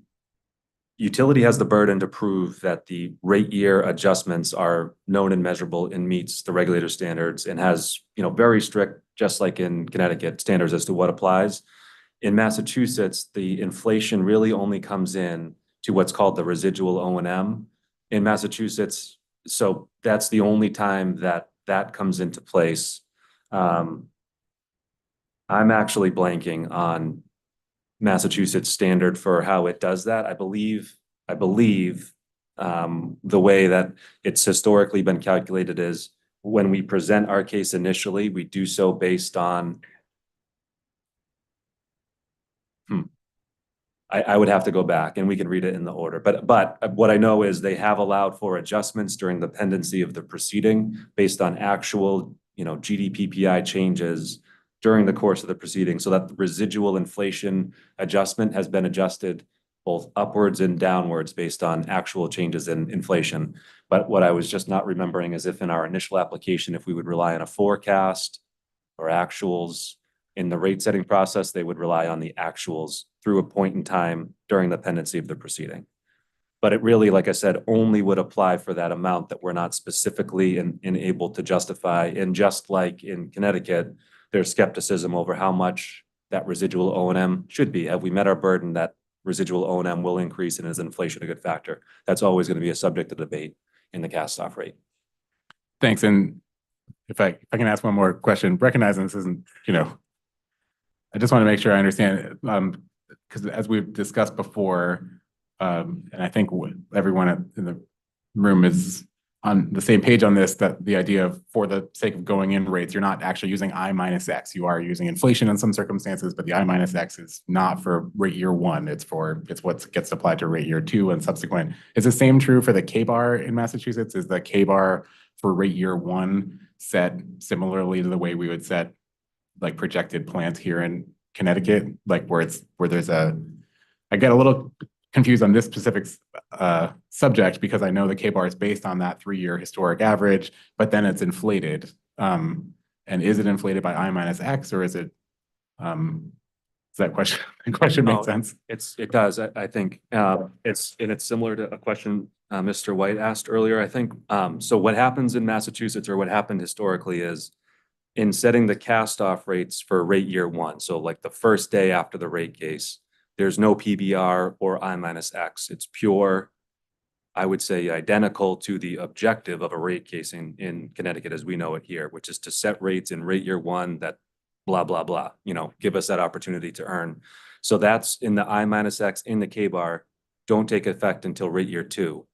utility has the burden to prove that the rate year adjustments are known and measurable and meets the regulator standards and has, very strict, just like in Connecticut, standards as to what applies. In Massachusetts, the inflation really only comes in to what's called the residual O&M in Massachusetts. So that's the only time that that comes into place. I'm actually blanking on Massachusetts standard for how it does that. I believe the way that it's historically been calculated is when we present our case initially, we do so based on I would have to go back and we can read it in the order. But what I know is they have allowed for adjustments during the pendency of the proceeding based on actual, GDPPI changes during the course of the proceeding, so that the residual inflation adjustment has been adjusted both upwards and downwards based on actual changes in inflation. But what I was just not remembering is if in our initial application, if we would rely on a forecast or actuals in the rate setting process, they would rely on the actuals through a point in time during the pendency of the proceeding. But it really, like I said, only would apply for that amount that we're not specifically able to justify. And just like in Connecticut, there's skepticism over how much that residual O&M should be. Have we met our burden that residual O&M will increase, and is inflation a good factor? That's always going to be a subject of debate in the cast-off rate. Thanks. And if I can ask one more question, recognizing this isn't, I just want to make sure I understand, because as we've discussed before, and I think everyone in the room is on the same page on this, that the idea of, for the sake of going in rates, you're not actually using I minus X. You are using inflation in some circumstances, but the I minus X is not for rate year one. It's what gets applied to rate year two and subsequent. Is the same true for the K-bar in Massachusetts? Is the K-bar for rate year one set similarly to the way we would set like projected plans here in Connecticut, like where there's I get a little confused on this specific subject because I know the K-bar is based on that 3-year historic average, but then it's inflated. And is it inflated by I minus X, or is it, does that question make sense? It does. I think it's similar to a question Mr. White asked earlier, I think. So what happens in Massachusetts, or what happened historically, is in setting the cast-off rates for rate year one, so like the first day after the rate case, there's no PBR or I minus X. It's pure, I would say, identical to the objective of a rate case in Connecticut as we know it here, which is to set rates in rate year one that blah, blah, blah, give us that opportunity to earn. So that's in the I minus X in the K-bar, don't take effect until rate year two.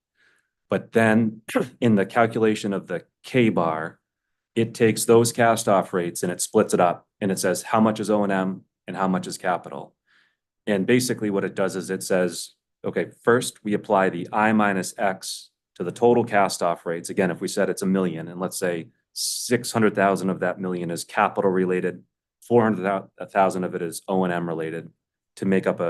But then in the calculation of the K-bar, it takes those cast-off rates and it splits it up, and it says how much is O&M and how much is capital. And basically what it does is it says, okay, first we apply the I minus X to the total cast-off rates. Again, if we said it's $1 million, and let's say 600,000 of that million is capital related, 400,000 of it is O&M related, to make up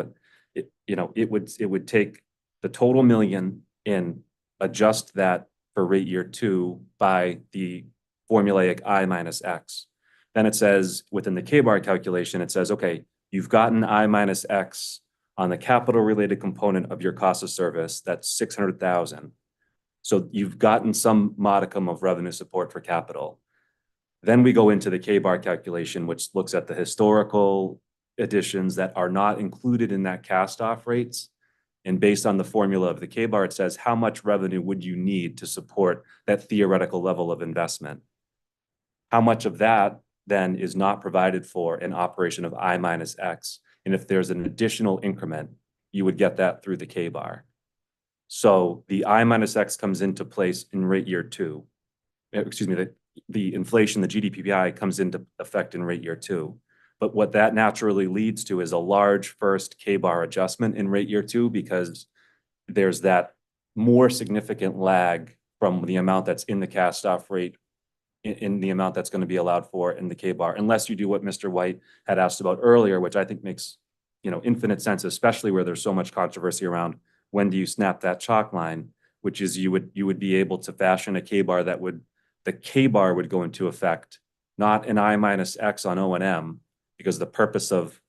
it would take the total million and adjust that for rate year two by the formulaic I minus X. Then it says within the K-bar calculation, it says, okay, you've gotten I minus X on the capital related component of your cost of service, that's 600,000. So you've gotten some modicum of revenue support for capital. Then we go into the K-bar calculation, which looks at the historical additions that are not included in that cast-off rates. And based on the formula of the K-bar, it says how much revenue would you need to support that theoretical level of investment? How much of that then is not provided for in operation of I minus X? And if there's an additional increment, you would get that through the K-bar. So the I minus X comes into place in rate year two. Excuse me, the inflation, the GDPPI comes into effect in rate year two. But what that naturally leads to is a large first K-bar adjustment in rate year two, because there's that more significant lag from the amount that's in the cast-off rate in the amount that's going to be allowed for in the K-bar, unless you do what Mr. White had asked about earlier, which I think makes infinite sense, especially where there's so much controversy around when do you snap that chalk line, which is you would be able to fashion a K-bar that the K-bar would go into effect not an I minus X on O and M, because the purpose of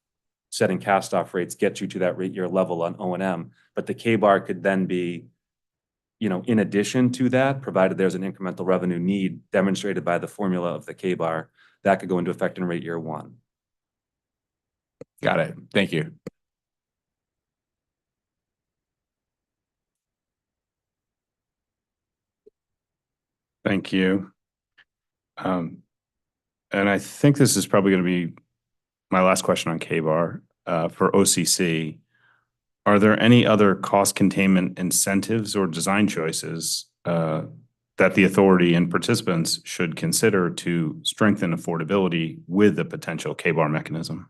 setting cast-off rates gets you to that rate year level on O and M, but the K-bar could then be, in addition to that, provided there's an incremental revenue need demonstrated by the formula of the K-bar, that could go into effect in rate year 1. Got it. Thank you. Thank you. And I think this is probably going to be my last question on K-bar. For OCC, are there any other cost containment incentives or design choices that the authority and participants should consider to strengthen affordability with the potential K-bar mechanism?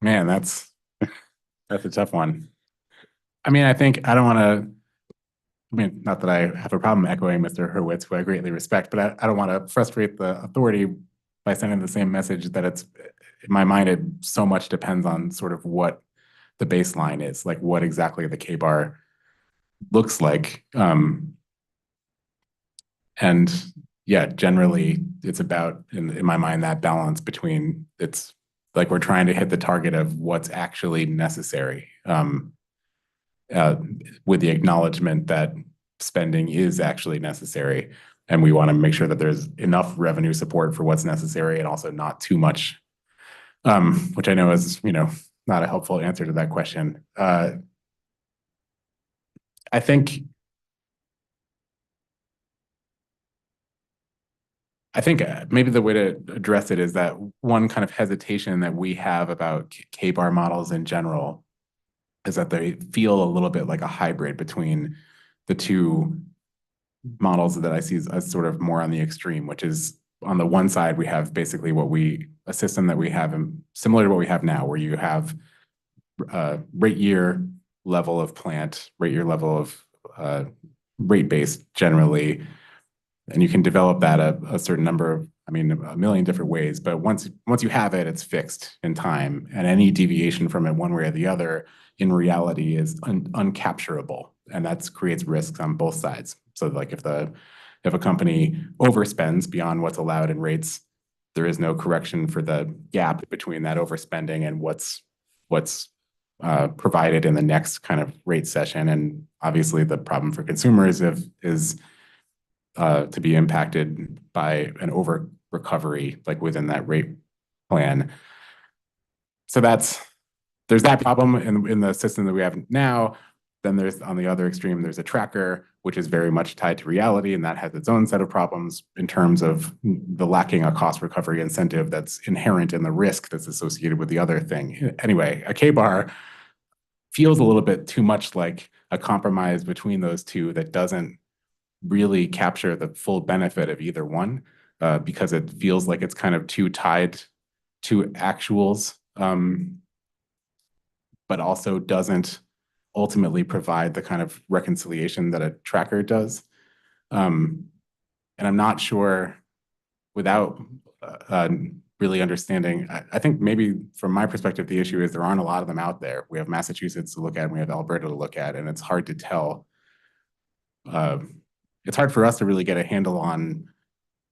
Man, that's a tough one. I mean, not that I have a problem echoing Mr. Hurwitz, who I greatly respect, but I don't want to frustrate the authority by sending the same message that in my mind, it so much depends on sort of what the baseline is, like what exactly the K-bar looks like. And yeah, generally it's about, in my mind, that balance between, it's like we're trying to hit the target of what's actually necessary, with the acknowledgement that spending is actually necessary. And we want to make sure that there's enough revenue support for what's necessary and also not too much, which I know is, not a helpful answer to that question. I think maybe the way to address it is that one kind of hesitation that we have about K-bar models in general is that they feel a little bit like a hybrid between the two models that I see as sort of more on the extreme, which is on the one side, we have basically a system that we have similar to what we have now, where you have rate year level of plant, rate year level of rate base generally, and you can develop that a certain number of, a million different ways, but once you have it, it's fixed in time, and any deviation from it one way or the other in reality is uncapturable, and that creates risks on both sides. So like if a company overspends beyond what's allowed in rates, there is no correction for the gap between that overspending and what's provided in the next kind of rate session. And obviously the problem for consumers is to be impacted by an over recovery, like within that rate plan. So there's that problem in the system that we have now. Then there's, on the other extreme, there's a tracker, which is very much tied to reality, and that has its own set of problems in terms of the lacking a cost recovery incentive that's inherent in the risk that's associated with the other thing. Anyway, a K-bar feels a little bit too much like a compromise between those two that doesn't really capture the full benefit of either one, because it feels like it's kind of too tied to actuals, but also doesn't ultimately provide the kind of reconciliation that a tracker does. And I'm not sure, without really understanding, I think maybe from my perspective, the issue is there aren't a lot of them out there. We have Massachusetts to look at, and we have Alberta to look at, and it's hard to tell. It's hard for us to really get a handle on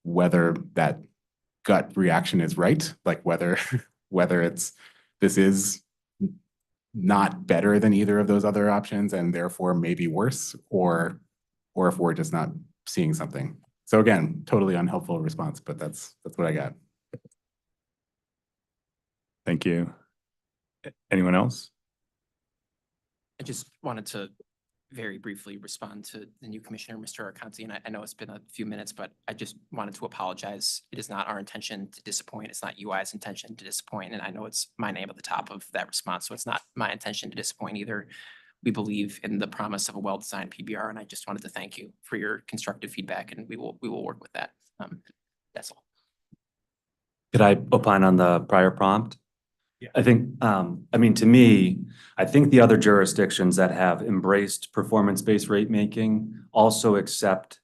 whether that gut reaction is right, like whether this is not better than either of those other options and therefore maybe worse, or if we're just not seeing something. So again, totally unhelpful response, but that's what I got. Thank you. Anyone else? I just wanted to very briefly respond to the new commissioner, Mr. Arconti, and I know it's been a few minutes, but I just wanted to apologize. It is not our intention to disappoint. It's not UI's intention to disappoint, and I know it's my name at the top of that response, so it's not my intention to disappoint either. We believe in the promise of a well-designed PBR, and I just wanted to thank you for your constructive feedback, and we will work with that. That's all. Could I opine on the prior prompt? Yeah. I think, to me, I think the other jurisdictions that have embraced performance-based rate making also accept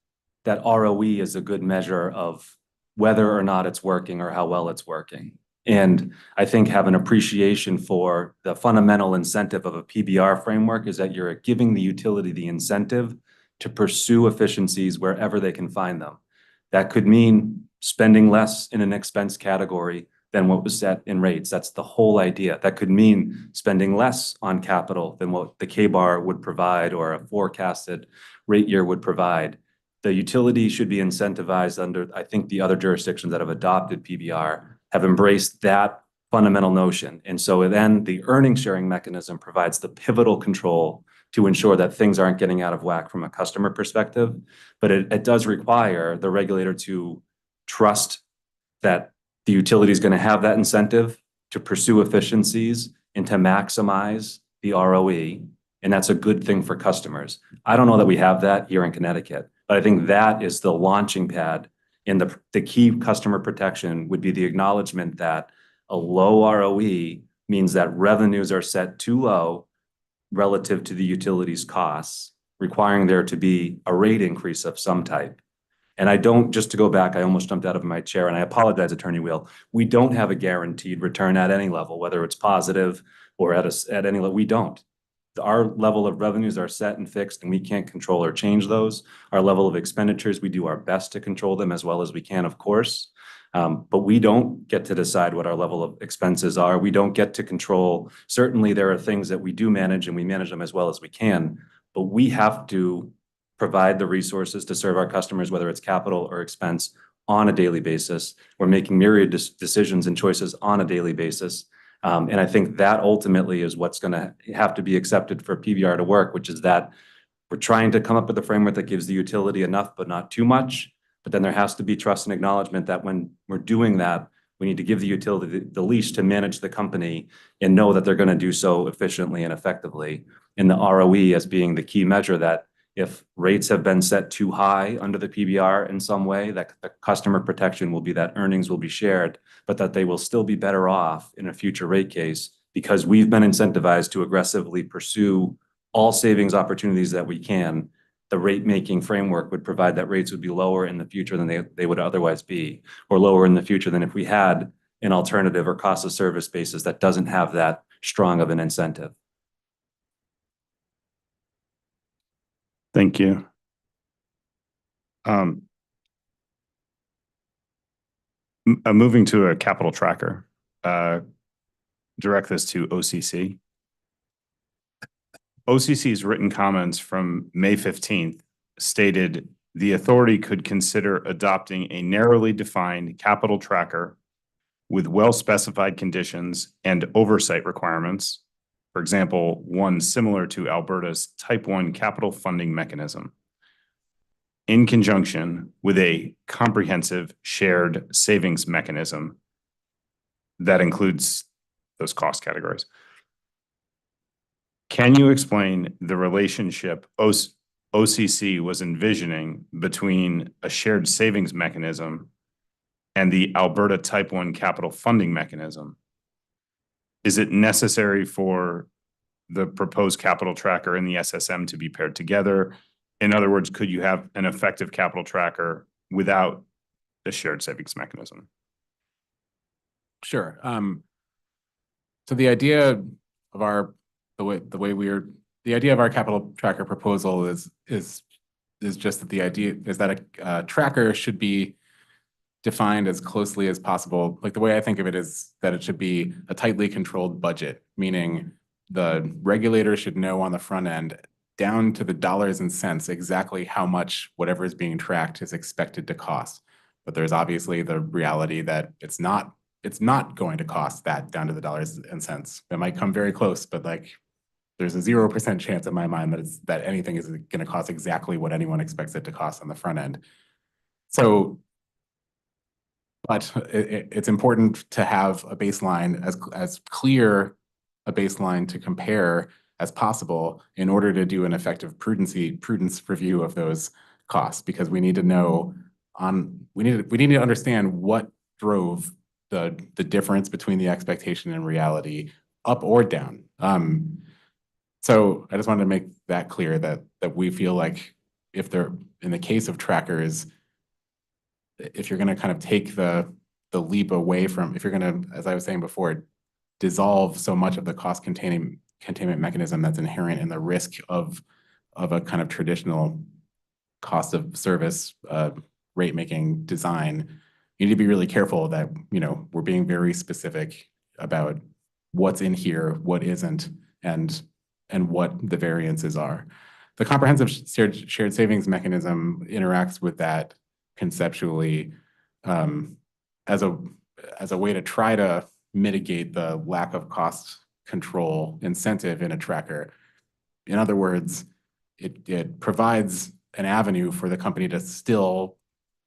that ROE is a good measure of whether or not it's working or how well it's working. And I think have an appreciation for the fundamental incentive of a PBR framework is that you're giving the utility the incentive to pursue efficiencies wherever they can find them. That could mean spending less in an expense category than what was set in rates. That's the whole idea. That could mean spending less on capital than what the K-bar would provide or a forecasted rate year would provide. The utility should be incentivized under, I think the other jurisdictions that have adopted PBR have embraced that fundamental notion. And so then the earnings sharing mechanism provides the pivotal control to ensure that things aren't getting out of whack from a customer perspective. But it does require the regulator to trust that the utility is going to have that incentive to pursue efficiencies and to maximize the ROE. And that's a good thing for customers. I don't know that we have that here in Connecticut, but I think that is the launching pad. And the key customer protection would be the acknowledgement that a low ROE means that revenues are set too low relative to the utility's costs, requiring there to be a rate increase of some type. And I don't, just to go back, I almost jumped out of my chair and I apologize, Attorney Wheel. We don't have a guaranteed return at any level, whether it's positive or at any level. We don't. Our level of revenues are set and fixed and we can't control or change those. Our level of expenditures, we do our best to control them as well as we can, of course. But we don't get to decide what our level of expenses are. We don't get to control. Certainly there are things that we do manage and we manage them as well as we can, but we have to provide the resources to serve our customers, whether it's capital or expense, on a daily basis. We're making myriad decisions and choices on a daily basis. And I think that ultimately is what's going to have to be accepted for PBR to work, which is that we're trying to come up with a framework that gives the utility enough, but not too much. But then there has to be trust and acknowledgement that when we're doing that, we need to give the utility the leash to manage the company and know that they're going to do so efficiently and effectively. And the ROE as being the key measure that if rates have been set too high under the PBR in some way, that the customer protection will be that earnings will be shared, but that they will still be better off in a future rate case because we've been incentivized to aggressively pursue all savings opportunities that we can. The rate making framework would provide that rates would be lower in the future than they would otherwise be, or lower in the future than if we had an alternative or cost of service basis that doesn't have that strong of an incentive. Thank you. Moving to a capital tracker, direct this to OCC. OCC's written comments from May 15th stated the authority could consider adopting a narrowly defined capital tracker with well-specified conditions and oversight requirements. For example, one similar to Alberta's Type 1 capital funding mechanism, in conjunction with a comprehensive shared savings mechanism that includes those cost categories. Can you explain the relationship OCC was envisioning between a shared savings mechanism and the Alberta Type 1 capital funding mechanism? Is it necessary for the proposed capital tracker and the SSM to be paired together? In other words, could you have an effective capital tracker without the shared savings mechanism? Sure. So the idea of our the idea of our capital tracker proposal is just that the idea is that a tracker should be defined as closely as possible. Like the way I think of it is that it should be a tightly controlled budget, meaning the regulator should know on the front end down to the dollars and cents exactly how much whatever is being tracked is expected to cost. But there's obviously the reality that it's not going to cost that down to the dollars and cents. It might come very close, but like there's a 0% chance in my mind that anything is going to cost exactly what anyone expects it to cost on the front end. So, but it's important to have a baseline as clear a baseline to compare as possible in order to do an effective prudence review of those costs, because we need to know we need to understand what drove the difference between the expectation and reality up or down. So I just wanted to make that clear that we feel like if they're in the case of trackers, if you're going to kind of take the leap away from, if you're going to, as I was saying before, dissolve so much of the cost containment mechanism that's inherent in the risk of a kind of traditional cost of service rate making design, you need to be really careful that, we're being very specific about what's in here, what isn't, and what the variances are. The comprehensive shared savings mechanism interacts with that conceptually as a way to try to mitigate the lack of cost control incentive in a tracker. In other words, it provides an avenue for the company to still,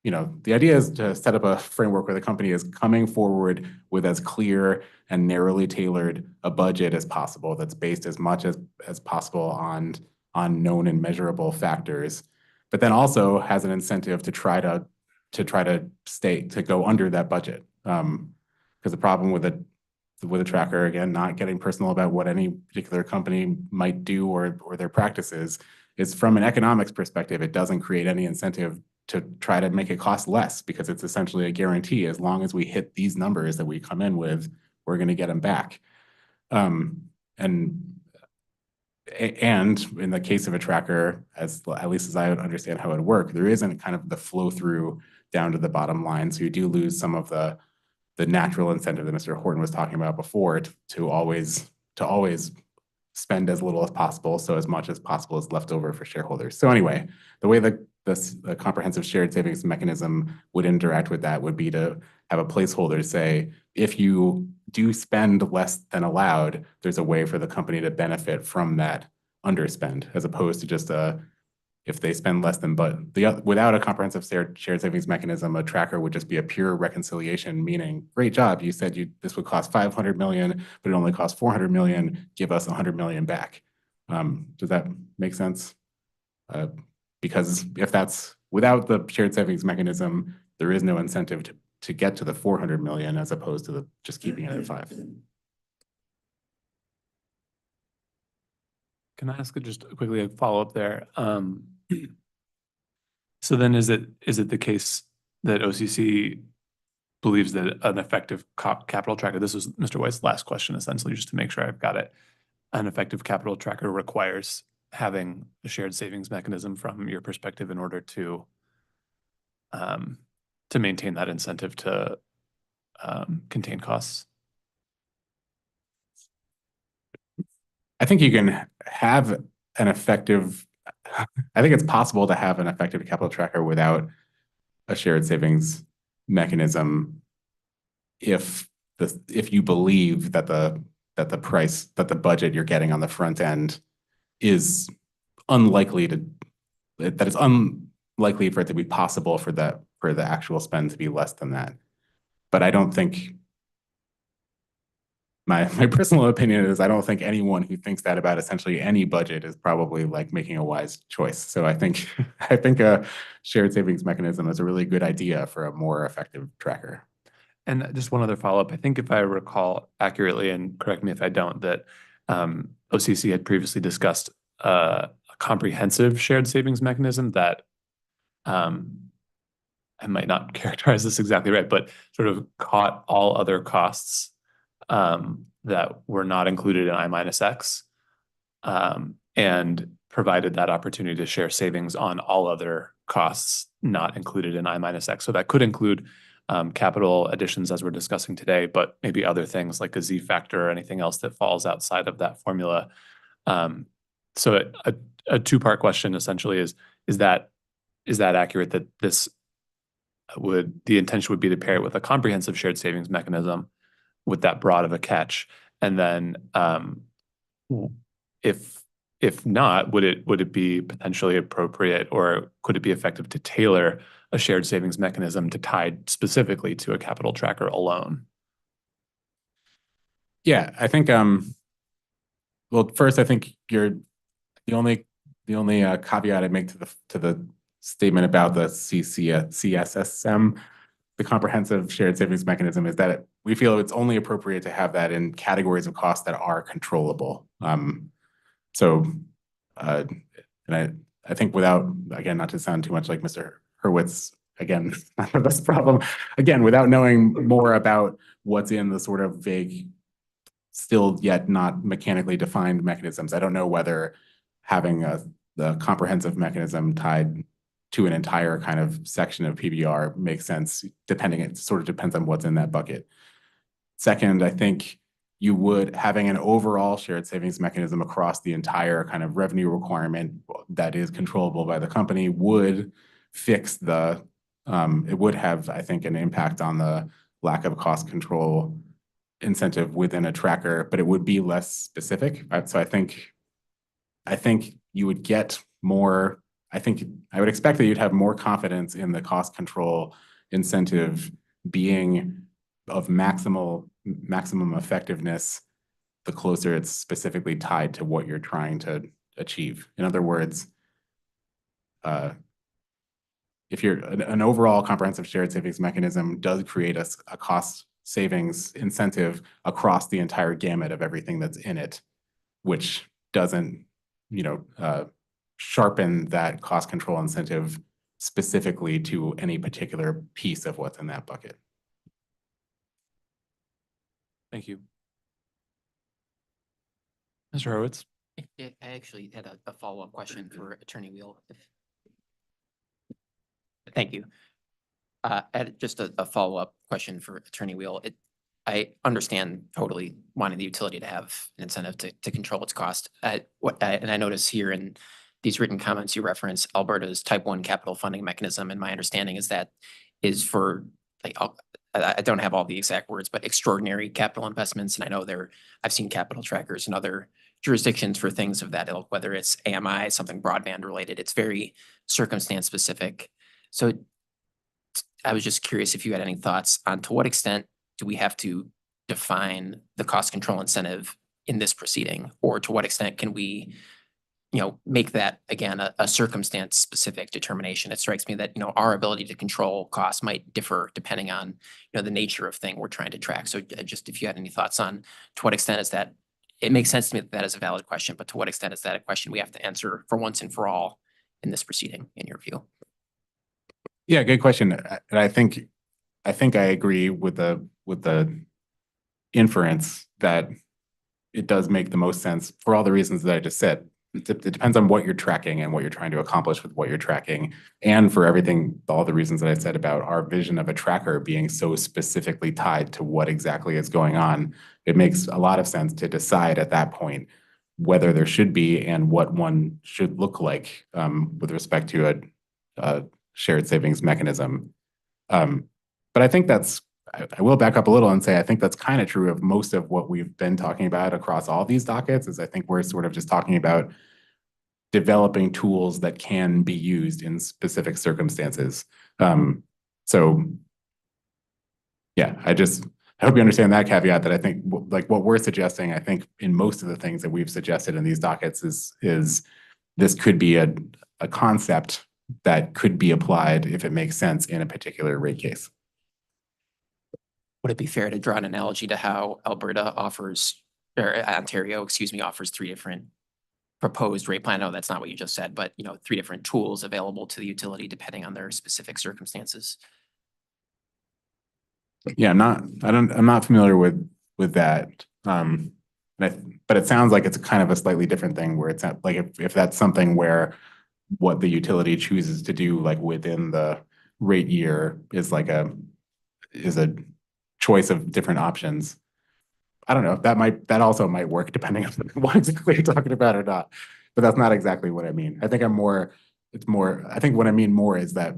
the idea is to set up a framework where the company is coming forward with as clear and narrowly tailored a budget as possible that's based as much as possible on known and measurable factors, but then also has an incentive to try to go under that budget. Because the problem with a tracker, again, not getting personal about what any particular company might do or their practices, is from an economics perspective, it doesn't create any incentive to try to make it cost less, because it's essentially a guarantee. As long as we hit these numbers that we come in with, we're going to get them back. And in the case of a tracker, at least as I understand how it would work, there isn't kind of the flow through down to the bottom line. So you do lose some of the natural incentive that Mr. Horton was talking about before to always spend as little as possible, so as much as possible is left over for shareholders. So anyway, the way the comprehensive shared savings mechanism would interact with that would be to have a placeholder say, if you do spend less than allowed, there's a way for the company to benefit from that underspend, as opposed to just if they spend less than, without a comprehensive shared savings mechanism, a tracker would just be a pure reconciliation, meaning, great job, you said this would cost 500 million, but it only costs 400 million, give us 100 million back. Does that make sense? Because if that's without the shared savings mechanism, there is no incentive to get to the 400 million, as opposed to just keeping it at 5. Can I ask just quickly a follow-up there? So then is it the case that OCC believes that an effective capital tracker, this was Mr. White's last question, essentially, just to make sure I've got it, an effective capital tracker requires having a shared savings mechanism from your perspective in order to maintain that incentive to contain costs? I think you can have an effective, I think it's possible to have an effective capital tracker without a shared savings mechanism if you believe that the budget you're getting on the front end is unlikely that it's unlikely for it to be possible for the actual spend to be less than that. But I don't think, my personal opinion is, I don't think anyone who thinks that about essentially any budget is probably like making a wise choice. So I think a shared savings mechanism is a really good idea for a more effective tracker. And just one other follow-up. I think if I recall accurately, and correct me if I don't, that OCC had previously discussed a comprehensive shared savings mechanism that I might not characterize this exactly right, but sort of caught all other costs that were not included in I-X and provided that opportunity to share savings on all other costs not included in I-X. So that could include capital additions, as we're discussing today, but maybe other things like a Z factor or anything else that falls outside of that formula. So a two-part question essentially is that accurate, that the intention would be to pair it with a comprehensive shared savings mechanism with that broad of a catch? And then if not, would it be potentially appropriate, or could it be effective to tailor a shared savings mechanism to tie specifically to a capital tracker alone? Yeah, I think well, first, I think you're the only caveat I'd make to the statement about the CSSM, the comprehensive shared savings mechanism, is that we feel it's only appropriate to have that in categories of costs that are controllable. And I think without, again, not to sound too much like Mr. Hurwitz, again, not the best problem, again, without knowing more about what's in the sort of vague, still yet not mechanically defined mechanisms, I don't know whether having the comprehensive mechanism tied to an entire kind of section of PBR makes sense, depending, it sort of depends on what's in that bucket. Second, I think you would, having an overall shared savings mechanism across the entire kind of revenue requirement that is controllable by the company would fix the, it would have, I think, an impact on the lack of cost control incentive within a tracker, but it would be less specific. So I think you would get more, I would expect that you'd have more confidence in the cost control incentive being of maximum effectiveness the closer it's specifically tied to what you're trying to achieve. In other words, if you're an overall comprehensive shared savings mechanism does create a cost savings incentive across the entire gamut of everything that's in it, which doesn't, sharpen that cost control incentive specifically to any particular piece of what's in that bucket. Thank you. Mr. Horowitz? I actually had a follow-up question for Attorney Wheel. Thank you. I had just a follow-up question for Attorney Wheel. I understand totally wanting the utility to have an incentive to control its cost. And I notice here in these written comments, you reference Alberta's type 1 capital funding mechanism. And my understanding is that is for, like, I don't have all the exact words, but extraordinary capital investments. And I know I've seen capital trackers in other jurisdictions for things of that ilk, whether it's AMI, something broadband related. It's very circumstance specific. So I was just curious if you had any thoughts on to what extent do we have to define the cost control incentive in this proceeding, or to what extent can we, make that, again, a circumstance specific determination? It strikes me that, our ability to control costs might differ depending on, the nature of thing we're trying to track. So just if you had any thoughts on to what extent is that, it makes sense to me that that is a valid question, but to what extent is that a question we have to answer for once and for all in this proceeding, in your view? Yeah, good question. And I think I agree with the inference that it does make the most sense for all the reasons that I just said. It depends on what you're tracking and what you're trying to accomplish with what you're tracking. And for all the reasons that I said about our vision of a tracker being so specifically tied to what exactly is going on, it makes a lot of sense to decide at that point whether there should be and what one should look like with respect to a shared savings mechanism. But I think I will back up a little and say I think that's kind of true of most of what we've been talking about across all these dockets, is I think we're sort of just talking about developing tools that can be used in specific circumstances. So yeah, I hope you understand that caveat, that I think like what we're suggesting, I think in most of the things that we've suggested in these dockets is this could be a concept that could be applied if it makes sense in a particular rate case. Would it be fair to draw an analogy to how Ontario offers 3 different proposed rate plan? I know that's not what you just said, but 3 different tools available to the utility depending on their specific circumstances. Yeah, I'm not familiar with that. But it sounds like it's kind of a slightly different thing where it's not like if that's something where what the utility chooses to do like within the rate year is a choice of different options. I don't know, that also might work depending on what exactly you're talking about or not, but that's not exactly what I mean. I think I think what I mean more is that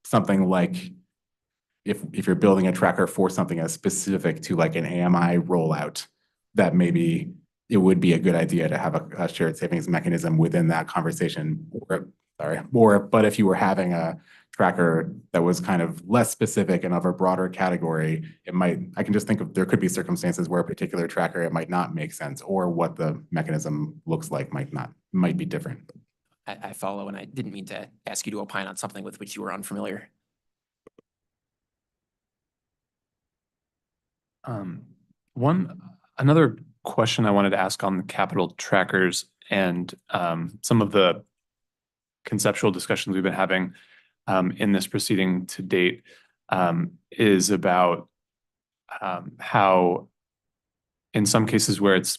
something like if you're building a tracker for something as specific to like an AMI rollout, that maybe it would be a good idea to have a shared savings mechanism within that conversation. But if you were having a tracker that was kind of less specific and of a broader category, I can just think of, there could be circumstances where a particular tracker, it might not make sense, or what the mechanism looks like might be different. I follow, and I didn't mean to ask you to opine on something with which you were unfamiliar. Another question I wanted to ask on the capital trackers and some of the conceptual discussions we've been having in this proceeding to date is about how in some cases where it's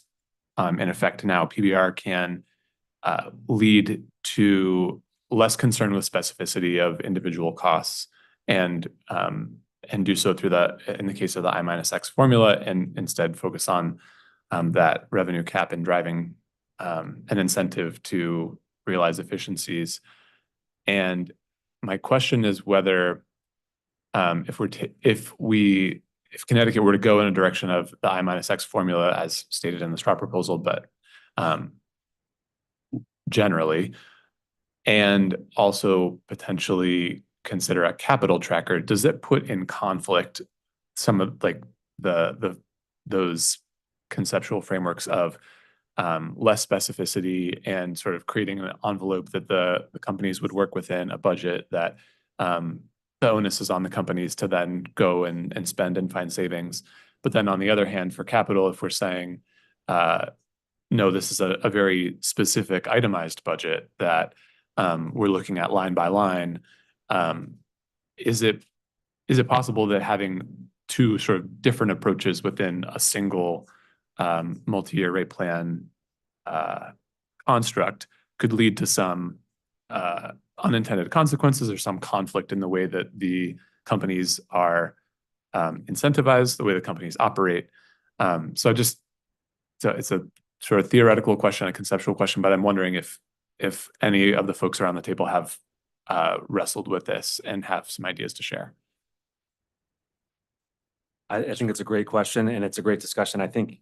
in effect now, PBR can lead to less concerned with specificity of individual costs and do so through in the case of the I-X formula, and instead focus on that revenue cap and driving an incentive to realize efficiencies. And my question is whether if Connecticut were to go in a direction of the I-X formula as stated in the straw proposal, but generally, and also potentially consider a capital tracker, does it put in conflict some of like those conceptual frameworks of less specificity and sort of creating an envelope that the companies would work within, a budget that the onus is on the companies to then go and spend and find savings. But then on the other hand, for capital, if we're saying, no, this is a very specific itemized budget that we're looking at line by line, is it possible that having two sort of different approaches within a single multi-year rate plan construct could lead to some unintended consequences or some conflict in the way that the companies are incentivized, the way the companies operate? So it's a sort of theoretical question, a conceptual question, but I'm wondering if any of the folks around the table have wrestled with this and have some ideas to share. I think it's a great question and it's a great discussion. I think,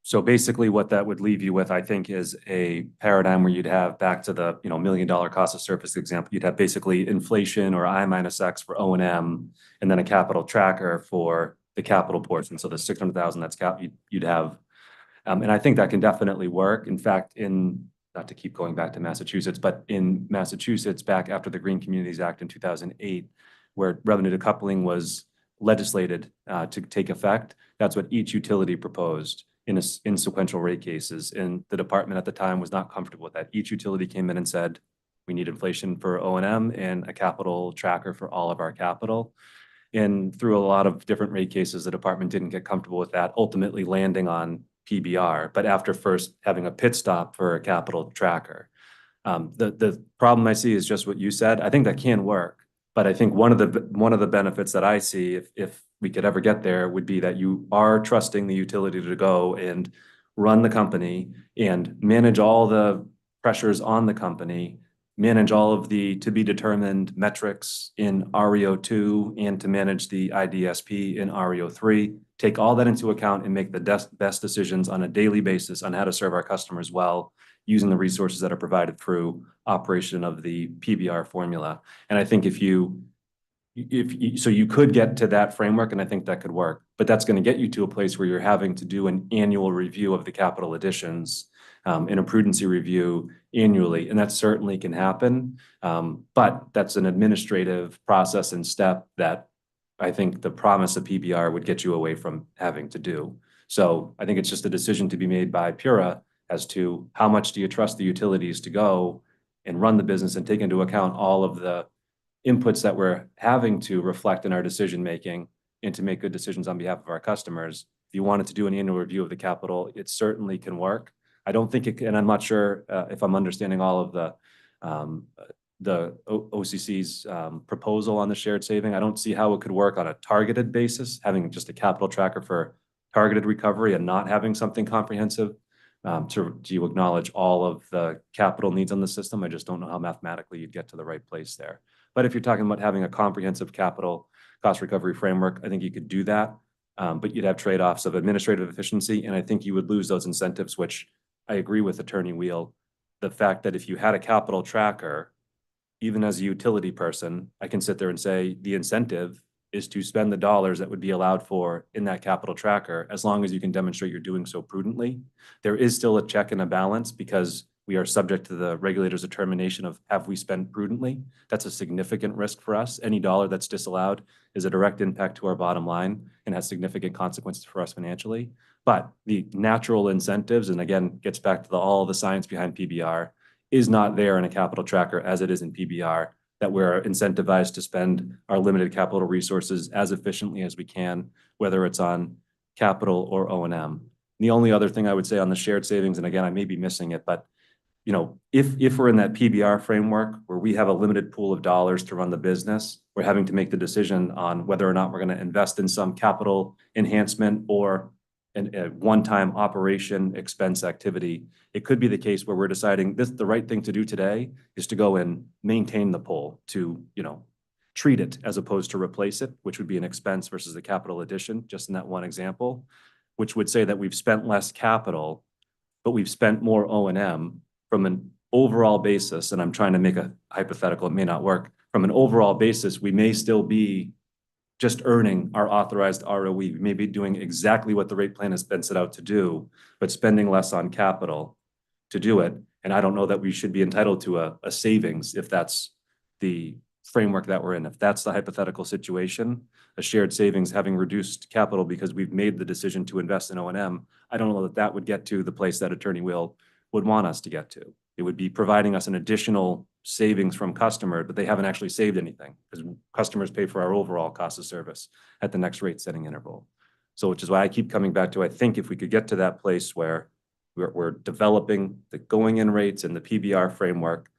so basically what that would leave you with, I think, is a paradigm where you'd have, back to the $1 million cost of service example, you'd have basically inflation or I-X for O&M, and then a capital tracker for the capital portion. So the 600,000 that's you'd have. And I think that can definitely work. In fact, not to keep going back to Massachusetts, but in Massachusetts, back after the Green Communities Act in 2008, where revenue decoupling was legislated to take effect, that's what each utility proposed in sequential rate cases. And the department at the time was not comfortable with that. Each utility came in and said, we need inflation for O&M and a capital tracker for all of our capital. And through a lot of different rate cases, the department didn't get comfortable with that, ultimately landing on PBR, but after first having a pit stop for a capital tracker. The problem I see is just what you said. I think that can work, but I think one of the benefits that I see, if we could ever get there, would be that you are trusting the utility to go and run the company and manage all the pressures on the company, manage all of the to be determined metrics in REO2, and to manage the IDSP in REO3. Take all that into account and make the best decisions on a daily basis on how to serve our customers well, using the resources that are provided through operation of the PBR formula. And I think so you could get to that framework, and I think that could work, but that's going to get you to a place where you're having to do an annual review of the capital additions, and a prudency review annually, and that certainly can happen. But that's an administrative process and step that I think the promise of PBR would get you away from having to do. So I think it's just a decision to be made by PURA as to how much do you trust the utilities to go and run the business and take into account all of the inputs that we're having to reflect in our decision-making and to make good decisions on behalf of our customers. If you wanted to do an annual review of the capital, it certainly can work. I don't think it can, and I'm not sure if I'm understanding all of the OCC's proposal on the shared saving. I don't see how it could work on a targeted basis, having just a capital tracker for targeted recovery and not having something comprehensive to acknowledge all of the capital needs on the system. I just don't know how mathematically you'd get to the right place there. But if you're talking about having a comprehensive capital cost recovery framework, I think you could do that. But you'd have trade-offs of administrative efficiency, and I think you would lose those incentives, which I agree with Attorney Wheel. The fact that if you had a capital tracker, even as a utility person, I can sit there and say the incentive is to spend the dollars that would be allowed for in that capital tracker, as long as you can demonstrate you're doing so prudently. There is still a check and a balance because we are subject to the regulator's determination of have we spent prudently. That's a significant risk for us. Any dollar that's disallowed is a direct impact to our bottom line and has significant consequences for us financially. But the natural incentives, and again, gets back to all the science behind PBR, is not there in a capital tracker as it is in PBR, that we're incentivized to spend our limited capital resources as efficiently as we can, whether it's on capital or O&M. The only other thing I would say on the shared savings, and again, I may be missing it, but you know, if we're in that PBR framework where we have a limited pool of dollars to run the business, we're having to make the decision on whether or not we're going to invest in some capital enhancement or a one-time operation expense activity. It could be the case where we're deciding the right thing to do today is to go and maintain the pole, to, you know, treat it as opposed to replace it, which would be an expense versus a capital addition, just in that one example, which would say that we've spent less capital, but we've spent more O&M from an overall basis. And I'm trying to make a hypothetical, it may not work. From an overall basis, we may still be just earning our authorized ROE. We may be doing exactly what the rate plan has been set out to do, but spending less on capital to do it. And I don't know that we should be entitled to a savings if that's the framework that we're in. If that's the hypothetical situation, a shared savings having reduced capital because we've made the decision to invest in O&M, I don't know that that would get to the place that Attorney Will would want us to get to. It would be providing us an additional savings from customer, but they haven't actually saved anything because customers pay for our overall cost of service at the next rate setting interval. So which is why I keep coming back to, I think if we could get to that place where we're developing the going in rates and the PBR framework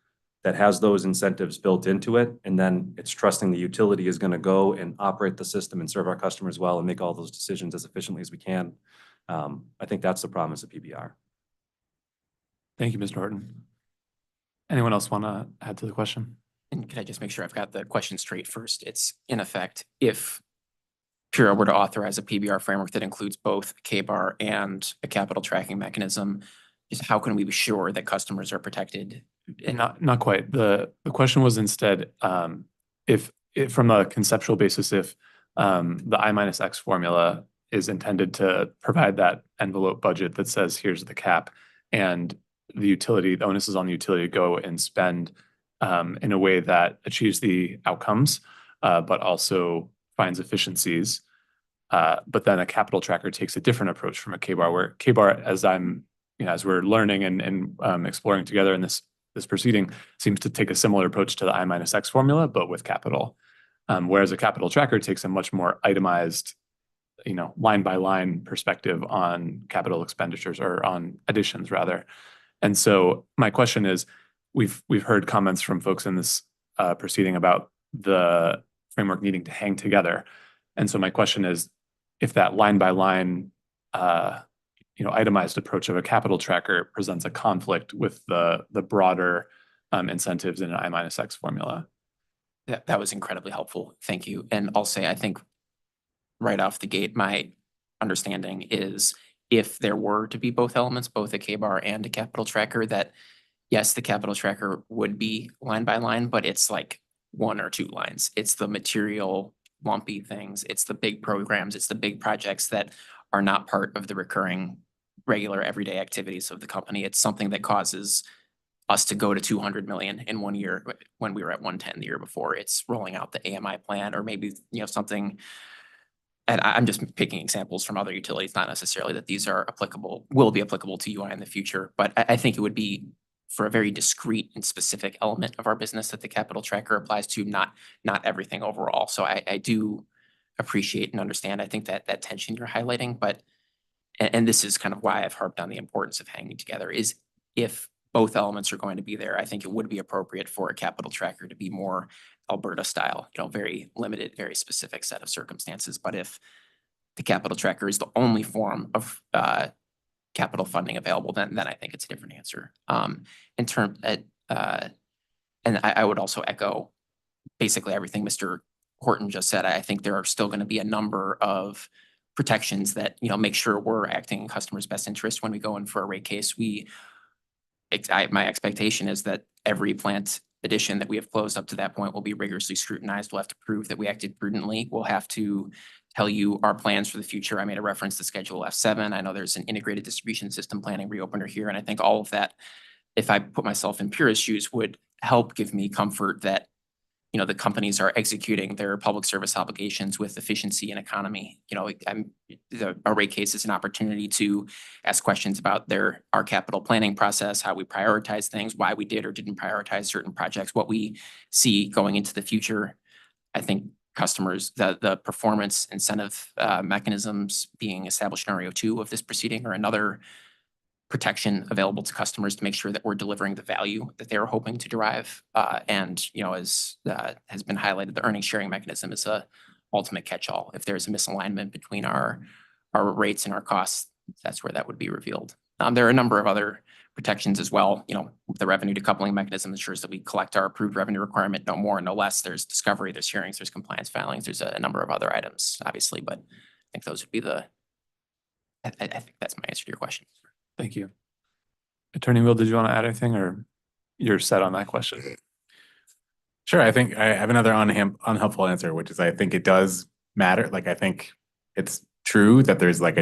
that has those incentives built into it, and then it's trusting the utility is going to go and operate the system and serve our customers well and make all those decisions as efficiently as we can. I think that's the promise of PBR. Thank you, Mr. Horton. Anyone else want to add to the question? And can I just make sure I've got the question straight first? It's in effect, if PURA were to authorize a PBR framework that includes both KBAR and a capital tracking mechanism, just how can we be sure that customers are protected? Not quite. The question was instead, if from a conceptual basis, if the I-X formula is intended to provide that envelope budget that says, here's the cap, and the utility, the onus is on the utility to go and spend in a way that achieves the outcomes, but also finds efficiencies. But then a capital tracker takes a different approach from a KBAR, where KBAR, as we're learning and exploring together in this proceeding, seems to take a similar approach to the I-X formula, but with capital. Whereas a capital tracker takes a much more itemized, line by line perspective on capital expenditures, or on additions rather. And so my question is, we've heard comments from folks in this proceeding about the framework needing to hang together. And so my question is, if that line by line, itemized approach of a capital tracker presents a conflict with the broader incentives in an I-X formula. That was incredibly helpful. Thank you. And I'll say, I think right off the gate, my understanding is if there were to be both elements, both a KBAR and a capital tracker, that yes, the capital tracker would be line by line, but it's like 1 or 2 lines. It's the material lumpy things. It's the big programs. It's the big projects that are not part of the recurring, regular, everyday activities of the company. It's something that causes us to go to 200 million in 1 year when we were at 110 the year before. It's rolling out the AMI plan, or maybe, something. And I'm just picking examples from other utilities, not necessarily that these are will be applicable to UI in the future. But I think it would be for a very discrete and specific element of our business that the capital tracker applies to, not everything overall. So I do appreciate and understand, I think, that tension you're highlighting, but, and this is kind of why I've harped on the importance of hanging together, is if both elements are going to be there, I think it would be appropriate for a capital tracker to be more Alberta style, very limited, very specific set of circumstances. But if the capital tracker is the only form of capital funding available, then I think it's a different answer. And I would also echo basically everything Mr. Horton just said. I think there are still going to be a number of protections that, make sure we're acting in customers' best interest when we go in for a rate case. My expectation is that every plant addition that we have closed up to that point will be rigorously scrutinized. We'll have to prove that we acted prudently. We'll have to tell you our plans for the future. I made a reference to Schedule F7. I know there's an integrated distribution system planning reopener here. And I think all of that, if I put myself in PURA's shoes, would help give me comfort that, the companies are executing their public service obligations with efficiency and economy. A rate case is an opportunity to ask questions about our capital planning process, how we prioritize things, why we did or didn't prioritize certain projects, what we see going into the future. I think customers, the performance incentive mechanisms being established in REO2 of this proceeding are another protection available to customers to make sure that we're delivering the value that they're hoping to derive. And, you know, as has been highlighted, the earnings sharing mechanism is a ultimate catch-all. If there's a misalignment between our rates and our costs, that's where that would be revealed. There are a number of other protections as well. You know, the revenue decoupling mechanism ensures that we collect our approved revenue requirement, no more, no less. There's discovery, there's hearings, there's compliance filings, there's a number of other items, obviously, but I think those would be I think that's my answer to your question. Thank you. Attorney Will, did you want to add anything, or you're set on that question? Sure, I think I have another unhelpful answer, which is I think it does matter. Like, I think it's true that there's like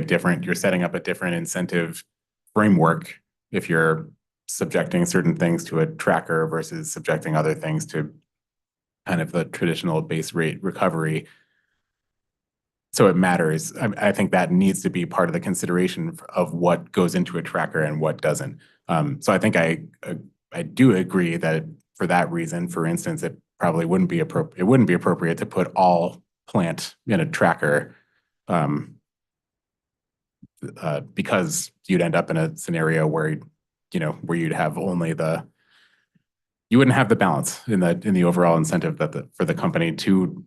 you're setting up a different incentive framework if you're subjecting certain things to a tracker versus subjecting other things to kind of the traditional base rate recovery. So it matters. I think that needs to be part of the consideration of what goes into a tracker and what doesn't. So I think I do agree that for that reason, for instance, it probably wouldn't be appropriate to put all plant in a tracker, because you'd end up in a scenario where you'd have only you wouldn't have the balance in the overall incentive for the company to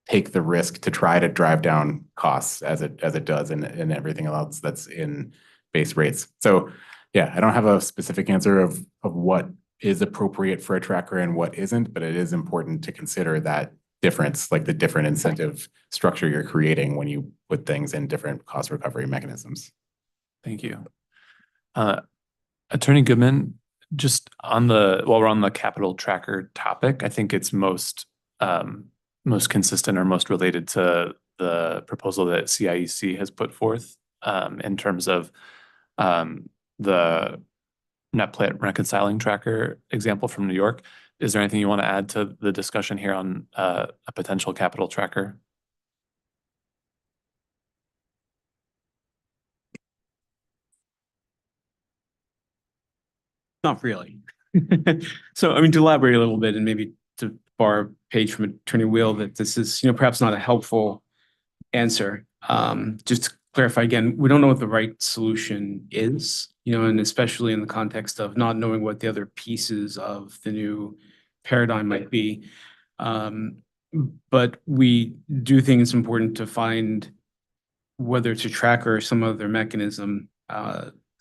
take the risk to try to drive down costs as it does in everything else that's in base rates. So yeah, I don't have a specific answer of what is appropriate for a tracker and what isn't, but it is important to consider that difference, like the different incentive structure you're creating when you put things in different cost recovery mechanisms. Thank you. Attorney Goodman, just while we're on the capital tracker topic, I think it's most consistent or most related to the proposal that CIEC has put forth in terms of the net plant reconciling tracker example from New York. Is there anything you want to add to the discussion here on a potential capital tracker? Not really. So, I mean, to elaborate a little bit and maybe to borrow a page from Attorney Will, that this is, perhaps not a helpful answer. Just to clarify again, we don't know what the right solution is, and especially in the context of not knowing what the other pieces of the new paradigm might be. But we do think it's important to find whether it's a tracker or some other mechanism,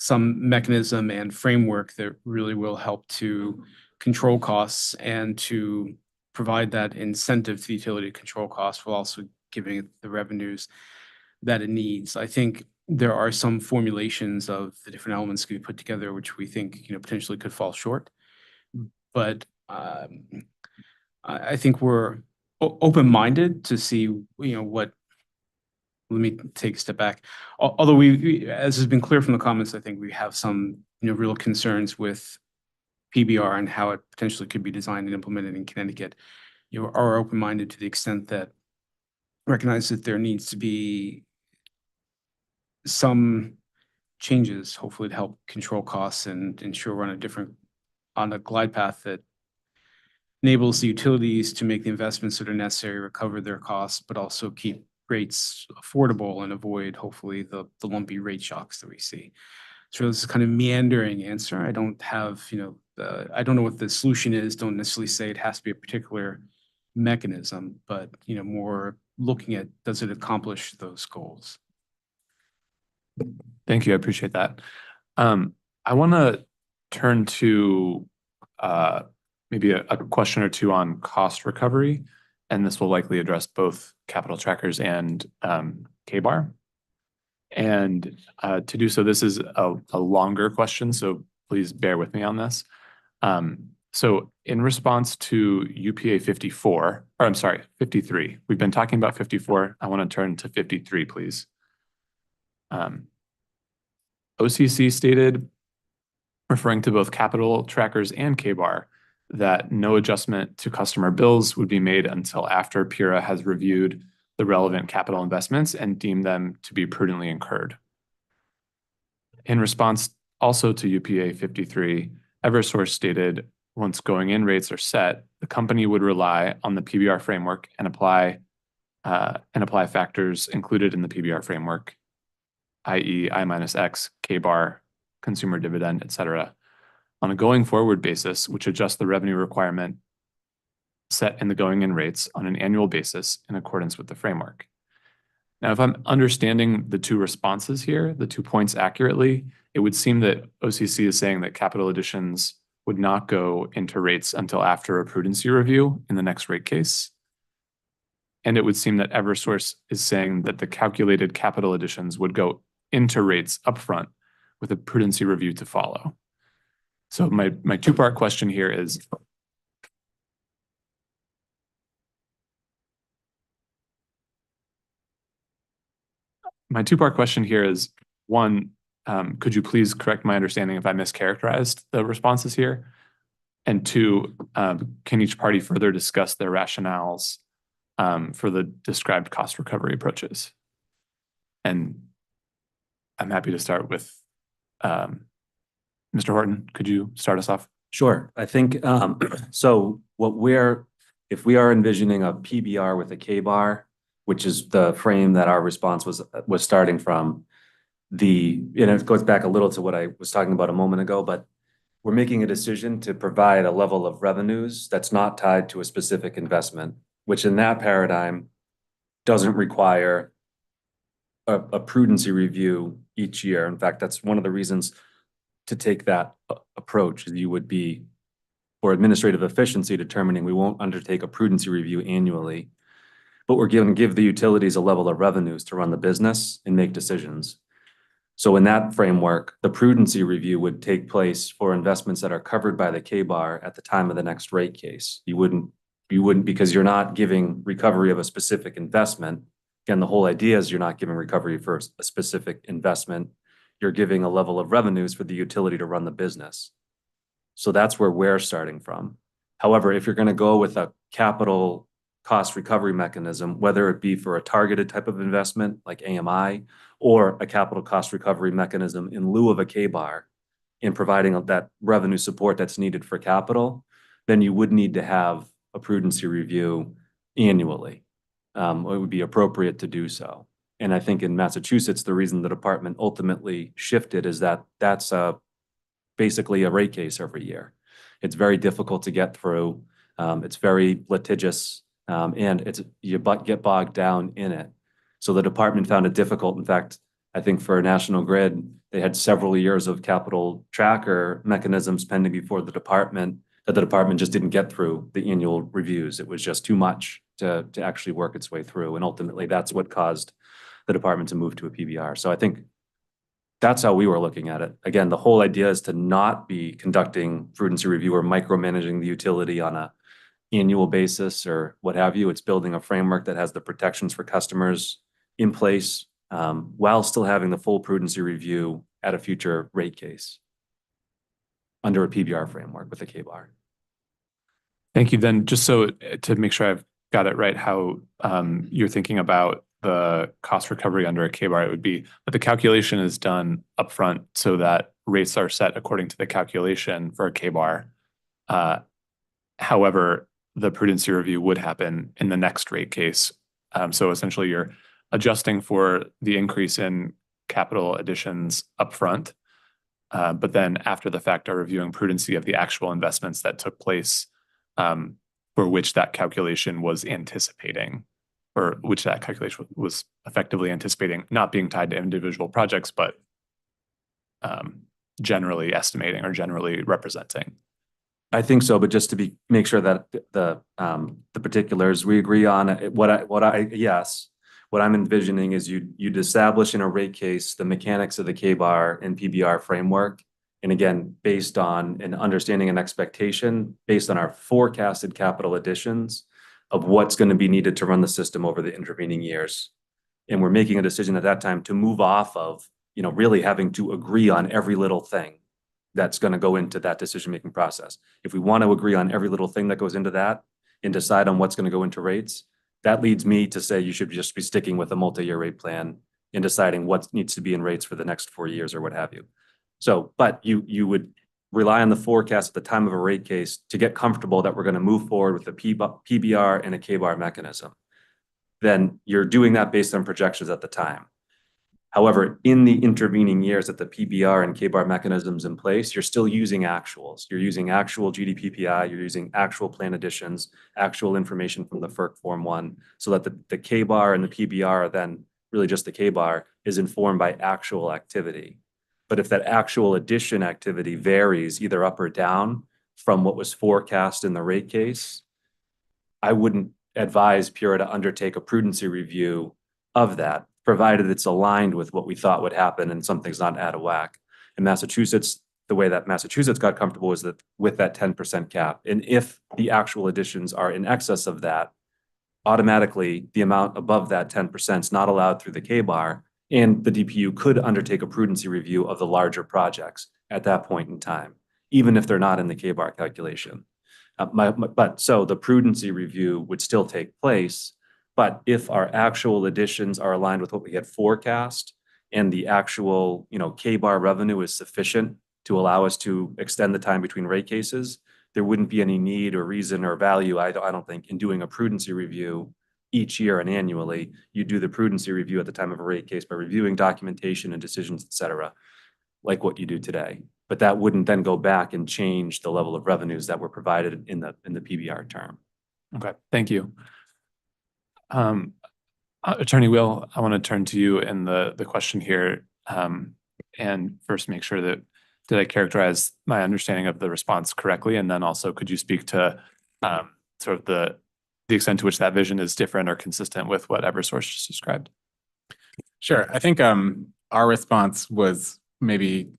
and framework that really will help to control costs and to provide that incentive to the utility to control costs while also giving it the revenues that it needs. I think there are some formulations of the different elements to be put together, which we think, potentially could fall short. But I think we're open-minded to see, what. Let me take a step back. Although we, as has been clear from the comments, I think we have some, real concerns with PBR and how it potentially could be designed and implemented in Connecticut. Are open-minded to the extent that recognize that there needs to be some changes, hopefully to help control costs and ensure we're on a glide path that enables the utilities to make the investments that are necessary, recover their costs, but also keep rates affordable and avoid, hopefully, the lumpy rate shocks that we see. So this is kind of meandering answer. I don't have, I don't know what the solution is. Don't necessarily say it has to be a particular mechanism, but, more looking at, does it accomplish those goals? Thank you. I appreciate that. I want to turn to maybe a question or two on cost recovery, and this will likely address both capital trackers and KBAR. And to do so, this is a longer question, so please bear with me on this. So in response to UPA 53, we've been talking about 54. I want to turn to 53, please. OCC stated, referring to both capital trackers and KBAR, that no adjustment to customer bills would be made until after PURA has reviewed the relevant capital investments and deemed them to be prudently incurred. In response also to UPA 53, Eversource stated, once going in rates are set, the company would rely on the PBR framework and apply factors included in the PBR framework, i.e. I-X, K-bar, consumer dividend, et cetera, on a going forward basis, which adjusts the revenue requirement set in the going in rates on an annual basis in accordance with the framework. Now, if I'm understanding the two responses here, the 2 points accurately, it would seem that OCC is saying that capital additions would not go into rates until after a prudency review in the next rate case. And it would seem that Eversource is saying that the calculated capital additions would go into rates upfront with a prudency review to follow. So my two-part question here is, one, could you please correct my understanding if I mischaracterized the responses here? And two, can each party further discuss their rationales for the described cost recovery approaches? And I'm happy to start with Mr. Horton. Could you start us off? Sure. I think, so if we are envisioning a PBR with a K-bar, which is the frame that our response was starting from, and it goes back a little to what I was talking about a moment ago, but we're making a decision to provide a level of revenues that's not tied to a specific investment, which in that paradigm doesn't require a prudency review each year. In fact, that's one of the reasons to take that approach. You would be, for administrative efficiency, determining we won't undertake a prudency review annually, but we're going to give the utilities a level of revenues to run the business and make decisions. So in that framework, the prudency review would take place for investments that are covered by the K-bar at the time of the next rate case. You wouldn't, because you're not giving recovery of a specific investment. Again, the whole idea is you're not giving recovery for a specific investment. You're giving a level of revenues for the utility to run the business. So that's where we're starting from. However, if you're going to go with a capital cost recovery mechanism, whether it be for a targeted type of investment like AMI or a capital cost recovery mechanism in lieu of a K-bar in providing that revenue support that's needed for capital, then you would need to have a prudency review annually. It would be appropriate to do so. And I think in Massachusetts, the reason the department ultimately shifted is that that's basically a rate case every year. It's very difficult to get through. It's very litigious. And you get bogged down in it. So the department found it difficult. In fact, I think for National Grid, they had several years of capital tracker mechanisms pending before the department that the department just didn't get through the annual reviews. It was just too much to actually work its way through. And ultimately, that's what caused the department to move to a PBR. So I think that's how we were looking at it. Again, the whole idea is to not be conducting prudency review or micromanaging the utility on a annual basis or what have you. It's building a framework that has the protections for customers in place while still having the full prudency review at a future rate case under a PBR framework with a K-bar. Thank you. Then just so to make sure I've got it right, how you're thinking about the cost recovery under a K-bar, it would be that the calculation is done upfront so that rates are set according to the calculation for a K-bar. However, the prudency review would happen in the next rate case. So essentially you're adjusting for the increase in capital additions upfront, but then after the fact are reviewing prudency of the actual investments that took place for which that calculation was anticipating, or which that calculation was effectively anticipating, not being tied to individual projects, but generally estimating or generally representing. I think so, but just to make sure that the particulars we agree on, what I'm envisioning is you'd establish in a rate case the mechanics of the K-bar and PBR framework. And again, based on an understanding and expectation, based on our forecasted capital additions of what's going to be needed to run the system over the intervening years. And we're making a decision at that time to move off of, really having to agree on every little thing that's going to go into that decision-making process. If we want to agree on every little thing that goes into that and decide on what's going to go into rates, that leads me to say you should just be sticking with a multi-year rate plan and deciding what needs to be in rates for the next 4 years or what have you. So, but you would rely on the forecast at the time of a rate case to get comfortable that we're going to move forward with a PBR and a K-bar mechanism. Then you're doing that based on projections at the time. However, in the intervening years that the PBR and K-bar mechanisms in place, you're still using actuals. You're using actual GDPPI, you're using actual plan additions, actual information from the FERC Form 1, so that the K-bar and the PBR are then really just the K-bar is informed by actual activity. But if that actual addition activity varies either up or down from what was forecast in the rate case, I wouldn't advise PURA to undertake a prudency review of that, provided it's aligned with what we thought would happen and something's not out of whack. In Massachusetts, the way that Massachusetts got comfortable is that with that 10% cap. And if the actual additions are in excess of that, automatically the amount above that 10% is not allowed through the K-bar, and the DPU could undertake a prudency review of the larger projects at that point in time, even if they're not in the K-bar calculation. But so the prudency review would still take place, but if our actual additions are aligned with what we had forecast and the actual, K-bar revenue is sufficient to allow us to extend the time between rate cases, there wouldn't be any need or reason or value, I don't think, in doing a prudency review each year and annually. You do the prudency review at the time of a rate case by reviewing documentation and decisions, et cetera, like what you do today. But that wouldn't then go back and change the level of revenues that were provided in the PBR term. Okay, thank you. Attorney Will, I want to turn to you in the question here. And first make sure that, did I characterize my understanding of the response correctly? And then also, could you speak to sort of the extent to which that vision is different or consistent with what Eversource just described? Sure. I think our response was maybe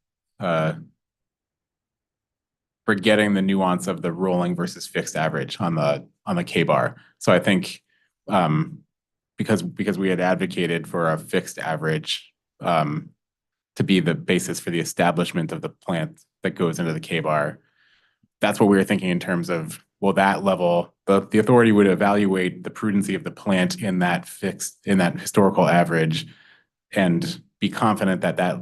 forgetting the nuance of the rolling versus fixed average on the K-bar. So I think because we had advocated for a fixed average to be the basis for the establishment of the plant that goes into the K-bar, that's what we were thinking in terms of, well, that level, the authority would evaluate the prudency of the plant in that historical average and be confident that I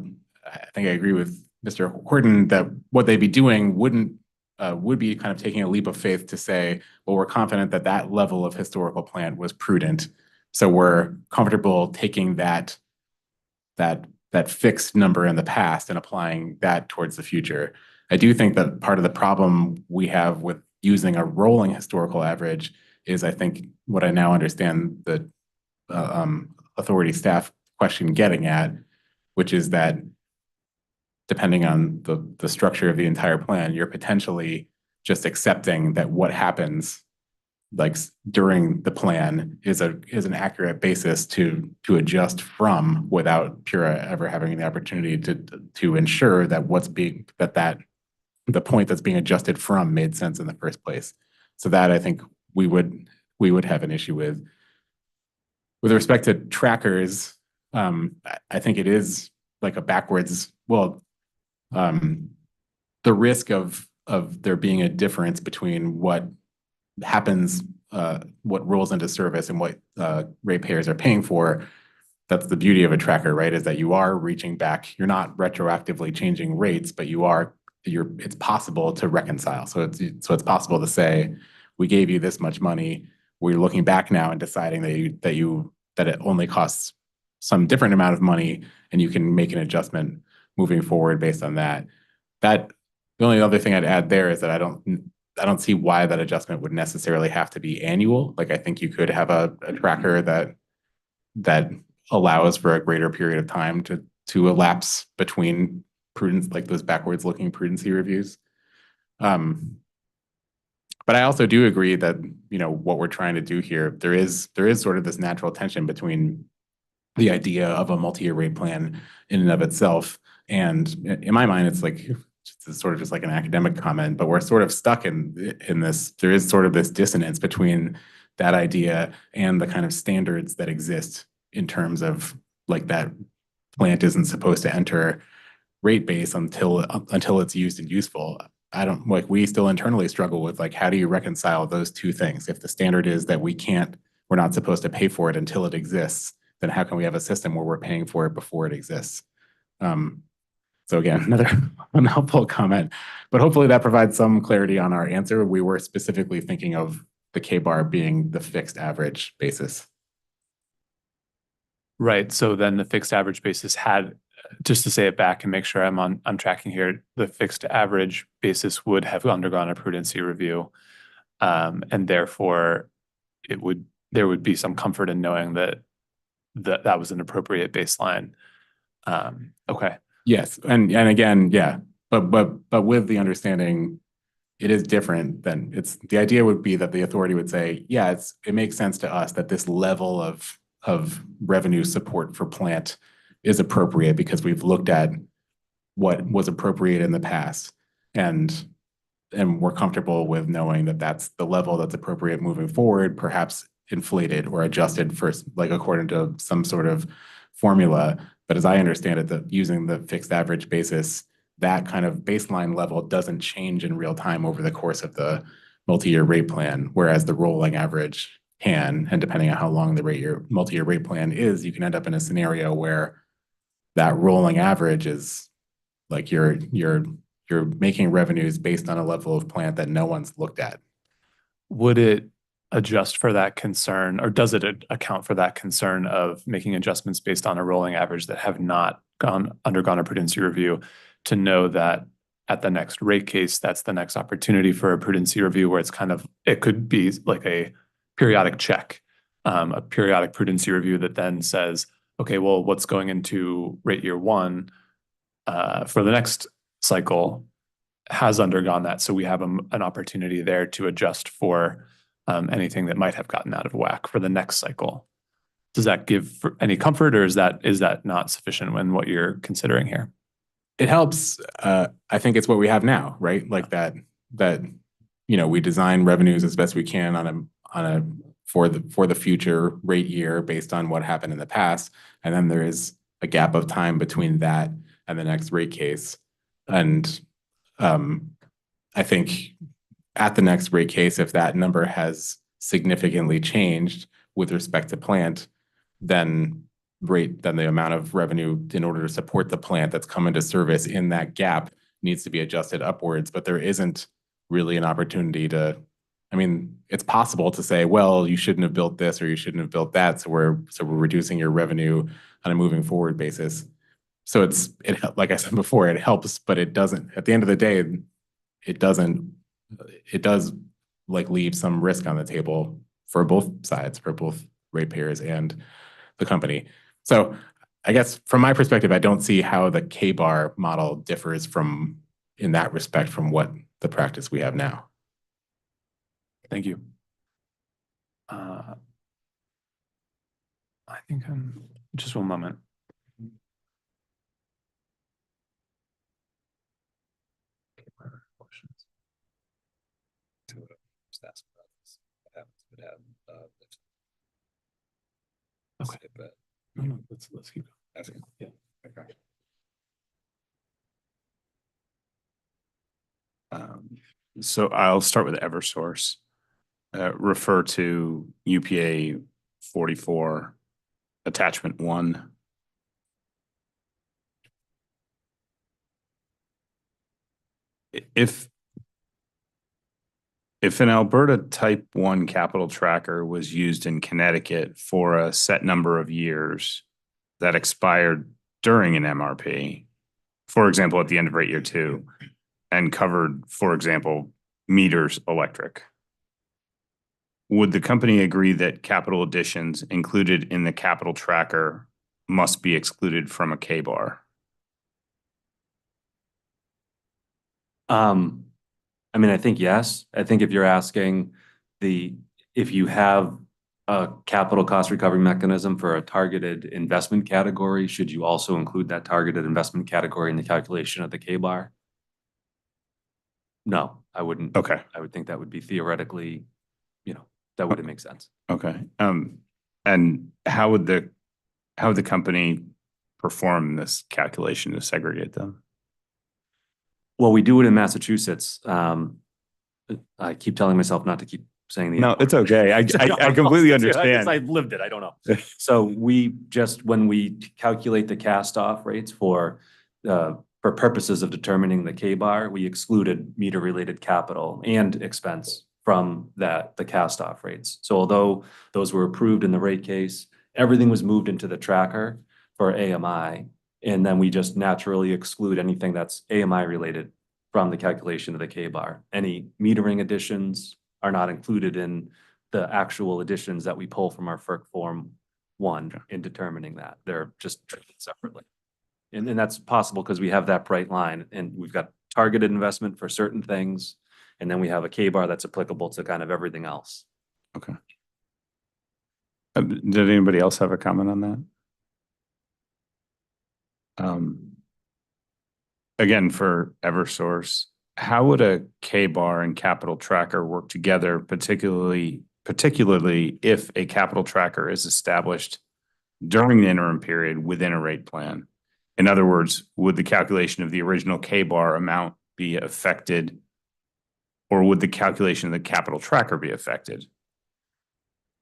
think I agree with Mr. Horton that what they'd be doing would be kind of taking a leap of faith to say, well, we're confident that that level of historical plant was prudent. So we're comfortable taking that fixed number in the past and applying that towards the future. I do think that part of the problem we have with using a rolling historical average is, I think, what I now understand the authority staff question getting at, which is that depending on the structure of the entire plan, you're potentially just accepting that what happens like during the plan is an accurate basis to adjust from without PURA ever having the opportunity to ensure that the point that's being adjusted from made sense in the first place. So that I think we would have an issue with. With respect to trackers, I think it is like a backwards, the risk of there being a difference between what happens, what rolls into service and what ratepayers are paying for. That's the beauty of a tracker, right? Is that you are reaching back. You're not retroactively changing rates, but it's possible to reconcile. So it's possible to say, we gave you this much money. We're looking back now and deciding that it only costs some different amount of money, and you can make an adjustment moving forward based on that. The only other thing I'd add there is that I don't see why that adjustment would necessarily have to be annual. Like, I think you could have a tracker that allows for a greater period of time to elapse between prudence, like those backwards looking prudency reviews. But I also do agree that, what we're trying to do here, there is sort of this natural tension between the idea of a multi-year rate plan in and of itself. And in my mind, it's like, it's sort of just like an academic comment, but we're sort of stuck in this. There is sort of this dissonance between that idea and the kind of standards that exist in terms of like that plant isn't supposed to enter rate base until it's used and useful. We still internally struggle with like, how do you reconcile those two things? If the standard is that we're not supposed to pay for it until it exists, then how can we have a system where we're paying for it before it exists? So again, another unhelpful comment, but hopefully that provides some clarity on our answer. We were specifically thinking of the K-bar being the fixed average basis. Right, so then the fixed average basis had, just to say it back and make sure I'm tracking here, the fixed average basis would have undergone a prudency review. And therefore, there would be some comfort in knowing that that was an appropriate baseline. Okay, Yes, and again, yeah, but with the understanding, it is different than the idea would be that the authority would say, yeah, it makes sense to us that this level of revenue support for plant is appropriate because we've looked at what was appropriate in the past and we're comfortable with knowing that that's the level that's appropriate moving forward, perhaps inflated or adjusted for like according to some sort of formula. But as I understand it, that using the fixed average basis, that kind of baseline level doesn't change in real time over the course of the multi-year rate plan, whereas the rolling average can, and depending on how long the multi-year rate plan is, you can end up in a scenario where that rolling average is like you're making revenues based on a level of plant that no one's looked at. would it adjust for that concern, or does it account for that concern of making adjustments based on a rolling average that have not undergone a prudency review, to know that at the next rate case, that's the next opportunity for a prudency review where it could be like a periodic check, a periodic prudency review that then says, okay, well, what's going into rate year one for the next cycle has undergone that. So we have an opportunity there to adjust for anything that might have gotten out of whack for the next cycle. Does that give any comfort, or is that not sufficient when what you're considering here? It helps. I think it's what we have now, right? Like that we design revenues as best we can for the future rate year based on what happened in the past, and then there is a gap of time between that and the next rate case. And I think at the next rate case, if that number has significantly changed with respect to plant, then the amount of revenue in order to support the plant that's come into service in that gap needs to be adjusted upwards. But there isn't really an opportunity to, it's possible to say, well, you shouldn't have built this or you shouldn't have built that. So we're reducing your revenue on a moving forward basis. So it like I said before, it helps, but it doesn't, at the end of the day, it does like leave some risk on the table for both sides, for both ratepayers and the company. So I guess from my perspective, I don't see how the K-bar model differs in that respect from what the practice we have now. Thank you. I think just one moment. Okay, but no, let's keep asking. Yeah. Okay. So I'll start with Eversource. Refer to UPA 44, attachment 1. If an Alberta Type 1 capital tracker was used in Connecticut for a set number of years that expired during an MRP, for example, at the end of rate year 2, and covered, for example, meters electric, would the company agree that capital additions included in the capital tracker must be excluded from a K-bar? I think yes. I think if you're asking if you have a capital cost recovery mechanism for a targeted investment category, should you also include that targeted investment category in the calculation of the K-bar? No, I wouldn't. Okay. I would think that would be theoretically, that wouldn't make sense. Okay. And how would the company perform this calculation to segregate them? Well, we do it in Massachusetts. I keep telling myself not to keep saying the. No, it's okay. I completely understand. I lived it. I don't know. So when we calculate the cast off rates for purposes of determining the K-bar, we excluded meter related capital and expense from the cast off rates. So although those were approved in the rate case everything was moved into the tracker for AMI. And then we just naturally exclude anything that's AMI related from the calculation of the K-bar. Any metering additions are not included in the actual additions that we pull from our FERC Form 1 in determining that. They're just treated separately. And that's possible because we have that bright line and we've got targeted investment for certain things. And then we have a K-bar that's applicable to kind of everything else. Okay. Did anybody else have a comment on that? Again, for Eversource, how would a K-bar and capital tracker work together, particularly if a capital tracker is established during the interim period within a rate plan? In other words, would the calculation of the original K-bar amount be affected, or would the calculation of the capital tracker be affected?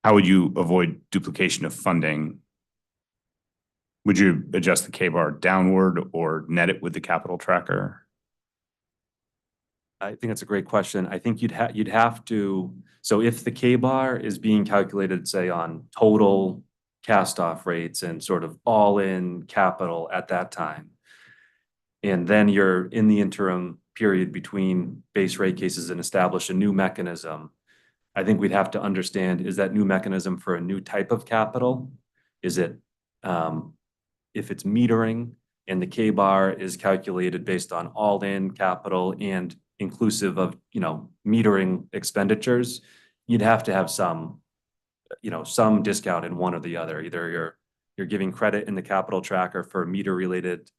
How would you avoid duplication of funding? Would you adjust the K-bar downward or net it with the capital tracker? I think that's a great question. I think you'd have to, so if the K-bar is being calculated, say, on total cast-off rates and sort of all-in capital at that time, and then you're in the interim period between base rate cases and establish a new mechanism, I think we'd have to understand, is that new mechanism for a new type of capital? Is it, if it's metering and the K-bar is calculated based on all-in capital and inclusive of, metering expenditures, you'd have to have some discount in one or the other. Either you're giving credit in the capital tracker for meter-related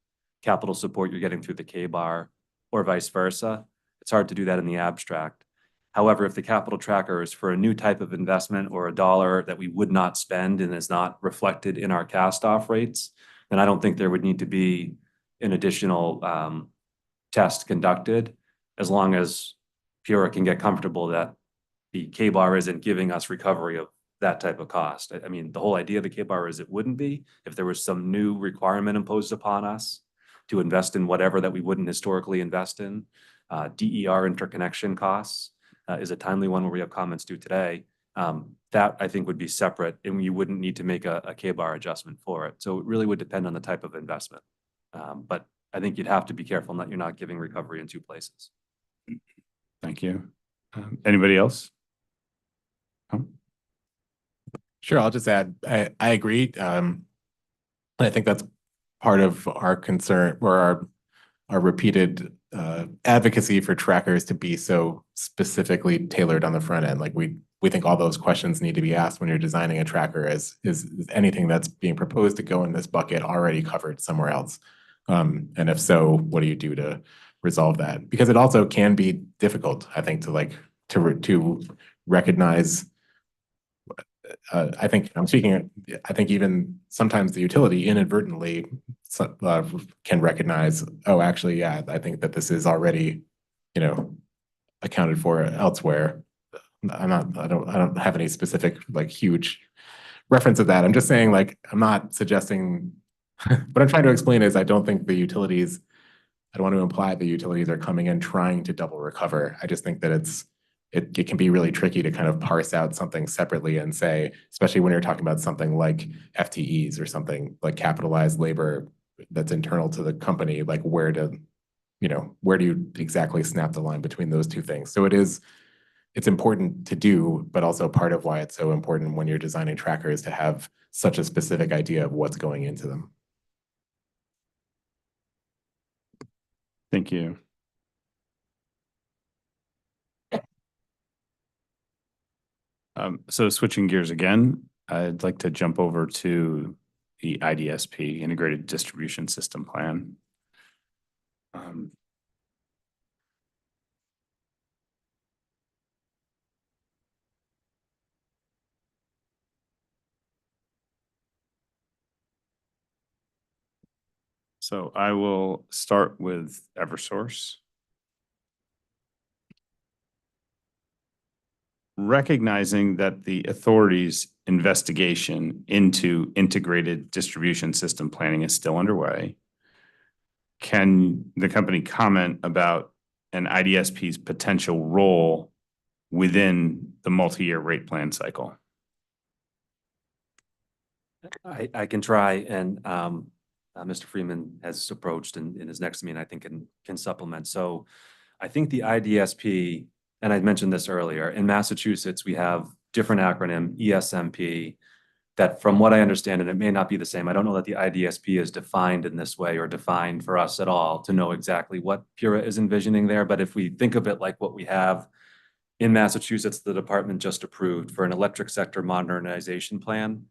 capital support you're getting through the K-bar, or vice versa. It's hard to do that in the abstract. However, if the capital tracker is for a new type of investment or a dollar that we would not spend and is not reflected in our cast-off rates, then I don't think there would need to be an additional test conducted, as long as PURA can get comfortable that the K-bar isn't giving us recovery of that type of cost. I mean, the whole idea of the K-bar is it wouldn't be if there was some new requirement imposed upon us to invest in whatever that we wouldn't historically invest in. DER interconnection costs is a timely one where we have comments due today. That I think would be separate and you wouldn't need to make a K-bar adjustment for it. So it really would depend on the type of investment. But I think you'd have to be careful that you're not giving recovery in two places. Thank you. Anybody else? Sure, I'll just add, I agree. I think that's part of our concern or our repeated advocacy for trackers to be so specifically tailored on the front end. Like we think all those questions need to be asked when you're designing a tracker. Is anything that's being proposed to go in this bucket already covered somewhere else? And if so, what do you do to resolve that? Because it also can be difficult, I think, to recognize. I think I'm speaking. I think even sometimes the utility inadvertently can recognize. Oh, actually, yeah. I think that this is already, accounted for elsewhere. I don't have any specific huge reference of that. I'm just saying I'm not suggesting. What I'm trying to explain is I don't think the utilities. I don't want to imply the utilities are coming in trying to double recover. I just think that it can be really tricky to kind of parse out something separately and say, especially when you're talking about something like FTEs or something like capitalized labor that's internal to the company, where do you exactly snap the line between those two things? So it's important to do, but also part of why it's so important when you're designing trackers to have such a specific idea of what's going into them. Thank you. So switching gears again, I'd like to jump over to the IDSP, Integrated Distribution System Plan. So I will start with Eversource. Recognizing that the authority's investigation into integrated distribution system planning is still underway, can the company comment about an IDSP's potential role within the multi-year rate plan cycle? I can try, and Mr. Freeman has approached and is next to me, and I think can supplement. So I think the IDSP, and I mentioned this earlier, in Massachusetts, we have different acronym, ESMP, that from what I understand, and it may not be the same, I don't know that the IDSP is defined in this way or defined for us at all to know exactly what Pura is envisioning there. But if we think of it like what we have in Massachusetts, the department just approved for an electric sector modernization plan.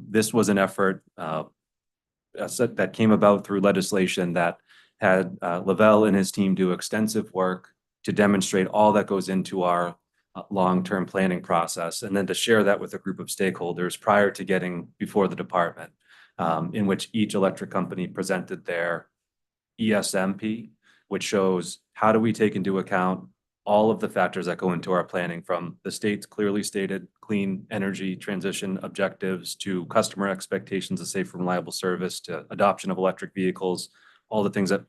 This was an effort that came about through legislation that had Lavelle and his team do extensive work to demonstrate all that goes into our long-term planning process, and then to share that with a group of stakeholders prior to getting before the department, in which each electric company presented their ESMP, which shows how do we take into account all of the factors that go into our planning, from the state's clearly stated clean energy transition objectives to customer expectations of safe and reliable service to adoption of electric vehicles, all the things that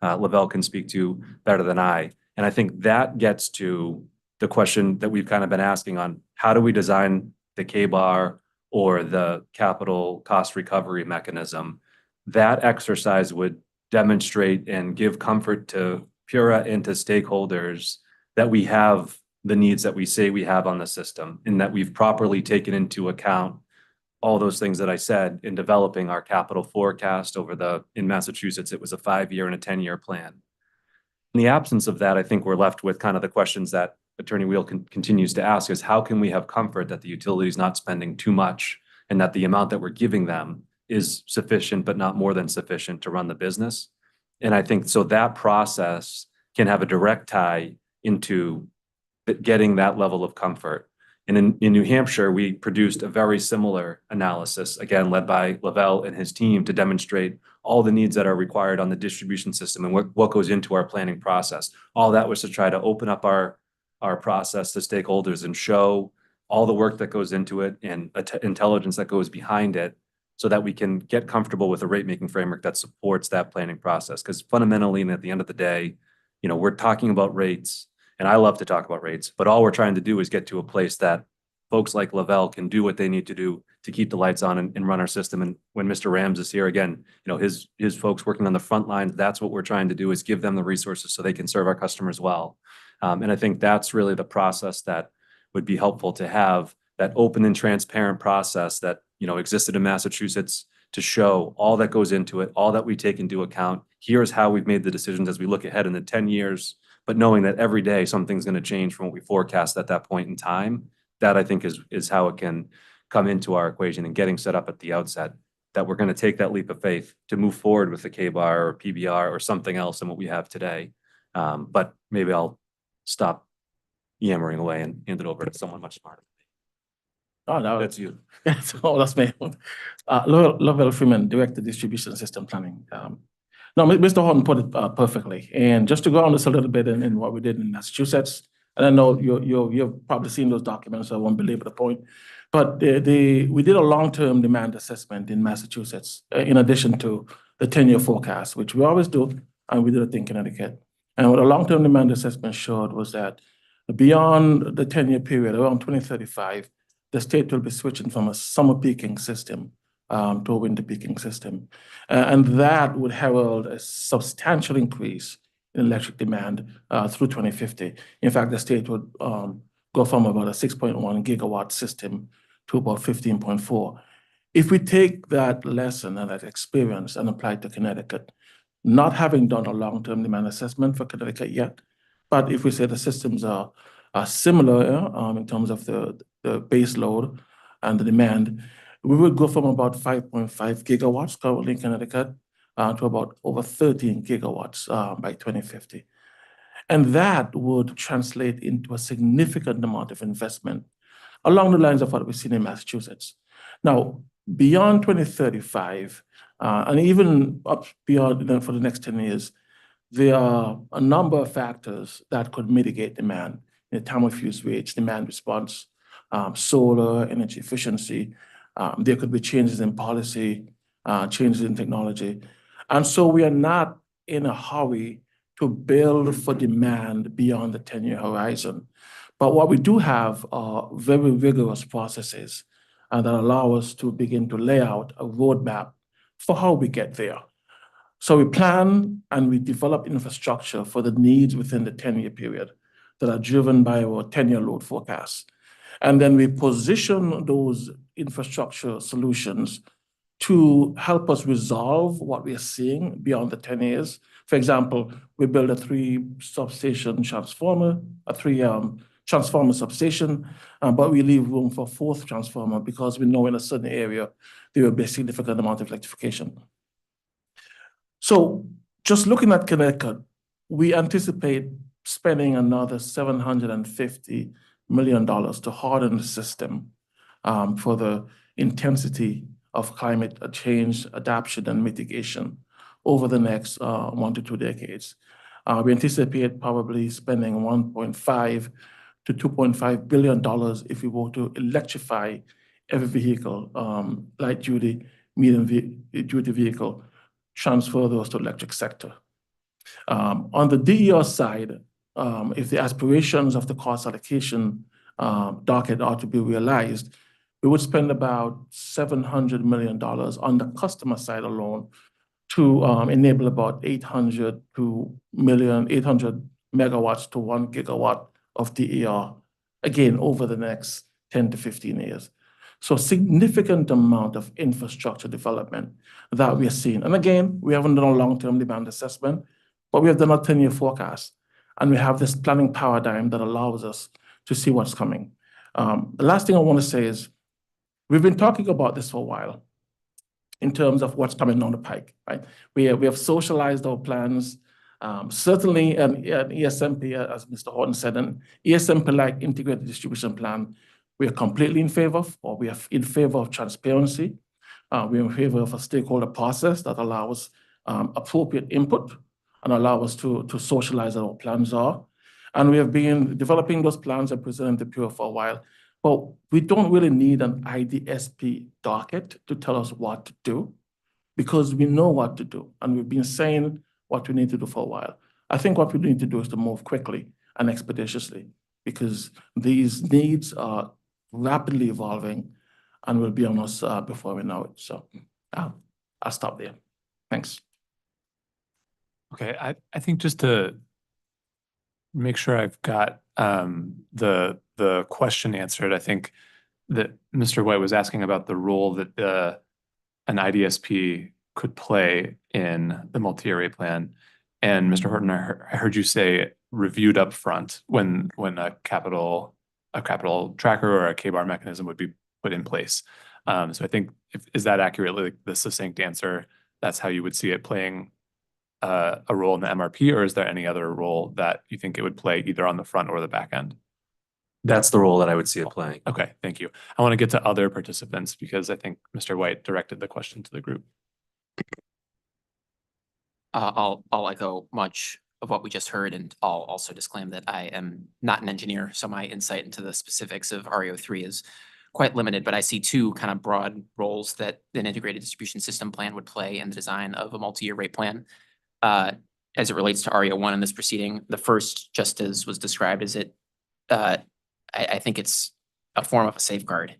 Lavelle can speak to better than I. And I think that gets to the question that we've kind of been asking on how do we design the KBAR or the capital cost recovery mechanism. That exercise would demonstrate and give comfort to Pura and to stakeholders that we have the needs that we say we have on the system, and that we've properly taken into account all those things that I said in developing our capital forecast in Massachusetts, it was a 5-year and a 10-year plan. In the absence of that, I think we're left with kind of the questions that Attorney Wheel continues to ask is how can we have comfort that the utility is not spending too much and that the amount that we're giving them is sufficient, but not more than sufficient to run the business? And I think so that process can have a direct tie into getting that level of comfort. And in New Hampshire, we produced a very similar analysis, again, led by Lavelle and his team, to demonstrate all the needs that are required on the distribution system and what goes into our planning process. All that was to try to open up our process to stakeholders and show all the work that goes into it and intelligence that goes behind it, so that we can get comfortable with a rate-making framework that supports that planning process. Because fundamentally, and at the end of the day, we're talking about rates, and I love to talk about rates, but all we're trying to do is get to a place that folks like Lavelle can do what they need to do to keep the lights on and run our system. And when Mr. Rams is here again, his folks working on the front lines, that's what we're trying to do, is give them the resources so they can serve our customers well. And I think that's really the process that would be helpful to have, that open and transparent process that, existed in Massachusetts, to show all that goes into it, all that we take into account. Here's how we've made the decisions as we look ahead in the 10 years, but knowing that every day something's going to change from what we forecast at that point in time. That I think is how it can come into our equation, and getting set up at the outset that we're going to take that leap of faith to move forward with the KBAR or PBR or something else than what we have today. But maybe I'll stop yammering away and hand it over to someone much smarter. Oh, no. That's you. That's me. Lavelle Freeman, Director Distribution System Planning. No, Mr. Horton put it perfectly. And just to go on this a little bit in what we did in Massachusetts, and I know you've probably seen those documents, so I won't belabor the point. But we did a long-term demand assessment in Massachusetts, in addition to the 10-year forecast, which we always do, and we did it in Connecticut. And what a long-term demand assessment showed was that beyond the 10-year period, around 2035, the state will be switching from a summer peaking system to a winter peaking system. And that would herald a substantial increase in electric demand through 2050. In fact, the state would go from about a 6.1 gigawatt system to about 15.4. If we take that lesson and that experience and apply it to Connecticut, not having done a long-term demand assessment for Connecticut yet, but if we say the systems are similar in terms of the base load and the demand, we would go from about 5.5 gigawatts currently in Connecticut to about over 13 gigawatts by 2050. And that would translate into a significant amount of investment along the lines of what we've seen in Massachusetts. Now, beyond 2035, and even up beyond for the next 10 years, there are a number of factors that could mitigate demand in the time of use rates, demand response, solar, energy efficiency. There could be changes in policy, changes in technology. And so we are not in a hurry to build for demand beyond the 10-year horizon. But what we do have are very rigorous processes that allow us to begin to lay out a roadmap for how we get there. So we plan and we develop infrastructure for the needs within the 10-year period that are driven by our 10-year load forecast. And then we position those infrastructure solutions to help us resolve what we are seeing beyond the 10 years. For example, we build a transformer substation, but we leave room for a fourth transformer because we know in a certain area there will be a significant amount of electrification. So just looking at Connecticut, we anticipate spending another $750 million to harden the system for the intensity of climate change, adaptation, and mitigation over the next 1 to 2 decades. We anticipate probably spending $1.5 to $2.5 billion if we were to electrify every vehicle, light duty, medium duty vehicle, transfer those to electric sector. On the DER side, if the aspirations of the cost allocation docket are to be realized, we would spend about $700 million on the customer side alone to enable about 800 megawatts to 1 gigawatt of DER, again, over the next 10 to 15 years. So significant amount of infrastructure development that we are seeing. And again, we haven't done a long-term demand assessment, but we have done a 10-year forecast. And we have this planning paradigm that allows us to see what's coming. The last thing I want to say is, we've been talking about this for a while in terms of what's coming down the pike, right? We have socialized our plans. Certainly an ESMP, as Mr. Horton said, an ESMP-like integrated distribution plan, we are completely in favor of, or we are in favor of transparency. We are in favor of a stakeholder process that allows appropriate input and allow us to socialize what our plans are. And we have been developing those plans and presenting to Pure for a while. But we don't really need an IDSP docket to tell us what to do, because we know what to do. And we've been saying what we need to do for a while. I think what we need to do is to move quickly and expeditiously, because these needs are rapidly evolving and will be on us before we know it. So I'll stop there. Thanks. Okay, I think just to make sure I've got the question answered, I think that Mr. White was asking about the role that an IDSP could play in the multi-array plan. And Mr. Horton, I heard you say reviewed up front when a capital tracker or a KBAR mechanism would be put in place. So I think, is that accurately the succinct answer? That's how you would see it playing a role in the MRP, or is there any other role that you think it would play either on the front or the back end? That's the role that I would see it playing. Okay, thank you. I want to get to other participants because I think Mr. White directed the question to the group. I'll echo much of what we just heard, and I'll also disclaim that I am not an engineer, so my insight into the specifics of REO3 is quite limited, but I see two kind of broad roles that an integrated distribution system plan would play in the design of a multi-year rate plan. As it relates to REO1 in this proceeding, the first, just as was described, is I think it's a form of a safeguard.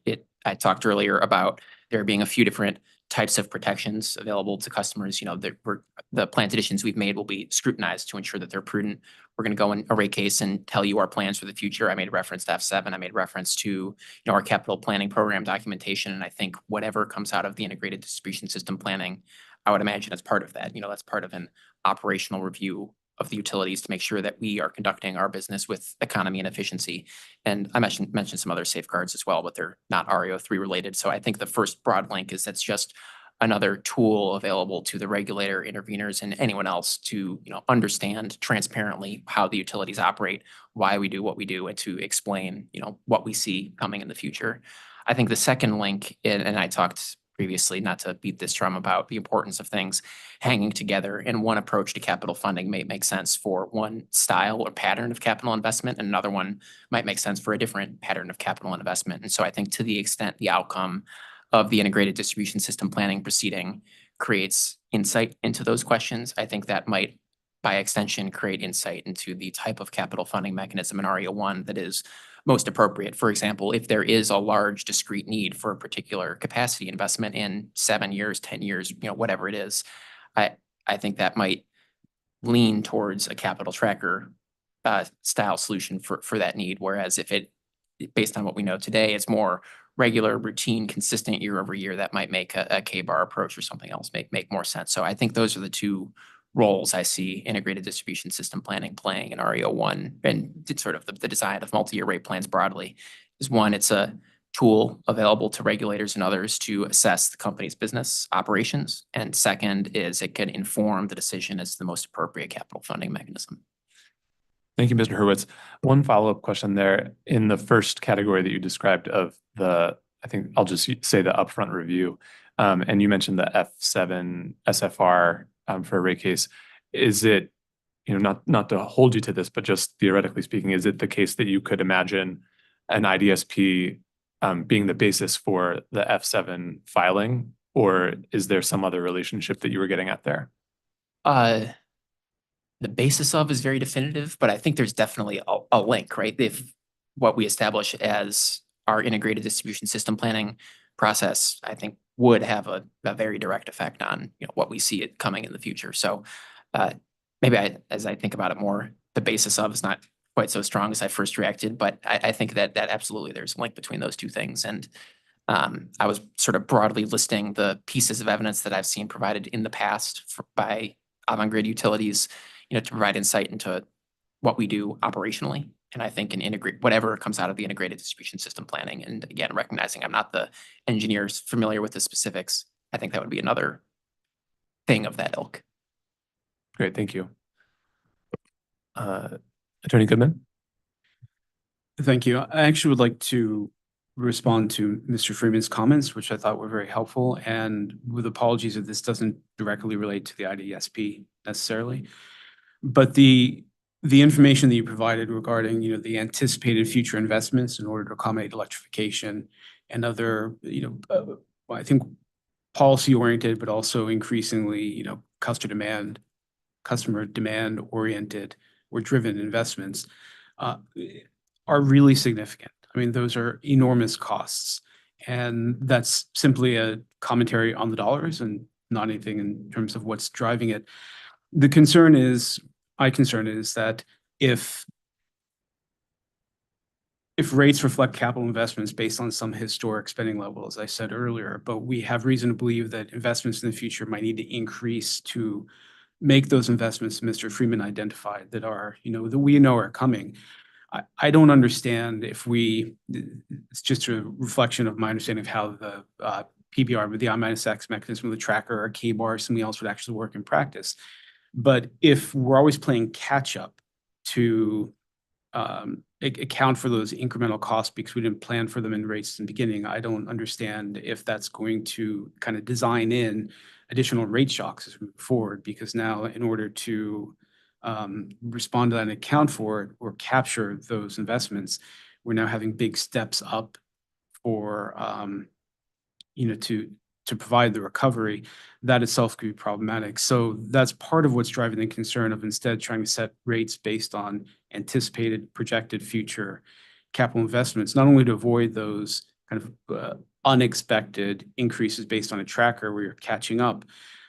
I talked earlier about there being a few different types of protections available to customers. You know, the plant additions we've made will be scrutinized to ensure that they're prudent. We're going to go in a rate case and tell you our plans for the future. I made reference to F7. I made reference to our capital planning program documentation. And I think whatever comes out of the integrated distribution system planning, I would imagine as part of that. That's part of an operational review of the utilities to make sure that we are conducting our business with economy and efficiency. And I mentioned some other safeguards as well, but they're not REO3 related. So I think the first broad link is that's just another tool available to the regulator, interveners, and anyone else to understand transparently how the utilities operate, why we do what we do, and to explain what we see coming in the future. I think the second link, and I talked previously, not to beat this drum about the importance of things hanging together, and one approach to capital funding may make sense for one style or pattern of capital investment, and another one might make sense for a different pattern of capital investment. And so I think to the extent the outcome of the integrated distribution system planning proceeding creates insight into those questions, I think that might, by extension, create insight into the type of capital funding mechanism in REO1 that is most appropriate. For example, if there is a large discrete need for a particular capacity investment in 7 years, 10 years, whatever it is, I think that might lean towards a capital tracker style solution for that need. Whereas if based on what we know today, it's more regular, routine, consistent year over year, that might make a K-bar approach or something else make more sense. So I think those are the two roles I see integrated distribution system planning playing in REO1 and sort of the design of multi-year rate plans broadly. Is one, it's a tool available to regulators and others to assess the company's business operations. And second is it can inform the decision as the most appropriate capital funding mechanism. Thank you, Mr. Hurwitz. One follow-up question there. In the first category that you described of I think I'll just say the upfront review, and you mentioned the F7 SFR for a rate case. Is it, not to hold you to this, but just theoretically speaking, is it the case that you could imagine an IDSP being the basis for the F7 filing, or is there some other relationship that you were getting at there? The basis of is very definitive, but I think there's definitely a link, right? If what we establish as our integrated distribution system planning process, I think would have a very direct effect on what we see it coming in the future. So maybe as I think about it more, the basis of is not quite so strong as I first reacted, but I think that absolutely there's a link between those two things. And I was sort of broadly listing the pieces of evidence that I've seen provided in the past by Avangrid utilities, to provide insight into what we do operationally. And I think whatever comes out of the integrated distribution system planning. And again, recognizing I'm not the engineers familiar with the specifics, I think that would be another thing of that ilk. Great, thank you. Attorney Goodman? Thank you. I actually would like to respond to Mr. Freeman's comments, which I thought were very helpful. And with apologies if this doesn't directly relate to the IDSP necessarily. But the information that you provided regarding, the anticipated future investments in order to accommodate electrification and other, I think policy oriented, but also increasingly, customer demand oriented or driven investments are really significant. I mean, those are enormous costs. And that's simply a commentary on the dollars and not anything in terms of what's driving it. The concern is that if rates reflect capital investments based on some historic spending level, as I said earlier, but we have reason to believe that investments in the future might need to increase to make those investments Mr. Freeman identified that are, that we know are coming. I don't understand it's just a reflection of my understanding of how the PBR, with the I-X mechanism of the tracker or K-bar, something else would actually work in practice. But if we're always playing catch up to account for those incremental costs because we didn't plan for them in rates in the beginning, I don't understand if that's going to kind of design in additional rate shocks as we move forward. Because now, in order to respond to that and account for it or capture those investments, we're now having big steps up for to provide the recovery. That itself could be problematic. So that's part of what's driving the concern of instead trying to set rates based on anticipated projected future capital investments, not only to avoid those kind of unexpected increases based on a tracker where you're catching up,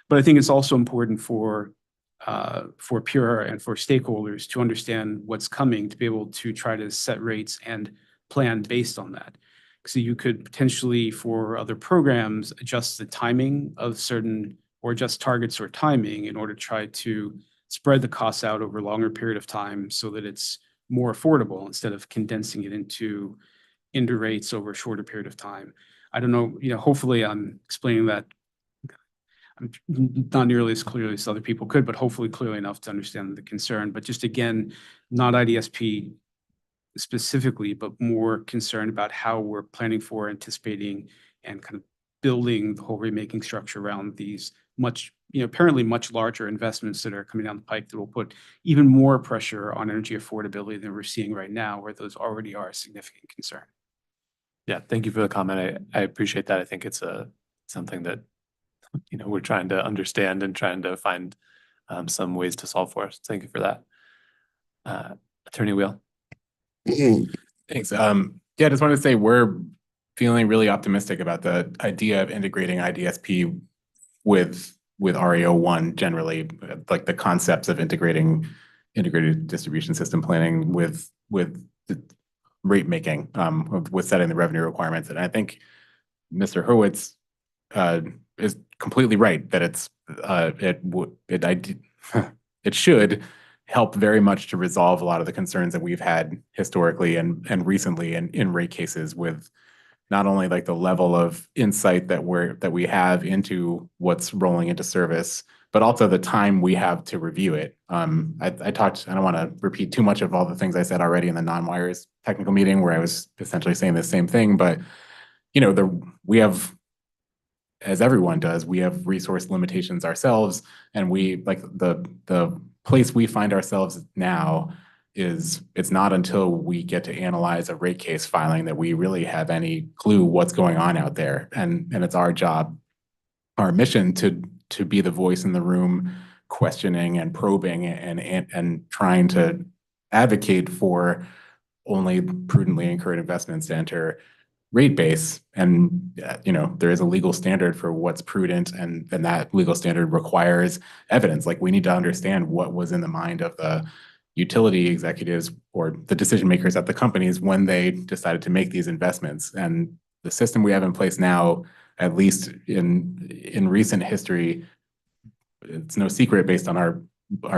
but I think it's also important for PURA and for stakeholders to understand what's coming, to be able to try to set rates and plan based on that. So you could potentially, for other programs, adjust the timing of certain, or adjust targets or timing in order to try to spread the costs out over a longer period of time so that it's more affordable instead of condensing it into rates over a shorter period of time. I don't know, hopefully I'm explaining that I'm not nearly as clearly as other people could, but hopefully clearly enough to understand the concern. But just again, not IDSP specifically, but more concerned about how we're planning for, anticipating, and kind of building the whole rate-making structure around these apparently much larger investments that are coming down the pike that will put even more pressure on energy affordability than we're seeing right now, where those already are a significant concern. Yeah, thank you for the comment. I appreciate that. I think it's something that we're trying to understand and trying to find some ways to solve for us. Thank you for that. Attorney Wheel. Thanks. Yeah, I just wanted to say we're feeling really optimistic about the idea of integrating IDSP with REO1 generally, like the concepts of integrating integrated distribution system planning with the rate making, with setting the revenue requirements. And I think Mr. Hurwitz is completely right that it should help very much to resolve a lot of the concerns that we've had historically and recently in rate cases, with not only like the level of insight that we have into what's rolling into service, but also the time we have to review it. I don't want to repeat too much of all the things I said already in the non-wires technical meeting where I was essentially saying the same thing, but we have, as everyone does, we have resource limitations ourselves, and we like the place we find ourselves now is it's not until we get to analyze a rate case filing that we really have any clue what's going on out there. And it's our job, our mission to be the voice in the room, questioning and probing and trying to advocate for only prudently incurred investments to enter rate base. And there is a legal standard for what's prudent, and that legal standard requires evidence. Like, we need to understand what was in the mind of the utility executives or the decision makers at the companies when they decided to make these investments. And the system we have in place now, at least in recent history, it's no secret based on our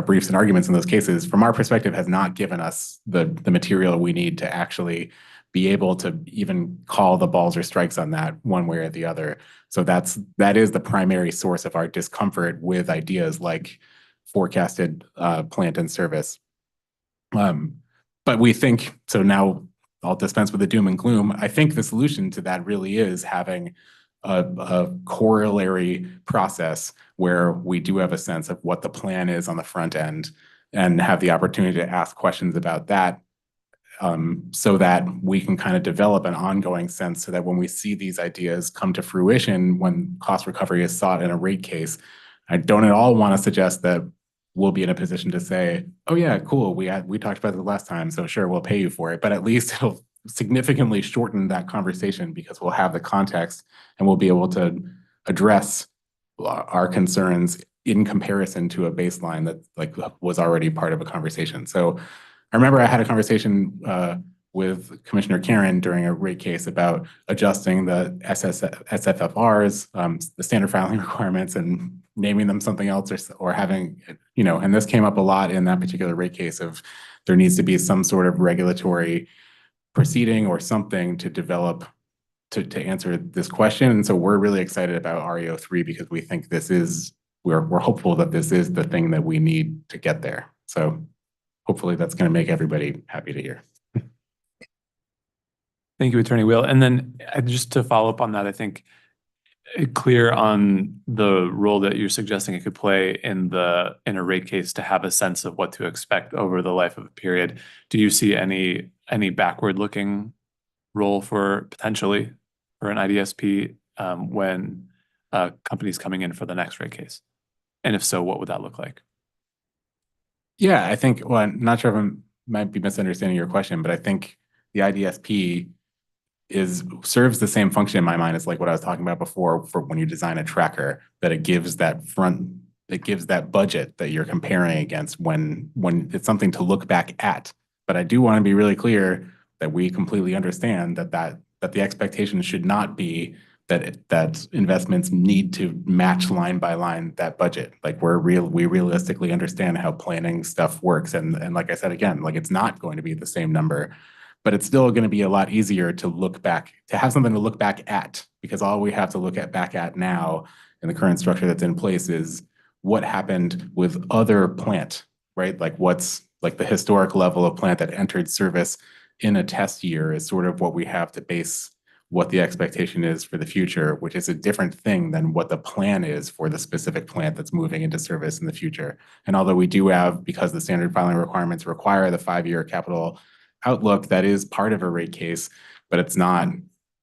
briefs and arguments in those cases, from our perspective, has not given us the material we need to actually be able to even call the balls or strikes on that one way or the other. So that is the primary source of our discomfort with ideas like forecasted plant and service. But we think, so now I'll dispense with the doom and gloom. I think the solution to that really is having a corollary process where we do have a sense of what the plan is on the front end and have the opportunity to ask questions about that, so that we can kind of develop an ongoing sense, so that when we see these ideas come to fruition, when cost recovery is sought in a rate case, I don't at all want to suggest that we'll be in a position to say, oh yeah, cool, we talked about it last time, so sure, we'll pay you for it. But at least it'll significantly shorten that conversation, because we'll have the context and we'll be able to address our concerns in comparison to a baseline that like was already part of a conversation. So I remember I had a conversation with Commissioner Karen during a rate case about adjusting the SFFRs, the standard filing requirements, and naming them something else, or having, and this came up a lot in that particular rate case of there needs to be some sort of regulatory proceeding or something to develop to answer this question. And so we're really excited about REO3 because we think we're hopeful that this is the thing that we need to get there. So hopefully that's going to make everybody happy to hear. Thank you, Attorney Wheel. And then just to follow up on that, I think clear on the role that you're suggesting it could play in a rate case to have a sense of what to expect over the life of a period. Do you see any backward-looking role for potentially for an IDSP when a company's coming in for the next rate case? And if so, what would that look like? Yeah, I think, well, I'm not sure if I might be misunderstanding your question, but I think the IDSP serves the same function in my mind as like what I was talking about before for when you design a tracker, that it gives that budget that you're comparing against when it's something to look back at. But I do want to be really clear that we completely understand that the expectation should not be that investments need to match line by line that budget. Like we realistically understand how planning stuff works. And like I said, again, like it's not going to be the same number, but it's still going to be a lot easier to look back, to have something to look back at, because all we have to look back at now in the current structure that's in place is what happened with other plant, right? Like what's like the historic level of plant that entered service in a test year is sort of what we have to base what the expectation is for the future, which is a different thing than what the plan is for the specific plant that's moving into service in the future. And although we do have, because the standard filing requirements require the 5-year capital outlook, that is part of a rate case, but it's not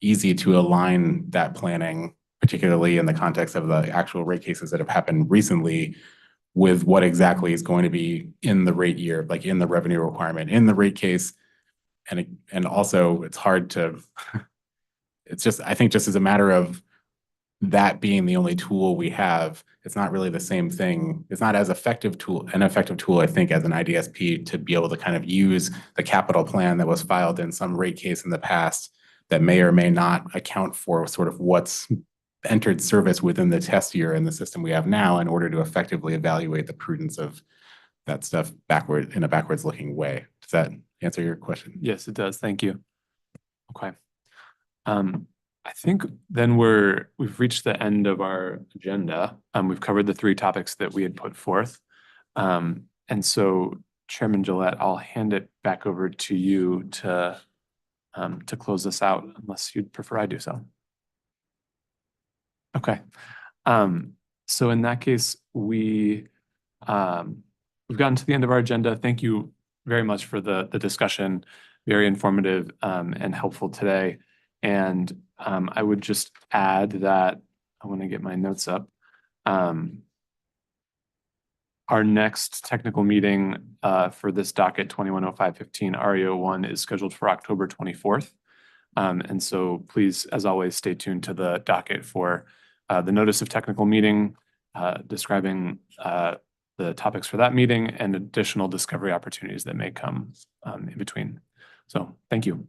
easy to align that planning, particularly in the context of the actual rate cases that have happened recently, with what exactly is going to be in the rate year, like in the revenue requirement, in the rate case, and also it's hard to, it's just, I think just as a matter of that being the only tool we have, it's not really the same thing. It's not as effective tool, an effective tool, I think, as an IDSP to be able to kind of use the capital plan that was filed in some rate case in the past that may or may not account for sort of what's entered service within the test year in the system we have now in order to effectively evaluate the prudence of that stuff backward, in a backwards looking way. Does that answer your question? Yes, it does. Thank you. Okay. I think then we've reached the end of our agenda. We've covered the three topics that we had put forth. And so Chairman Gillette, I'll hand it back over to you to close this out, unless you'd prefer I do so. Okay. So in that case, we've gotten to the end of our agenda. Thank you very much for the discussion. Very informative and helpful today. And I would just add that I want to get my notes up. Our next technical meeting for this docket 210515 REO1 is scheduled for October 24th. And so please, as always, stay tuned to the docket for the notice of technical meeting describing the topics for that meeting and additional discovery opportunities that may come in between. So thank you.